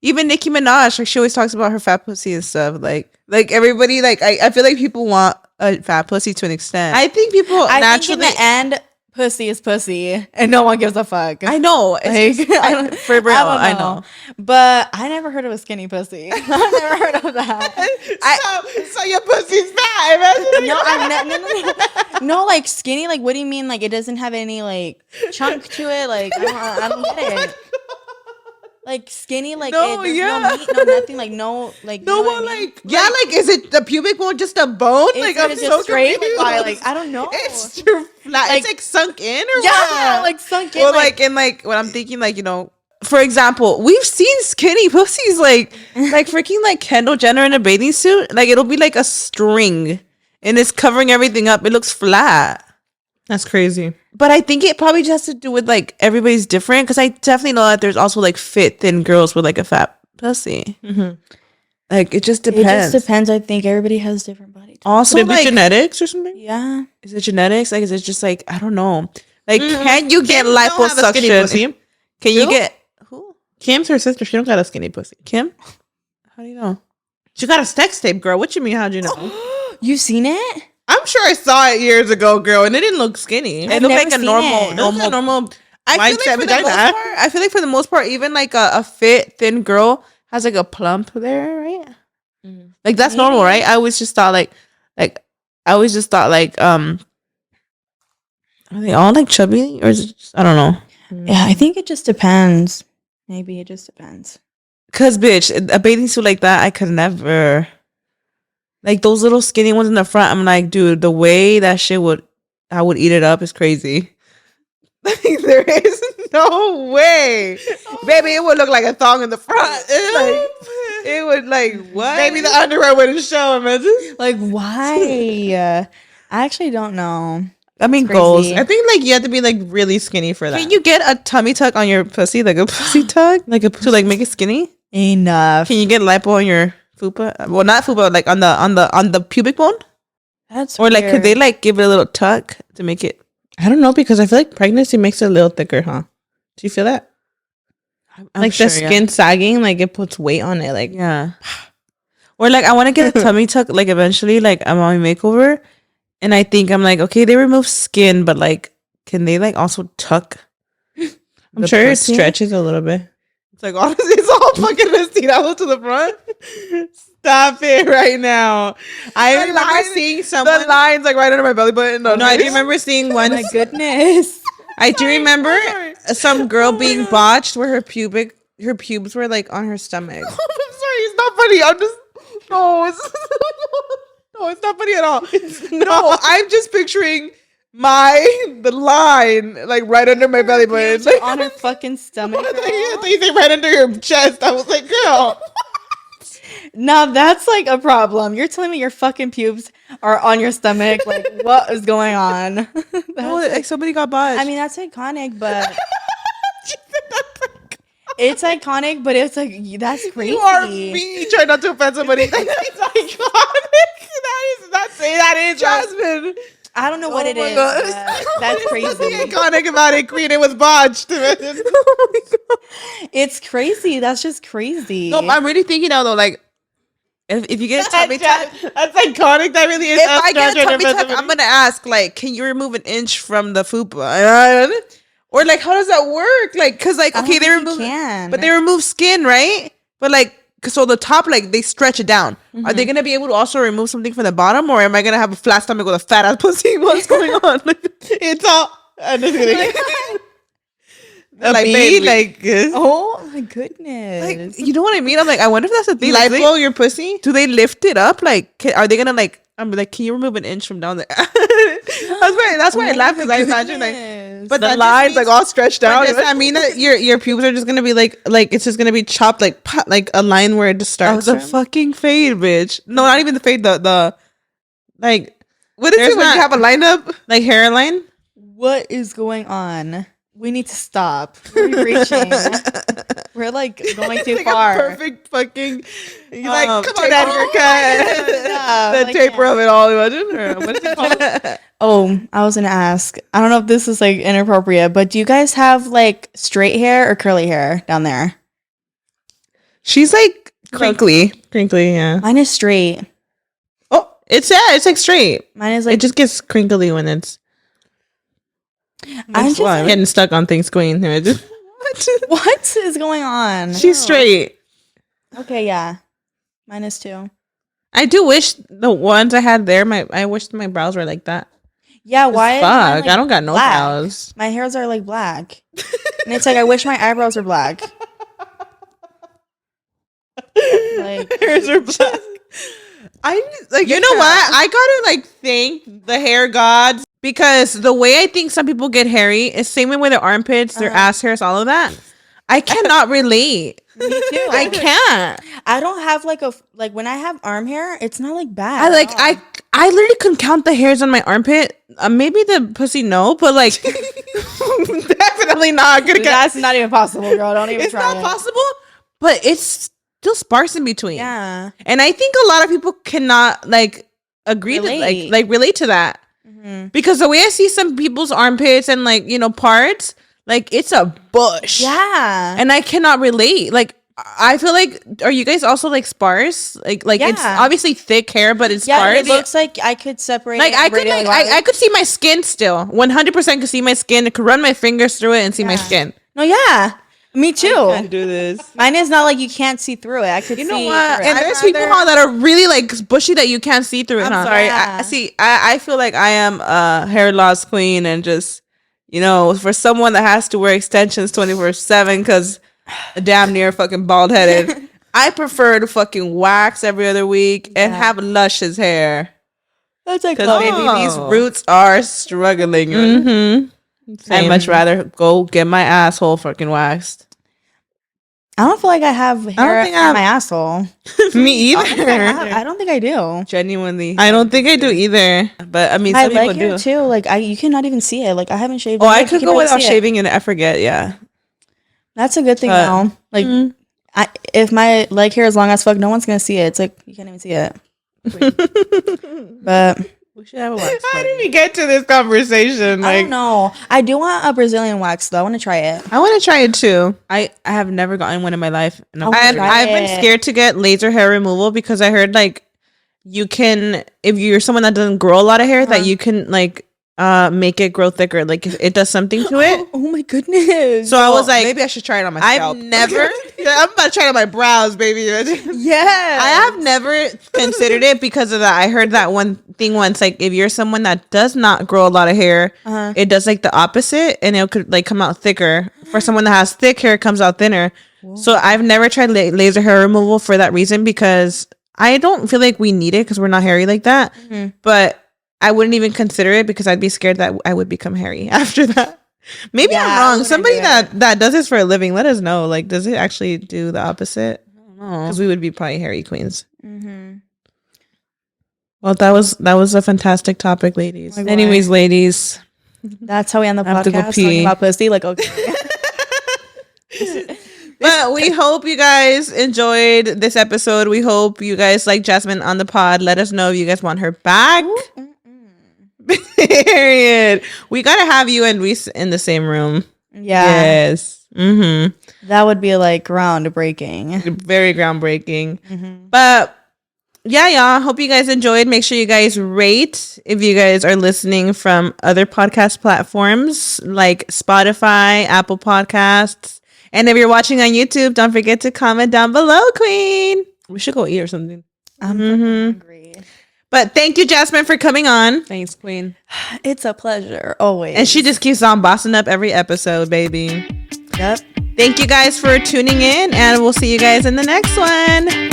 Even Nicki Minaj, like she always talks about her fat pussy and stuff. Like everybody, like I feel like people want a fat pussy to an extent. I think people I naturally. think in the end, pussy is pussy, and no one gives a fuck. I know. It's Like, just- I don't- for real, I know. But I never heard of a skinny pussy. I never heard of that. so your pussy's fat. Imagine. No, no, like skinny. Like, what do you mean? Like, it doesn't have any like chunk to it. Like, I don't get it. Like skinny, like No, there's yeah. no meat, no nothing. Like no, like No you know one what I mean? like Yeah, like is it the pubic bone just a bone? Is Like it I'm just so straight? Like, confused. why? Like I don't know. It's too flat. Like- it's like sunk in or yeah, what? like sunk in. Well, like and like when I'm thinking, like for example, we've seen skinny pussies like freaking like Kendall Jenner in a bathing suit. Like it'll be like a string, and it's covering everything up. It looks flat. That's crazy. But I think it probably just has to do with like everybody's different. Because I definitely know that there's also like fit thin girls with like a fat pussy. Mm-hmm. Like it just it depends. just depends. I think everybody has different body types. Also, Could it be like, genetics or something? Yeah. is it genetics? Like, is it just like I don't know? Like, Mhm. can you get Kim don't have a skinny liposuction? pussy. Can you Who? get who? Kim's her sister. She don't got a skinny pussy. Kim? How do you know? She got a sex tape, girl. What you mean? How'd you know? You seen it? I'm sure I saw it years ago, girl, and it didn't look skinny. I've It looked never like a seen normal, it. It looked like a normal. I Wide feel, set like for the most vagina. part, I feel like for the most part, even like a fit thin girl has like a plump there, right? Like that's normal, right? I always just thought like are they all like chubby or is it just, I don't know. Yeah, I think it just depends. Maybe it just depends. Cause bitch, a bathing suit like that, I could never. Like those little skinny ones in the front, I'm like, dude, the way that shit would I would eat it up is crazy. Like, there is no way, baby. It would look like a thong in the front. Like, it would like what? Maybe the underwear wouldn't show. Imagine. Like why? I actually don't know. I mean, goals. I think like you have to be like really skinny for that. Can you get a tummy tuck on your pussy, like a pussy tuck, like a to like make it skinny? Enough. Can you get lipo on your fupa? Well, not fupa, like on the pubic bone. That's or like could they like give it a little tuck to make it? I don't know because I feel like pregnancy makes it a little thicker, huh? Do you feel that? I'm like sure, the skin sagging, like it puts weight on it, like yeah. Or like I want to get a tummy tuck, like eventually, like I'm on my makeover, and I think I'm like, okay, they remove skin, but like, can they like also tuck? I'm sure it stretches a little bit. It's like honestly, it's all fucking Estirado to the front. Stop it right now. I remember seeing someone. The lines like right under my belly button. No, I do remember seeing one. Oh my goodness. I do remember some girl being botched where her pubes were like on her stomach. I'm sorry, it's not funny. I'm just no, it's not funny at all. No, I'm just picturing the line like right under my belly button, like, on her fucking stomach. They say right under your chest. I was like, girl. Now that's like a problem. You're telling me your fucking pubes are on your stomach. Like, what is going on? Like somebody got botched. I mean, that's iconic, but it's iconic, but it's like that's crazy. You are me trying not to offend somebody. It's iconic. That is Jasmin. I don't know what it is. That's crazy. Iconic about it, Queen. It was botched. Oh my God. It's crazy. That's just crazy. No, I'm really thinking now though, like if you get a tummy tuck, that's iconic. That really is. If I get a tummy tuck, I'm gonna ask, like, can you remove an inch from the fupa? Or like, how does that work? Like, cause like, okay, they remove, but they remove skin, right? But like, so the top, like, they stretch it down. Mm-hmm. Are they gonna be able to also remove something from the bottom, or am I gonna have a flat stomach with a fat ass pussy? What's going on? It's all. I'm just kidding. Like, baby. Like, oh my goodness. Like, you know what I mean? I'm like, I wonder if that's a thing. Lipo your pussy? Do they lift it up? Like, are they gonna like? I'm like, can you remove an inch from down there? That's why I laugh, because I imagine like, but the lines like all stretched out. Does that mean that your pubes are just gonna be like it's just gonna be chopped like a line where it just starts? Oh, the fucking fade, bitch. No, not even the fade. The like, what is it when you have a lineup like hairline? What is going on? We need to stop. We're reaching. We're like going too like far. A perfect fucking. You like come on out of your cut. The taper of it all. Imagine. What is it called? Oh, I was gonna ask. I don't know if this is like inappropriate, but do you guys have like straight hair or curly hair down there? She's like crinkly, yeah. Mine is straight. Oh, it's like straight. Mine is like it just gets crinkly when it's. I'm just like, getting stuck on things, Queen. What is going on? She's straight. Okay, yeah. Mine is too. I do wish the ones I had there. I wish my brows were like that. Yeah, why? Fuck, I don't got no brows. My hairs are like black, and it's like I wish my eyebrows were black. Like hairs are black. I like. You know what? I gotta like thank the hair gods. Because the way I think some people get hairy is same way with their armpits, their ass hairs, all of that. I cannot relate. Me too. I can't. I don't have like when I have arm hair, it's not like bad. I literally can count the hairs on my armpit. Maybe the pussy no, but like definitely not. That's not even possible, girl. Don't even try. It's not possible, but it's still sparse in between. Yeah, and I think a lot of people cannot like agree to like relate to that. Mm-hmm. Because the way I see some people's armpits and like, you know, parts, like it's a bush. Yeah. And I cannot relate. Like, I feel like, are you guys also like sparse? Like it's obviously thick hair, but it's sparse. It looks like I could separate. Like I could see my skin still. 100% could see my skin. I could run my fingers through it and see my skin. No, yeah. Me too. I can't do this. Mine is not like you can't see through it. I could see. You know what? And there's people that are really like bushy that you can't see through it. I'm sorry. Yeah. I feel like I am a hair loss queen, and just, you know, for someone that has to wear extensions 24/7 because damn near fucking bald headed, I prefer to fucking wax every other week and have luscious hair. That's like, baby, these roots are struggling. Mm-hmm. I'd much rather go get my asshole fucking waxed. I don't feel like I have hair on my asshole. Me either. I don't think I do. Genuinely, I don't think I do either. But I mean, some I like people hair do too. Like you cannot even see it. Like I haven't shaved. Oh, I could go without shaving and I forget. Yeah, that's a good thing though. Like, if my leg hair is long as fuck, no one's gonna see it. It's like you can't even see it. But we should have a wax. How did we get to this conversation? I don't know. I do want a Brazilian wax though. I want to try it. I want to try it too. I have never gotten one in my life. I've been scared to get laser hair removal because I heard like you can, if you're someone that doesn't grow a lot of hair, that you can like make it grow thicker. Like it does something to it. Oh my goodness. So I was like, maybe I should try it on my scalp. I'm about to try it on my brows, baby. Yeah. I have never considered it because of that. I heard that one thing once, like if you're someone that does not grow a lot of hair, it does like the opposite and it could like come out thicker. For someone that has thick hair, it comes out thinner. Whoa. So I've never tried laser hair removal for that reason because I don't feel like we need it because we're not hairy like that. But I wouldn't even consider it because I'd be scared that I would become hairy after that. Maybe I'm wrong. Somebody that does this for a living, let us know. Like, does it actually do the opposite? I don't know. Because we would be probably hairy queens. Well, that was a fantastic topic, ladies. Like, anyways, ladies. That's how we end the podcast talking about pussy. Like, okay. But we hope you guys enjoyed this episode. We hope you guys like Jasmin on the pod. Let us know if you guys want her back. Period. We gotta have you and Reese in the same room. Yeah. Yes. That would be like groundbreaking. Very groundbreaking. But yeah, y'all. Hope you guys enjoyed. Make sure you guys rate if you guys are listening from other podcast platforms like Spotify, Apple Podcasts. And if you're watching on YouTube, don't forget to comment down below, Queen. We should go eat or something. I'm hungry. But thank you, Jasmin, for coming on. Thanks, Queen. It's a pleasure, always. And she just keeps on bossing up every episode, baby. Yep. Thank you guys for tuning in, and we'll see you guys in the next one.